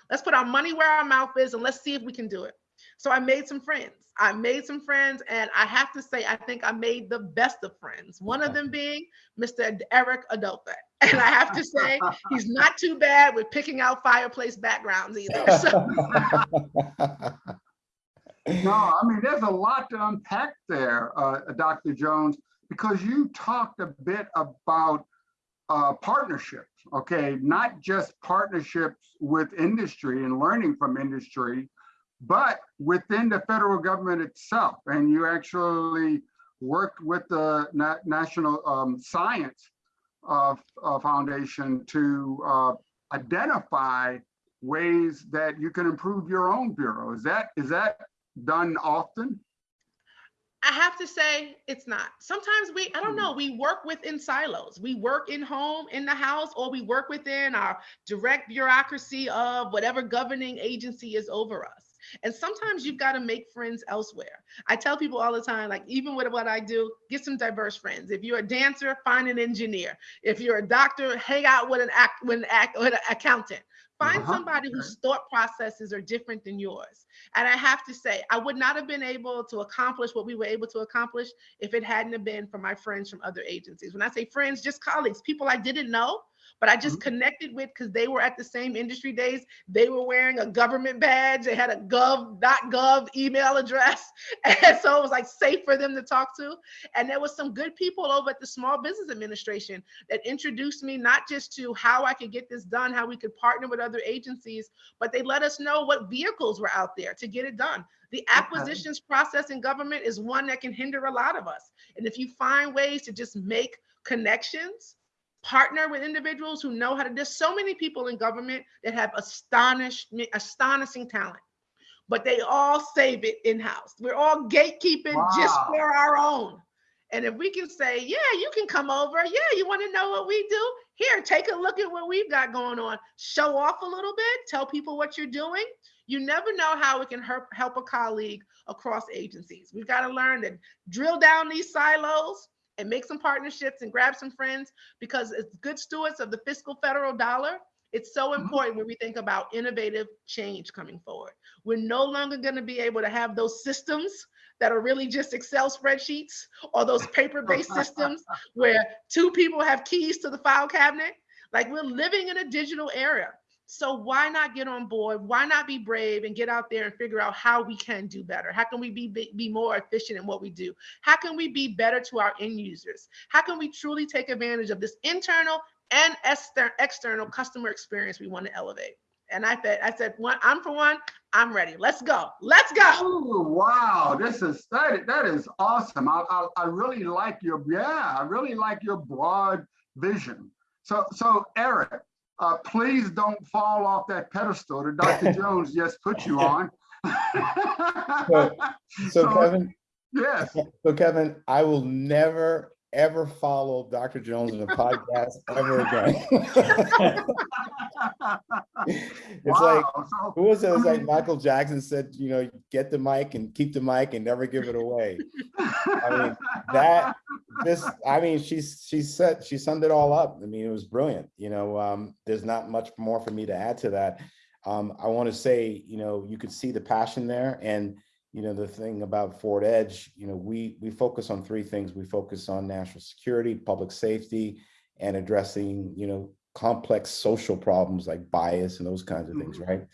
Let's put our money where our mouth is, and let's see if we can do it. So I made some friends. And I have to say, I think I made the best of friends. One of them being Mr. Eric Adolphe. And I have to say, he's not too bad with picking out fireplace backgrounds either. So. No, I mean, there's a lot to unpack there, Dr. Jones, because you talked a bit about partnerships, okay? Not just partnerships with industry and learning from industry, but within the federal government itself. And you actually worked with the National Science Foundation to identify ways that you can improve your own bureau. Is that done often? I have to say it's not. Sometimes I don't know, we work within silos. We work in the house, or we work within our direct bureaucracy of whatever governing agency is over us. And sometimes you've got to make friends elsewhere. I tell people all the time, like even with what I do, get some diverse friends. If you're a dancer, find an engineer. If you're a doctor, hang out with an accountant. Find somebody whose thought processes are different than yours. And I have to say, I would not have been able to accomplish what we were able to accomplish if it hadn't have been for my friends from other agencies. When I say friends, just colleagues, people I didn't know, but I just connected with because they were at the same industry days. They were wearing a government badge. They had a gov.gov email address. And so it was like safe for them to talk to. And there was some good people over at the Small Business Administration that introduced me not just to how I could get this done, how we could partner with other agencies, but they let us know what vehicles were out there to get it done. The acquisitions process in government is one that can hinder a lot of us. And if you find ways to just make connections, partner with individuals who know how to, there's so many people in government that have astonishing talent, but they all save it in-house. We're all gatekeeping just for our own. And if we can say, yeah, you can come over. Yeah, you want to know what we do? Here, take a look at what we've got going on. Show off a little bit. Tell people what you're doing. You never know how it can help a colleague across agencies. We've got to learn to drill down these silos and make some partnerships and grab some friends, because as good stewards of the fiscal federal dollar, it's so important when we think about innovative change coming forward. We're no longer going to be able to have those systems that are really just Excel spreadsheets or those paper-based systems where two people have keys to the file cabinet. Like, we're living in a digital era. So why not get on board? Why not be brave and get out there and figure out how we can do better? How can we be more efficient in what we do? How can we be better to our end users? How can we truly take advantage of this internal and external customer experience we want to elevate? And I said, I'm ready. Let's go. Let's go. Oh, wow. That is awesome. I really like your broad vision. So Eric, please don't fall off that pedestal that Dr. Jones just put you on. So Kevin, yes. So Kevin, I will never ever follow Dr. Jones in a podcast ever again. It's like, who was it? It's like Michael Jackson said, you know, get the mic and keep the mic and never give it away. She summed it all up. I mean, it was brilliant. You know, there's not much more for me to add to that. I want to say, you know, you could see the passion there. And, you know, the thing about Forward Edge, you know, we focus on three things. We focus on national security, public safety, and addressing, you know, complex social problems like bias and those kinds of things, right?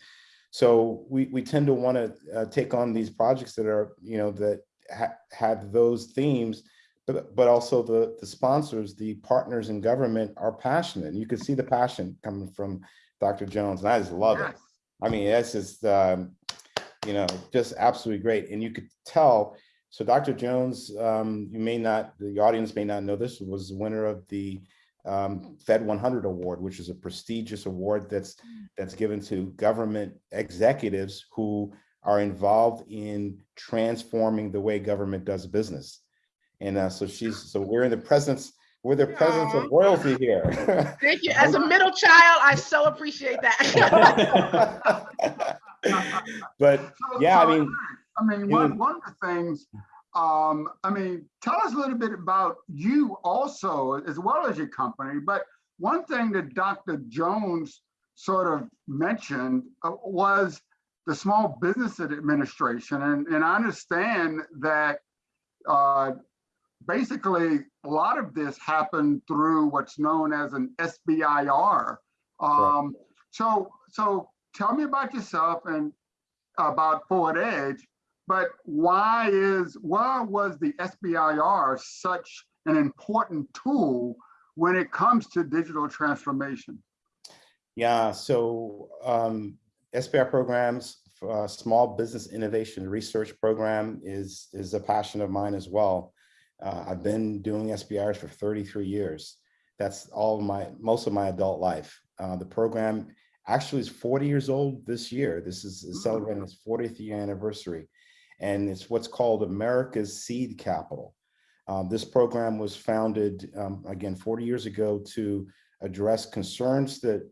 So we tend to want to take on these projects that are, you know, that have those themes, but also the sponsors, the partners in government are passionate. And you can see the passion coming from Dr. Jones, and I just love it. I mean, that's just, you know, just absolutely great. And you could tell, so Dr. Jones, the audience may not know this, was the winner of the Fed 100 Award, which is a prestigious award that's given to government executives who are involved in transforming the way government does business. And so we're in the presence. We're the presence of royalty here. Thank you. As a middle child, I so appreciate that. But yeah, one of the things, tell us a little bit about you also, as well as your company. But one thing that Dr. Jones sort of mentioned was the Small Business Administration. And I understand that basically a lot of this happened through what's known as an SBIR. So tell me about yourself and about Forward Edge, but why was the SBIR such an important tool when it comes to digital transformation? Yeah, so SBIR programs, Small Business Innovation Research Program is a passion of mine as well. I've been doing SBIRs for 33 years. That's most of my adult life. The program actually is 40 years old this year. This is celebrating its 40th year anniversary. And it's what's called America's Seed Capital. This program was founded, again, 40 years ago to address concerns that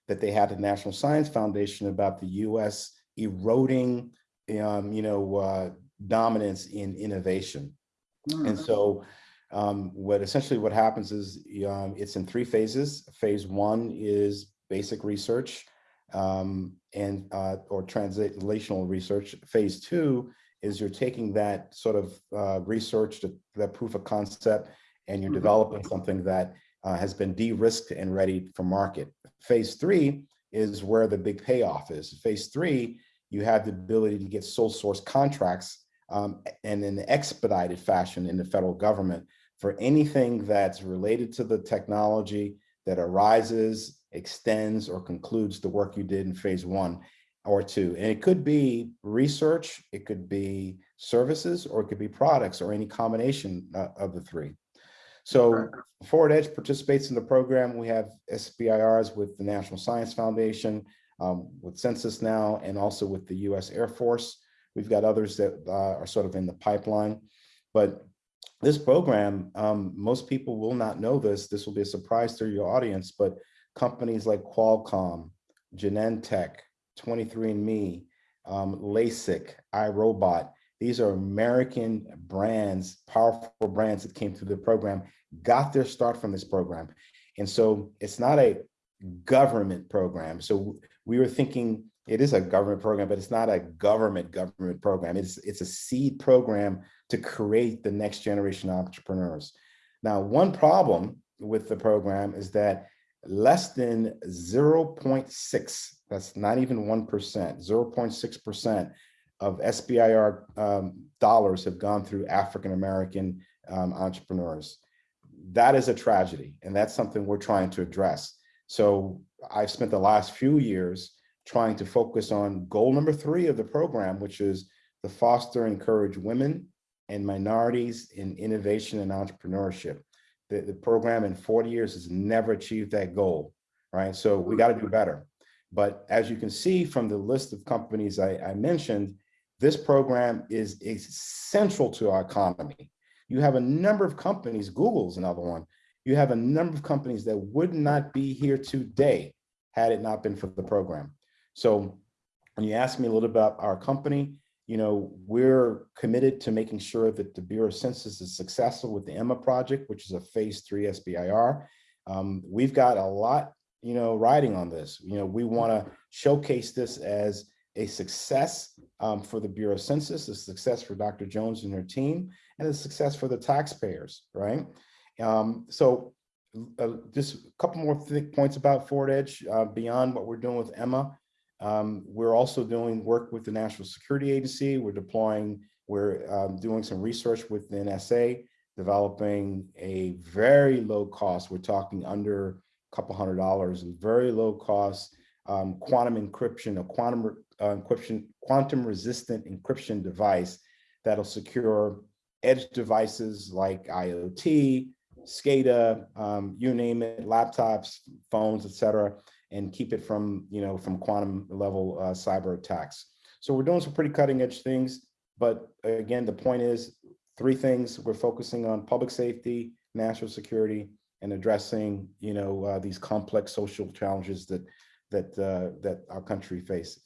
they had at National Science Foundation about the US eroding, dominance in innovation. And so what happens is it's in three phases. Phase one is basic research. or translational research. Phase 2 is you're taking that sort of research, that proof of concept, and you're developing something that has been de-risked and ready for market. Phase 3 is where the big payoff is. Phase 3, you have the ability to get sole source contracts and in an expedited fashion in the federal government for anything that's related to the technology that arises, extends, or concludes the work you did in phase 1 or 2. And it could be research, it could be services, or it could be products, or any combination of the three. So Forward Edge participates in the program. We have SBIRs with the National Science Foundation, with Census now, and also with the US Air Force. We've got others that are sort of in the pipeline. But this program, most people will not know this. This will be a surprise to your audience, but companies like Qualcomm, Genentech, 23andMe, LASIK, iRobot, these are American brands, powerful brands that came through the program, got their start from this program. And so it's not a government program. So we were thinking it is a government program, but it's not a government program. It's a seed program to create the next generation of entrepreneurs. Now, one problem with the program is that less than 0.6, that's not even 1%, 0.6% of SBIR dollars have gone through African-American entrepreneurs. That is a tragedy, and that's something we're trying to address. So I've spent the last few years trying to focus on goal number 3 of the program, which is to foster and encourage women and minorities in innovation and entrepreneurship. The program in 40 years has never achieved that goal, right? So we got to do better. But as you can see from the list of companies I mentioned, this program is central to our economy. You have a number of companies, Google's another one, you have a number of companies that would not be here today had it not been for the program. So when you ask me a little about our company, you know, we're committed to making sure that the Bureau of Census is successful with the Emma project, which is a phase 3 SBIR. We've got a lot, you know, riding on this. You know, we want to showcase this as a success for the Bureau of Census, a success for Dr. Jones and her team, and a success for the taxpayers, right? So just a couple more points about Forward Edge beyond what we're doing with Emma. We're also doing work with the National Security Agency. We're doing some research with the NSA, developing a very low cost, we're talking under a couple $100, very low cost quantum encryption, a quantum resistant encryption device that'll secure edge devices like IoT, SCADA, you name it, laptops, phones, et cetera, and keep it from, you know, from quantum level cyber attacks. So we're doing some pretty cutting edge things, but again, the point is 3 things. We're focusing on public safety, national security, and addressing, you know, these complex social challenges that our country faces.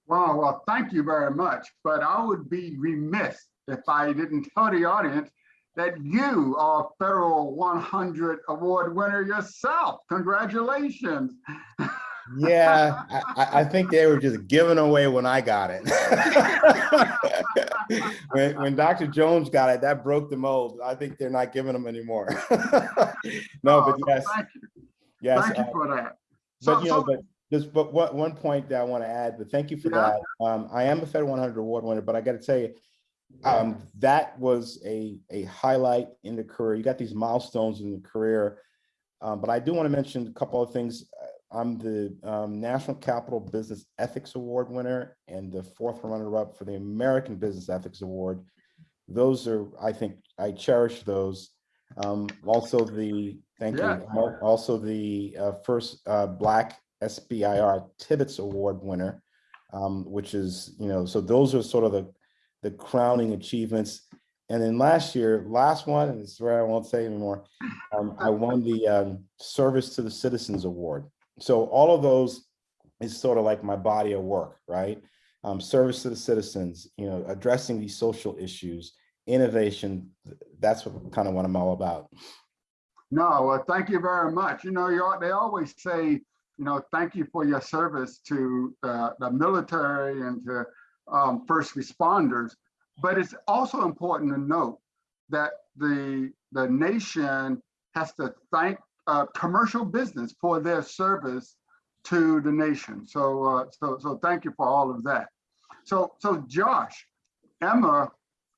Wow, well, thank you very much. But I would be remiss if I didn't tell the audience that you are a Federal 100 Award winner yourself. Congratulations. Yeah, I think they were just giving away when I got it. when Dr. Jones got it, that broke the mold. I think they're not giving them anymore. No, but yes. Thank you. Yes. Thank you for that. But one point that I want to add, but thank you for that. I am a Federal 100 Award winner, but I got to tell you, that was a highlight in the career. You got these milestones in the career, but I do want to mention a couple of things. I'm the National Capital Business Ethics Award winner and the 4th runner-up for the American Business Ethics Award. Those are, I think, I cherish those. Also the, thank you, also the first Black SBIR Tibbetts Award winner, which is, you know, so those are sort of the crowning achievements. And then last one, and it's where I won't say anymore, I won the Service to the Citizens Award. So all of those is sort of like my body of work, right? Service to the citizens, you know, addressing these social issues, innovation, that's what I'm all about. No, well, thank you very much. You know, they always say thank you for your service to the military and to first responders. But it's also important to note that the nation has to thank commercial business for their service to the nation. So thank you for all of that. So Josh, Emma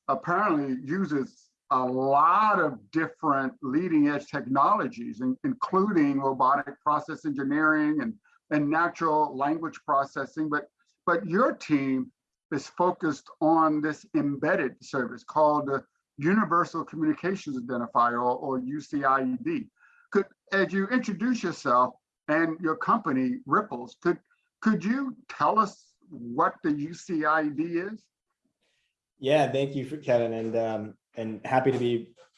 apparently uses a lot of different leading edge technologies, including robotic process engineering and natural language processing. But your team is focused on this embedded service called the Universal Communications Identifier, or UCID. As you introduce yourself and your company, Ripples, could you tell us what the UCID is? Yeah, thank you, Kevin, and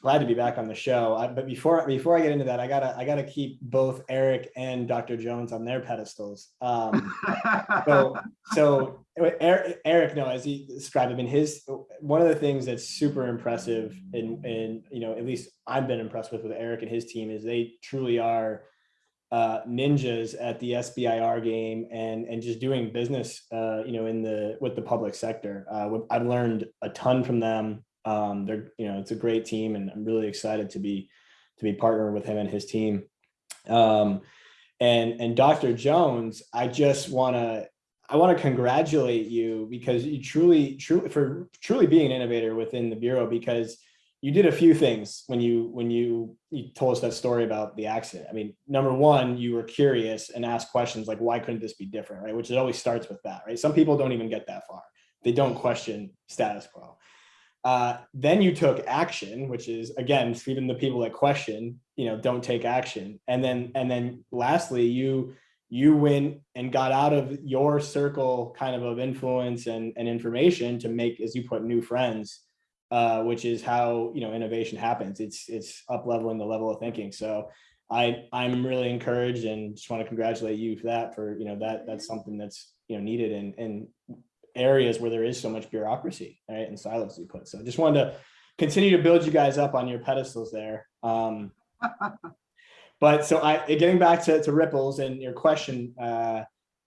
glad to be back on the show. But before I get into that, I gotta keep both Eric and Dr. Jones on their pedestals. So Eric, no, as he described, I mean, one of the things that's super impressive, and at least I've been impressed with Eric and his team, is they truly are ninjas at the SBIR game and just doing business, with the public sector. I've learned a ton from them. It's a great team, and I'm really excited to be partnering with him and his team. And Dr. Jones, I want to congratulate you, because you truly being an innovator within the Bureau, because you did a few things when you told us that story about the accident. I mean, number one, you were curious and asked questions like, why couldn't this be different, right? Which it always starts with that, right? Some people don't even get that far. They don't question status quo. Then you took action, which is, again, even the people that question, don't take action. And then lastly, you went and got out of your circle kind of influence and information to make, as you put, new friends, which is how, innovation happens. It's up leveling the level of thinking. So I'm really encouraged, and just want to congratulate you for that, that's something that's, needed in areas where there is so much bureaucracy, right, and silos, you put. So just wanted to continue to build you guys up on your pedestals there. But so getting back to Ripples and your question,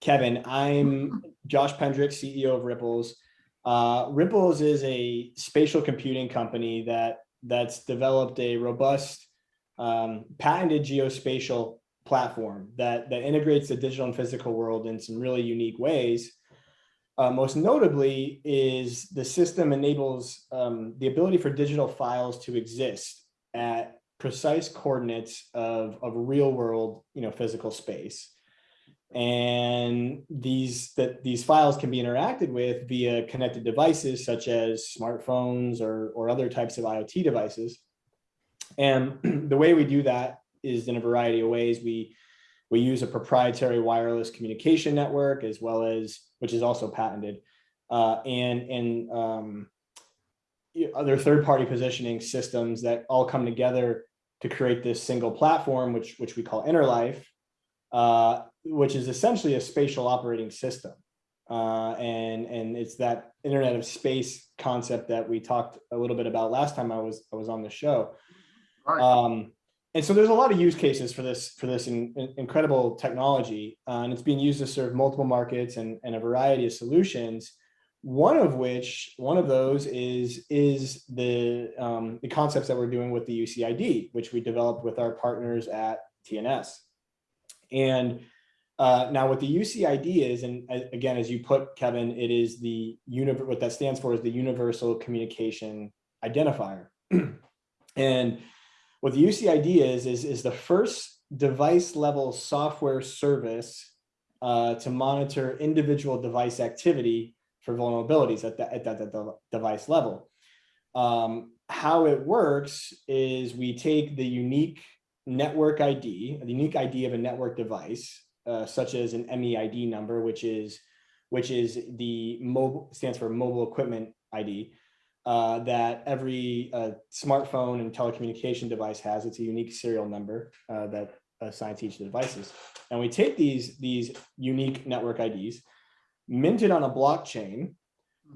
Kevin, I'm Josh Pendrick, CEO of Ripples. Ripples is a spatial computing company that's developed a robust, patented geospatial platform that integrates the digital and physical world in some really unique ways. Most notably is the system enables the ability for digital files to exist at precise coordinates of real world, physical space. And these files can be interacted with via connected devices such as smartphones or other types of IoT devices. And the way we do that is in a variety of ways. We use a proprietary wireless communication network, as well as, which is also patented, and other third-party positioning systems that all come together to create this single platform, which we call Interlife, which is essentially a spatial operating system. And it's that Internet of Space concept that we talked a little bit about last time I was on the show. Right. And so there's a lot of use cases for this incredible technology, and it's being used to serve multiple markets and a variety of solutions. One of those is the concepts that we're doing with the UCID, which we developed with our partners at TNS. And now what the UCID is, and again, as you put, Kevin, it is what that stands for is the Universal Communication Identifier. And what the UCID is the first device level software service to monitor individual device activity for vulnerabilities at that device level. How it works is we take the unique network ID, the unique ID of a network device, such as an MEID number, which is the stands for mobile equipment ID, that every smartphone and telecommunication device has. It's a unique serial number that assigns to each of the devices. And we take these unique network IDs, mint it on a blockchain,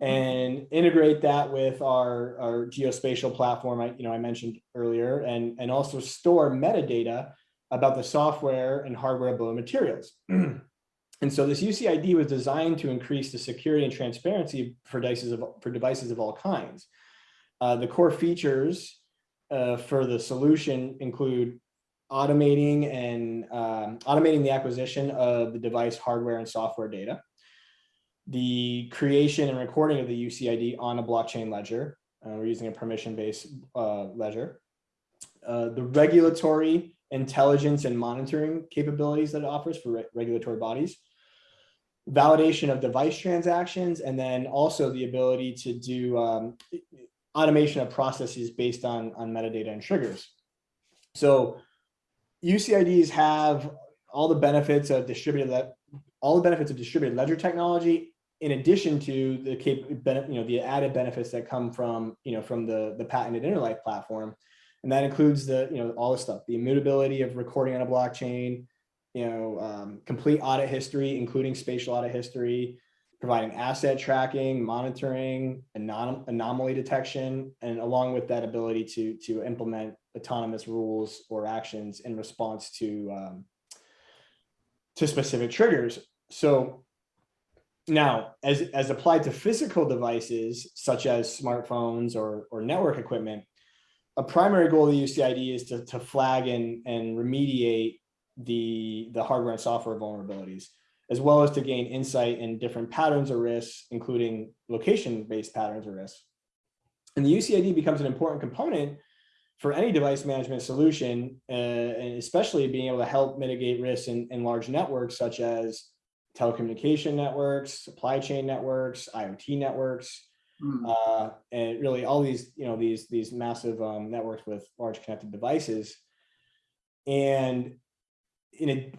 and integrate that with our geospatial platform I mentioned earlier, and also store metadata about the software and hardware bill of materials. And so this UCID was designed to increase the security and transparency for devices of all kinds. The core features for the solution include automating the acquisition of the device hardware and software data, the creation and recording of the UCID on a blockchain ledger. We're using a permission-based ledger. The regulatory intelligence and monitoring capabilities that it offers for regulatory bodies, validation of device transactions, and then also the ability to do automation of processes based on metadata and triggers. So UCIDs have all the benefits of distributed ledger technology, in addition to the added benefits that come from the patented Interlife platform. And that includes all the stuff, the immutability of recording on a blockchain, complete audit history, including spatial audit history, providing asset tracking, monitoring, anomaly detection, and along with that ability to implement autonomous rules or actions in response to specific triggers. So now, as applied to physical devices such as smartphones or network equipment, a primary goal of the UCID is to flag and remediate the hardware and software vulnerabilities, as well as to gain insight in different patterns of risks, including location-based patterns of risks. And the UCID becomes an important component for any device management solution, and especially being able to help mitigate risks in large networks such as telecommunication networks, supply chain networks, IoT networks, and really all these, these massive networks with large connected devices. And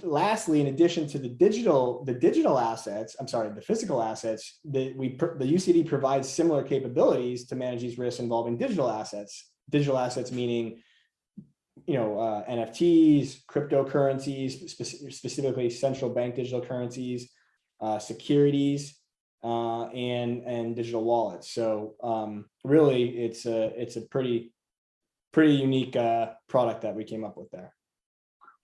lastly, in addition to the physical assets, the UCID provides similar capabilities to manage these risks involving digital assets. Digital assets meaning, NFTs, cryptocurrencies, specifically central bank digital currencies, securities, and digital wallets. So really, it's a pretty unique product that we came up with there.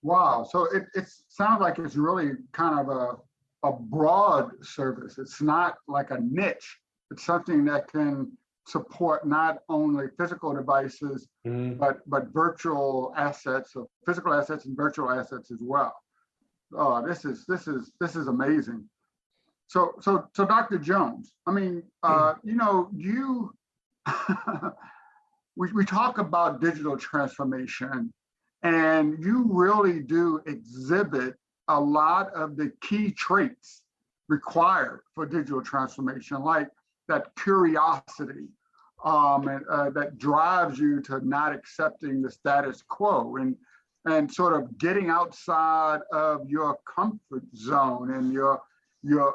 Wow. So it sounds like it's really kind of a broad service. It's not like a niche. It's something that can support not only physical devices, but virtual assets, so physical assets and virtual assets as well. Oh, this is amazing. So Dr. Jones, I mean, we talk about digital transformation, and you really do exhibit a lot of the key traits required for digital transformation, like that curiosity that drives you to not accepting the status quo and sort of getting outside of your comfort zone and your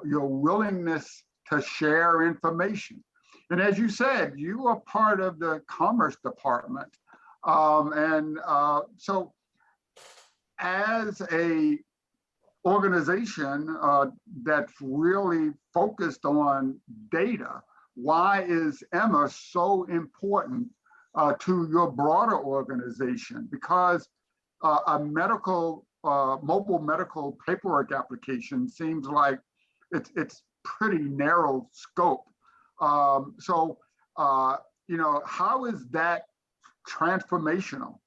willingness to share information. And as you said, you are part of the Commerce Department. So as a organization that's really focused on data, why is Emma so important to your broader organization? Because a mobile medical paperwork application seems like it's pretty narrow scope. How is that transformational?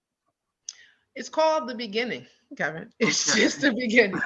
It's called the beginning, Kevin. It's just the beginning.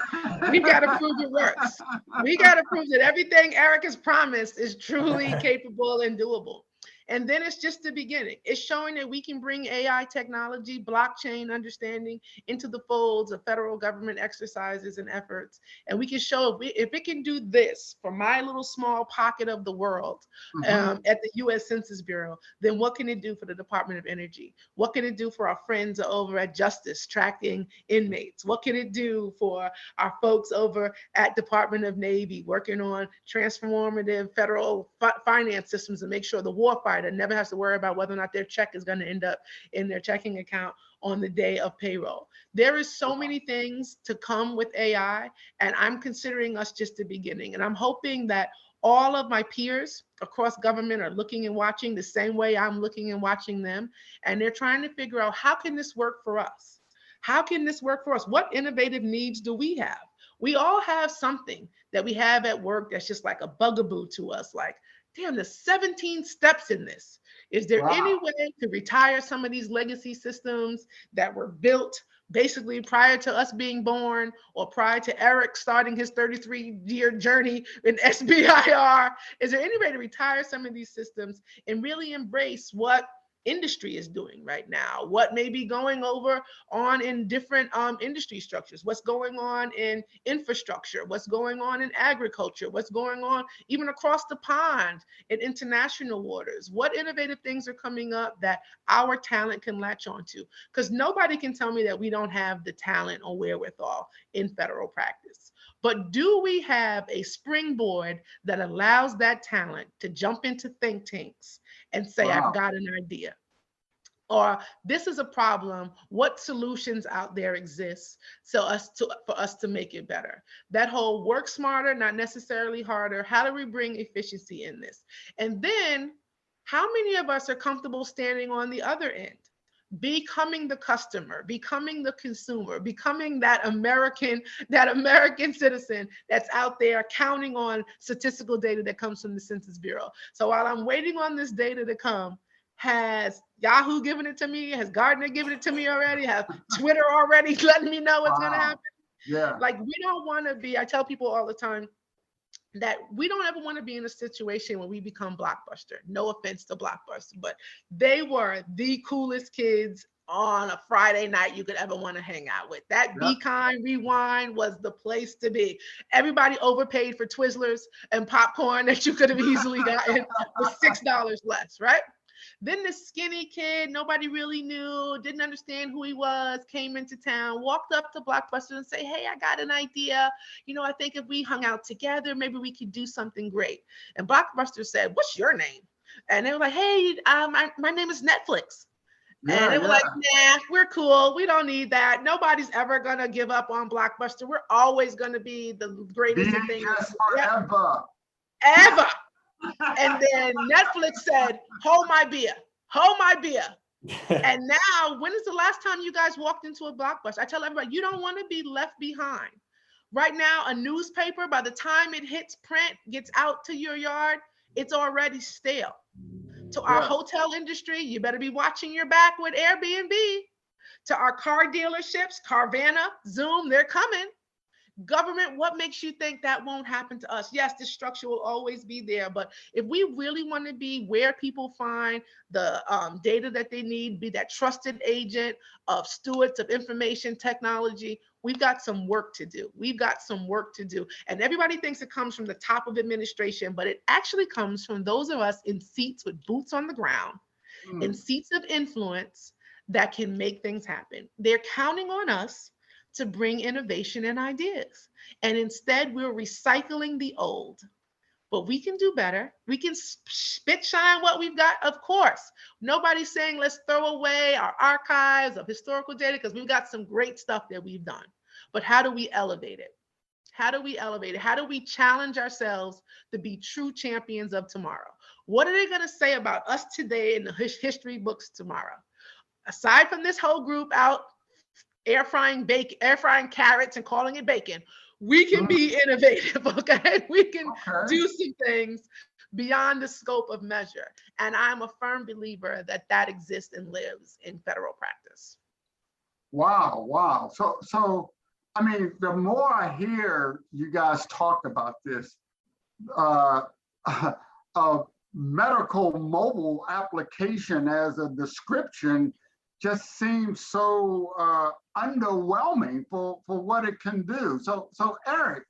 We've got to prove it works. We got to prove that everything Eric has promised is truly capable and doable. And then it's just the beginning. It's showing that we can bring AI technology, blockchain understanding into the folds of federal government exercises and efforts. And we can show if it can do this for my little small pocket of the world at the US Census Bureau, then what can it do for the Department of Energy? What can it do for our friends over at Justice tracking inmates? What can it do for our folks over at Department of Navy working on transformative federal finance systems to make sure the warfighter never has to worry about whether or not their check is going to end up in their checking account on the day of payroll. There is so many things to come with AI, and I'm considering us just the beginning. And I'm hoping that all of my peers across government are looking and watching the same way I'm looking and watching them. And they're trying to figure out, how can this work for us? How can this work for us? What innovative needs do we have? We all have something that we have at work that's just like a bugaboo to us. Like, damn, there's 17 steps in this. Is there any way to retire some of these legacy systems that were built basically prior to us being born or prior to Eric starting his 33-year journey in SBIR? Is there any way to retire some of these systems and really embrace what industry is doing right now, what may be going on in different industry structures, what's going on in infrastructure, what's going on in agriculture, what's going on even across the pond in international waters? What innovative things are coming up that our talent can latch onto? Because nobody can tell me that we don't have the talent or wherewithal in federal practice. But do we have a springboard that allows that talent to jump into think tanks and say, I've got an idea? Or this is a problem, what solutions out there exist for us to make it better? That whole work smarter, not necessarily harder. How do we bring efficiency in this? And then how many of us are comfortable standing on the other end? Becoming the customer, becoming the consumer, becoming that American citizen that's out there counting on statistical data that comes from the Census Bureau. So while I'm waiting on this data to come, has Yahoo given it to me? Has Gartner given it to me already? Have Twitter already letting me know what's going to happen? Yeah. Like, we don't want to be, I tell people all the time that we don't ever want to be in a situation where we become Blockbuster. No offense to Blockbuster, but they were the coolest kids on a Friday night you could ever want to hang out with. That Be Kind Rewind was the place to be. Everybody overpaid for Twizzlers and popcorn that you could have easily gotten with $6 less, right? Then this skinny kid, nobody really knew, didn't understand who he was, came into town, walked up to Blockbuster and say, hey, I got an idea. You know, I think if we hung out together, maybe we could do something great. And Blockbuster said, what's your name? And they were like, hey, my name is Netflix. And they were like, nah, we're cool. We don't need that. Nobody's ever going to give up on Blockbuster. We're always going to be the greatest thing. Forever. Ever. And then Netflix said, hold my beer, hold my beer. And now, when is the last time you guys walked into a Blockbuster? I tell everybody, you don't want to be left behind. Right now, a newspaper, by the time it hits print, gets out to your yard, it's already stale. To our hotel industry, you better be watching your back with Airbnb. To our car dealerships, Carvana, Zoom, they're coming. Government, what makes you think that won't happen to us? Yes, this structure will always be there, but if we really want to be where people find the data that they need, be that trusted agent of stewards of information technology, we've got some work to do. We've got some work to do. And everybody thinks it comes from the top of administration, but it actually comes from those of us in seats with boots on the ground, in seats of influence that can make things happen. They're counting on us to bring innovation and ideas. And instead, we're recycling the old. But we can do better. We can spit shine what we've got, of course. Nobody's saying let's throw away our archives of historical data, because we've got some great stuff that we've done. But how do we elevate it? How do we elevate it? How do we challenge ourselves to be true champions of tomorrow? What are they going to say about us today in the history books tomorrow? Aside from this whole group out air frying carrots and calling it bacon, we can be innovative, okay? We can do some things beyond the scope of measure. And I'm a firm believer that that exists and lives in federal practice. Wow. So I mean, the more I hear you guys talk about this, a medical mobile application as a description just seems so underwhelming for what it can do. So Eric,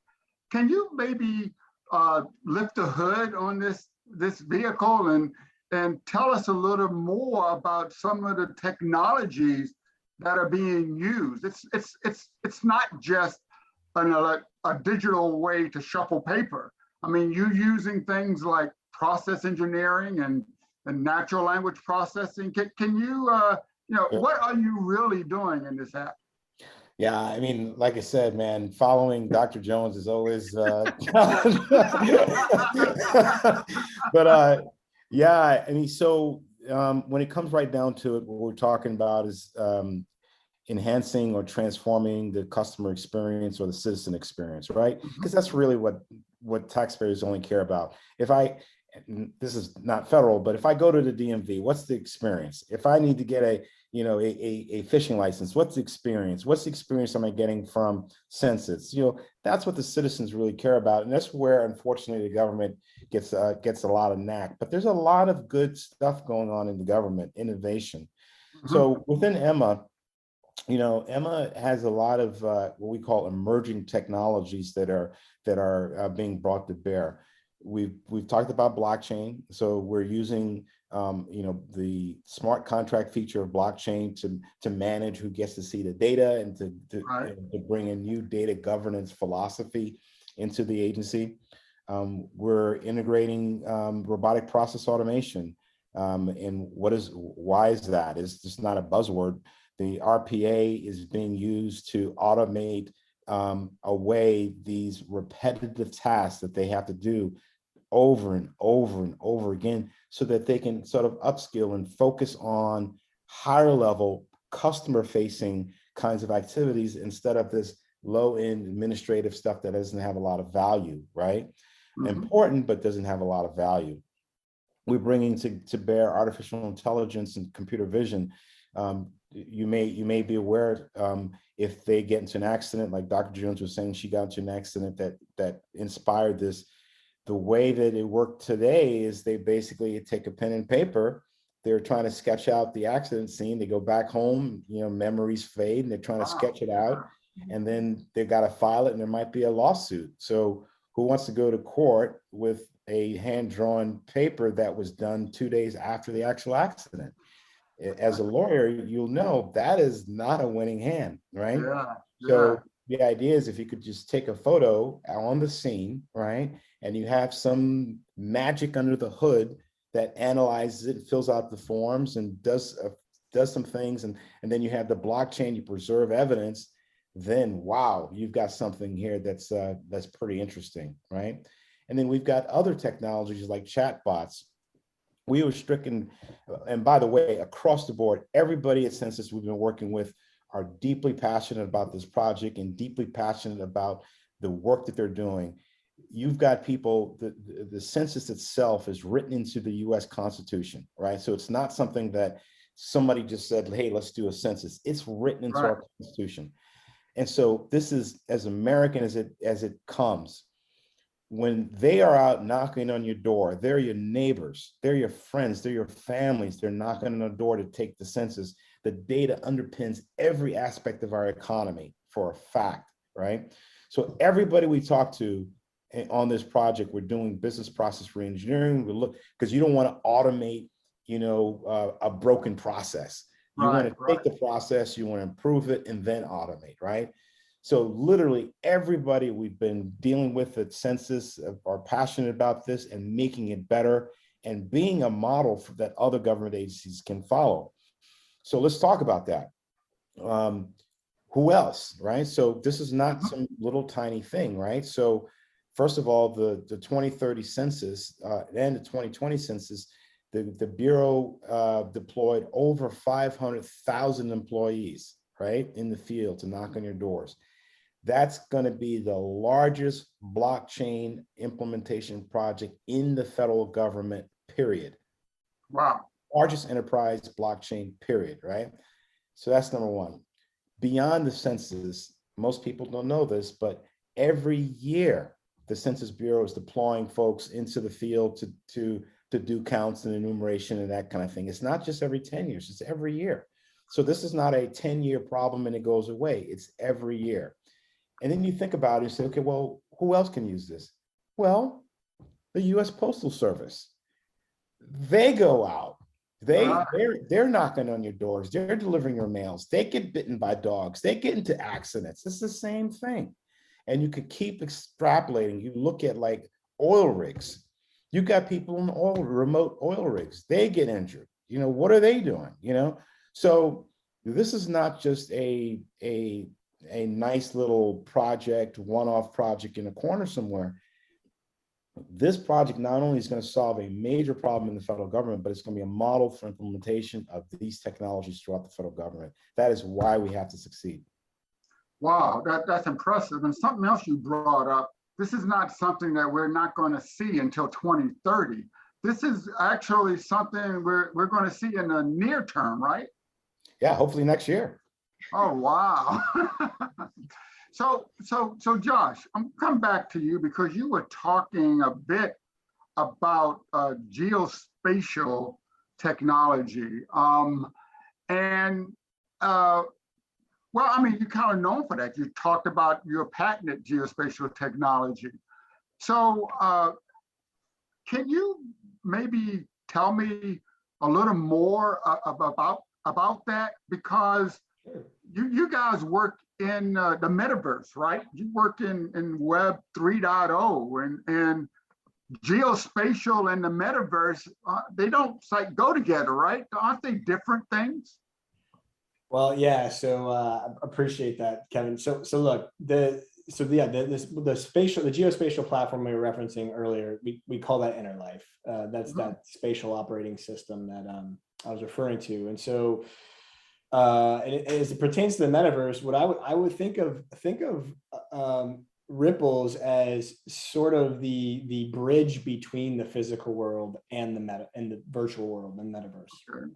can you maybe lift the hood on this vehicle and tell us a little more about some of the technologies that are being used? It's not just a digital way to shuffle paper. I mean, you're using things like process engineering and natural language processing. Can you what are you really doing in this app? Yeah, I mean, like I said, man, following Dr. Jones is always, but yeah, I mean, so when it comes right down to it, what we're talking about is, enhancing or transforming the customer experience or the citizen experience, right? Because that's really what taxpayers only care about. This is not federal, but if I go to the DMV, what's the experience? If I need to get a fishing license, what's the experience? What's the experience am I getting from census? That's what the citizens really care about. And that's where, unfortunately, the government gets a lot of knack. But there's a lot of good stuff going on in the government, innovation. So within Emma, Emma has a lot of what we call emerging technologies that are being brought to bear. We've talked about blockchain, so we're using the smart contract feature of blockchain to manage who gets to see the data and to bring a new data governance philosophy into the agency. We're integrating robotic process automation, and why is that? It's just not a buzzword. The RPA is being used to automate away these repetitive tasks that they have to do over and over and over again, so that they can sort of upskill and focus on higher level customer facing kinds of activities instead of this low end administrative stuff that doesn't have a lot of value, right? Important, but doesn't have a lot of value. We're bringing to bear artificial intelligence and computer vision. You may be aware, if they get into an accident, like Dr. Jones was saying, she got into an accident that inspired this. The way that it worked today is they basically take a pen and paper. They're trying to sketch out the accident scene. They go back home, memories fade, and they're trying to sketch it out. And then they've got to file it, and there might be a lawsuit. So who wants to go to court with a hand-drawn paper that was done 2 days after the actual accident? As a lawyer, you'll know that is not a winning hand, right? So the idea is if you could just take a photo on the scene, right? And you have some magic under the hood that analyzes it, fills out the forms, and does some things, and then you have the blockchain, you preserve evidence, then wow, you've got something here that's pretty interesting, right? And then we've got other technologies like chatbots. We were stricken, and by the way, across the board, everybody at Census we've been working with are deeply passionate about this project and deeply passionate about the work that they're doing. You've got people, the census itself is written into the US Constitution, right? So it's not something that somebody just said, hey, let's do a census. It's written into our Constitution. And so this is as American as it comes. When they are out knocking on your door, they're your neighbors, they're your friends, they're your families, they're knocking on the door to take the census. The data underpins every aspect of our economy for a fact, right? So everybody we talk to on this project, we're doing business process reengineering. We look, because you don't want to automate, a broken process. You want to take the process, you want to improve it, and then automate, right? So literally everybody we've been dealing with at Census are passionate about this and making it better and being a model that other government agencies can follow. So let's talk about that. Who else, right? So this is not some little tiny thing, right? So first of all, the 2030 census and the 2020 census, the Bureau deployed over 500,000 employees, right, in the field to knock on your doors. That's going to be the largest blockchain implementation project in the federal government, period. Wow. Largest enterprise blockchain, period, right? So that's number one. Beyond the census, most people don't know this, but every year the Census Bureau is deploying folks into the field to do counts and enumeration and that kind of thing. It's not just every 10 years, it's every year. So this is not a 10-year problem and it goes away. It's every year. And then you think about it and say, okay, well, who else can use this? Well, the US Postal Service. They go out. They're knocking on your doors. They're delivering your mails. They get bitten by dogs. They get into accidents. It's the same thing. And you could keep extrapolating. You look at like oil rigs. You got people in remote oil rigs. They get injured. What are they doing? So this is not just a nice little project, one-off project in a corner somewhere. This project not only is going to solve a major problem in the federal government, but it's going to be a model for implementation of these technologies throughout the federal government. That is why we have to succeed. Wow, that's impressive. And something else you brought up, this is not something that we're not going to see until 2030. This is actually something we're going to see in the near term, right? Yeah, hopefully next year. Oh, wow. So Josh, I'm coming back to you because you were talking a bit about geospatial technology. Well, I mean, you're kind of known for that. You talked about your patented geospatial technology. So can you maybe tell me a little more about that? Because you guys work in the metaverse, right? You work in Web 3.0 and geospatial and the metaverse, they don't go together, right? Aren't they different things? Well, yeah. So appreciate that, Kevin. So look, the geospatial platform we were referencing earlier, we call that InnerLife. That's that spatial operating system that I was referring to. And so, as it pertains to the metaverse, what I would think of Ripples as sort of the bridge between the physical world and the virtual world and metaverse. Sure.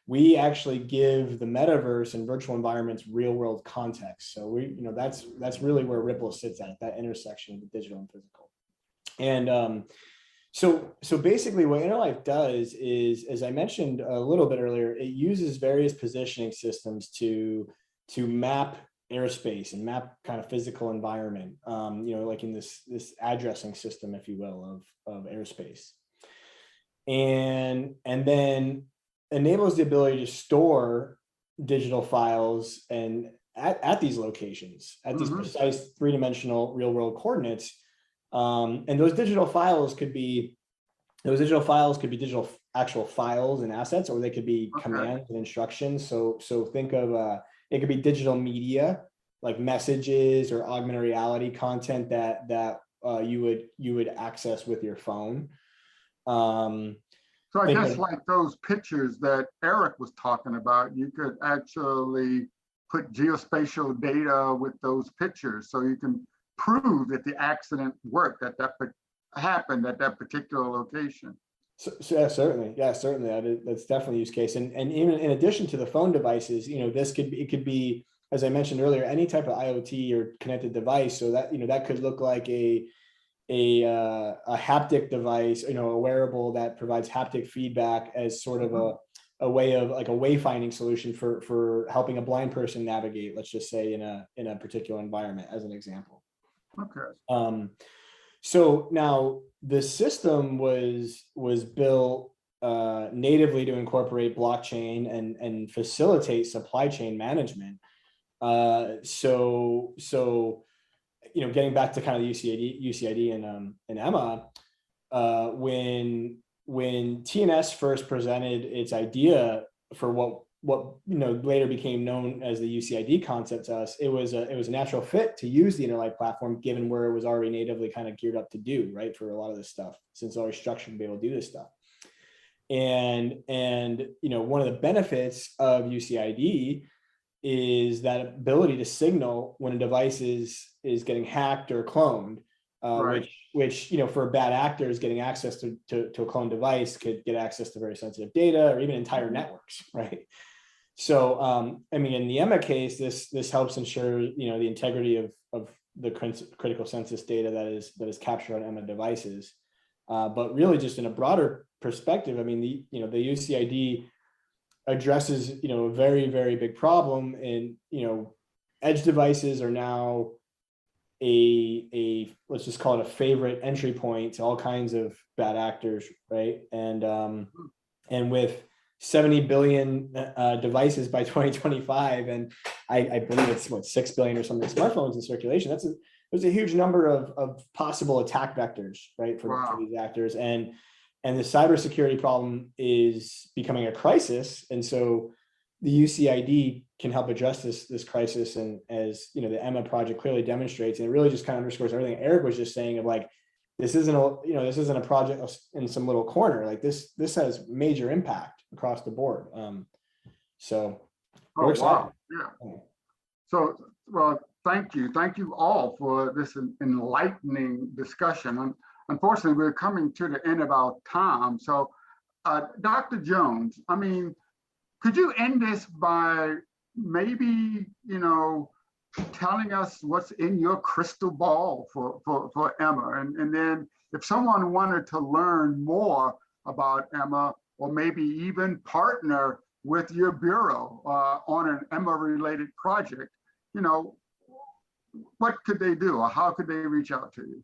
We actually give the metaverse and virtual environments real world context. So that's really where Ripple sits at that intersection of the digital and physical. And so basically what InnerLife does is, as I mentioned a little bit earlier, it uses various positioning systems to map airspace and map kind of physical environment, like in this addressing system, if you will, of airspace. And then enables the ability to store digital files and at these locations, at these precise three-dimensional real-world coordinates. And those digital files could be digital actual files and assets, or they could be commands and instructions. So think of it could be digital media, like messages or augmented reality content that you would access with your phone. So I guess like those pictures that Eric was talking about, you could actually put geospatial data with those pictures so you can prove that the accident worked, that happened at that particular location. So yeah, certainly. That's definitely a use case. And even in addition to the phone devices, it could be, as I mentioned earlier, any type of IoT or connected device. So that, that could look like a haptic device, a wearable that provides haptic feedback as sort of a way of like a wayfinding solution for helping a blind person navigate, let's just say in a particular environment, as an example. Okay. So now the system was built natively to incorporate blockchain and facilitate supply chain management. So getting back to kind of the UCID and Emma, when TNS first presented its idea for what later became known as the UCID concept to us, it was a natural fit to use the InnerLife platform, given where it was already natively kind of geared up to do, right, for a lot of this stuff, since it's already structured to be able to do this stuff. And one of the benefits of UCID is that ability to signal when a device is getting hacked or cloned, right. which for bad actors, getting access to a cloned device could get access to very sensitive data or even entire networks, right? So, in the Emma case, this helps ensure the integrity of the critical census data that is captured on Emma devices. But really, just in a broader perspective, the UCID addresses a very, very big problem. And edge devices are now a let's just call it a favorite entry point to all kinds of bad actors, right? And with 70 billion devices by 2025, and I believe it's 6 billion or something smartphones in circulation. There's a huge number of possible attack vectors, right, for these actors, and the cybersecurity problem is becoming a crisis. And so the UCID can help address this crisis. And as the Emma project clearly demonstrates, and it really just kind of underscores everything Eric was just saying of like, this isn't a project in some little corner. Like this has major impact across the board. So we're excited. Wow. Yeah. So, well, thank you all for this enlightening discussion. Unfortunately, we're coming to the end of our time. So, Dr. Jones, I mean, could you end this by maybe, telling us what's in your crystal ball for Emma? And then if someone wanted to learn more about Emma, or maybe even partner with your bureau on an Emma-related project, what could they do, or how could they reach out to you?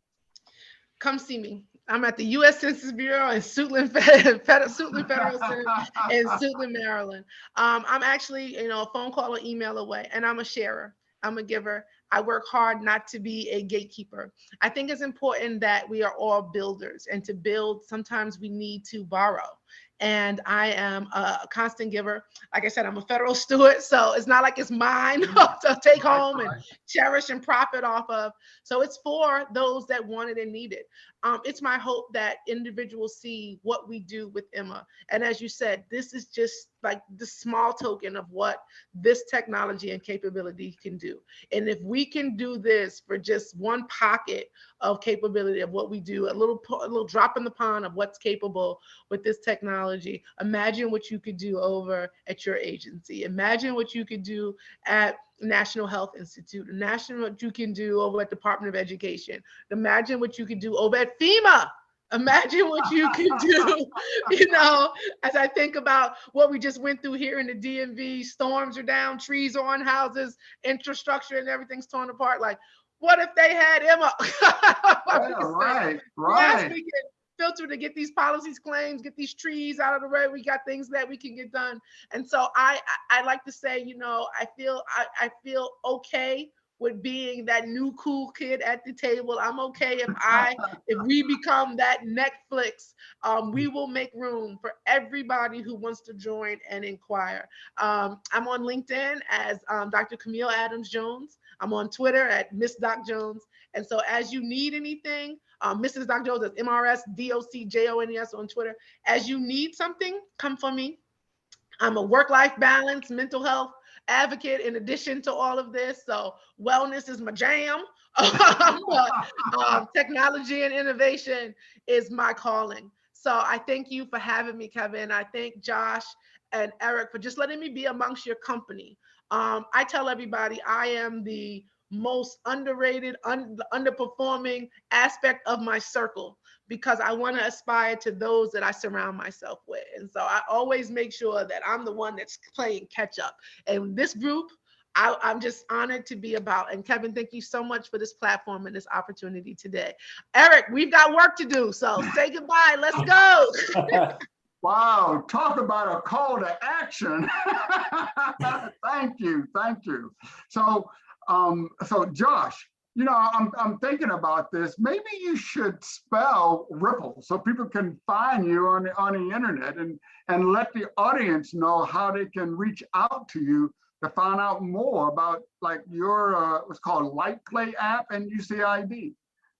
Come see me. I'm at the U.S. Census Bureau in Suitland Federal Center in Suitland, Maryland. I'm actually, a phone call or email away, and I'm a sharer. I'm a giver. I work hard not to be a gatekeeper. I think it's important that we are all builders, and to build, sometimes we need to borrow. And I am a constant giver. Like I said, I'm a federal steward, so it's not like it's mine to take home and cherish and profit off of. So it's for those that want it and need it. It's my hope that individuals see what we do with Emma. And as you said, this is just like the small token of what this technology and capability can do. And if we can do this for just one pocket of capability of what we do, a little drop in the pond of what's capable with this technology, imagine what you could do over at your agency. Imagine what you could do at National Health Institute. Imagine what you can do over at Department of Education. Imagine what you could do over at FEMA. Imagine what you can do, as I think about what we just went through here in the DMV. Storms are down, trees are on houses, infrastructure and everything's torn apart. Like, what if they had Emma? Right. Yes, we can filter to get these policies, claims, get these trees out of the way. We got things that we can get done. And so I like to say, I feel okay with being that new cool kid at the table. I'm okay if we become that Netflix. We will make room for everybody who wants to join and inquire. I'm on LinkedIn as Dr. Camille Adams Jones. I'm on Twitter at Miss Doc Jones. And so as you need anything, Mrs. Doc Jones, that's MRSDOCJONES on Twitter. As you need something, come for me. I'm a work-life balance, mental health advocate in addition to all of this. So wellness is my jam. Technology and innovation is my calling. So I thank you for having me, Kevin. I thank Josh and Eric for just letting me be amongst your company. I tell everybody I am the most underrated, underperforming aspect of my circle, because I want to aspire to those that I surround myself with. And so I always make sure that I'm the one that's playing catch up. And this group, I'm just honored to be about. And Kevin, thank you so much for this platform and this opportunity today. Eric, we've got work to do. So say goodbye. Let's go. Wow, talk about a call to action. Thank you. So Josh, I'm thinking about this. Maybe you should spell Ripple so people can find you on the internet, and let the audience know how they can reach out to you to find out more about like your what's called LightPlay app and UCID.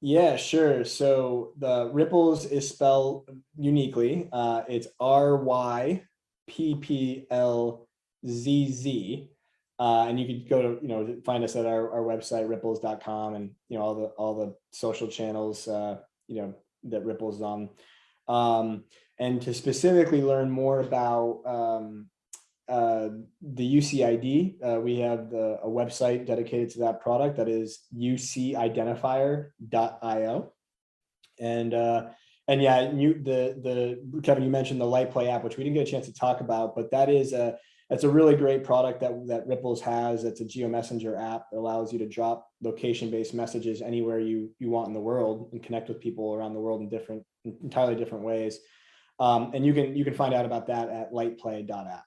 Yeah, sure. So the Ripples is spelled uniquely. It's RYPPLZZ. And you could go to, find us at our website, ripples.com, and, all the social channels, that Ripples is on. And to specifically learn more about the UCID, we have a website dedicated to that product that is ucidentifier.io. And yeah, Kevin, you mentioned the LightPlay app, which we didn't get a chance to talk about, but that's a really great product that Ripples has. It's a GeoMessenger app that allows you to drop location-based messages anywhere you want in the world and connect with people around the world in entirely different ways. And you can find out about that at lightplay.app.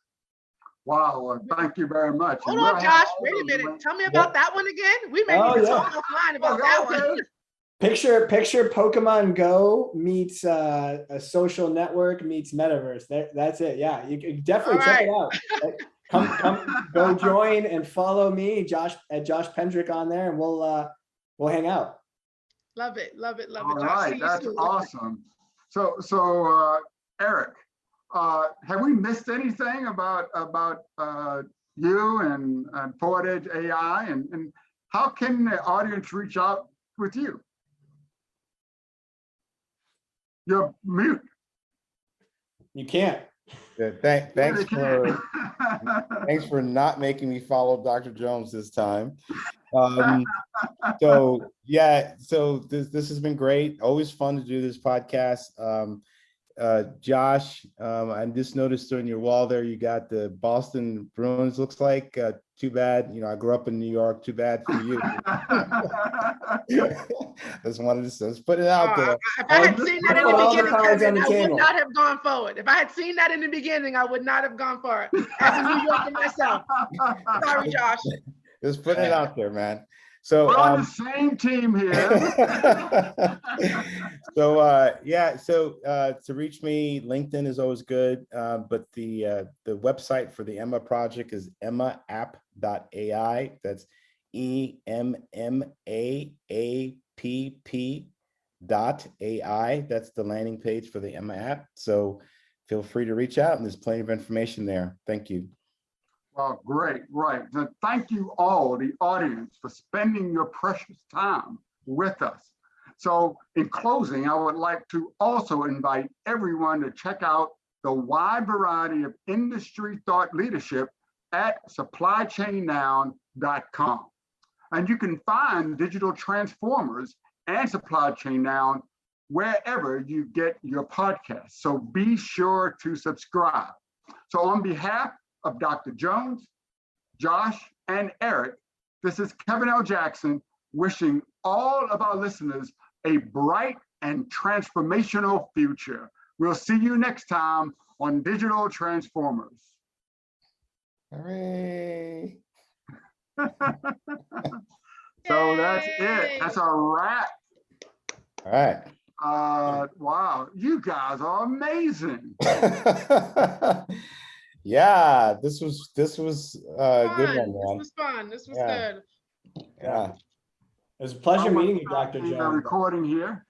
Wow, thank you very much. Hold on, Josh, wait a minute. Tell me about that one again. We may need to talk offline about that one. Picture Pokemon Go meets a social network meets metaverse. That's it. Yeah, you can definitely check it out. Come, go join and follow me, Josh, at Josh Pendrick on there, and we'll hang out. Love it, love it, love All it. Josh, see right, you that's soon. awesome. So, Eric, have we missed anything about you and Forward Edge AI, and how can the audience reach out with you? You're mute. You can't. Yeah, thanks for not making me follow Dr. Jones this time. So this has been great. Always fun to do this podcast. Josh, I just noticed on your wall there you got the Boston Bruins. Looks like too bad. You know, I grew up in New York. Too bad for you. Just wanted to put it out there. If I had seen that in the beginning, Kevin, I would not have gone forward. If I had seen that in the beginning, I would not have gone for it. As a New Yorker myself. Sorry, Josh. Just putting it out there, man. So we're on the same team here. To reach me, LinkedIn is always good, but the website for the Emma project is emmaapp.ai. That's EMMAAPP.ai. That's the landing page for the Emma app. So feel free to reach out, and there's plenty of information there. Thank you. Well, great, right. So thank you all, the audience, for spending your precious time with us. So in closing, I would like to also invite everyone to check out the wide variety of industry thought leadership at supplychainnow.com. And you can find Digital Transformers and Supply Chain Now wherever you get your podcasts. So be sure to subscribe. So on behalf of Dr. Jones, Josh, and Eric, this is Kevin L. Jackson wishing all of our listeners a bright and transformational future. We'll see you next time on Digital Transformers. Hooray! So that's it. That's a wrap. All right. Wow, you guys are amazing. Yeah, this was a good one, man. This was fun. This was good. Yeah. It was a pleasure meeting you, Dr. Jones. Recording here.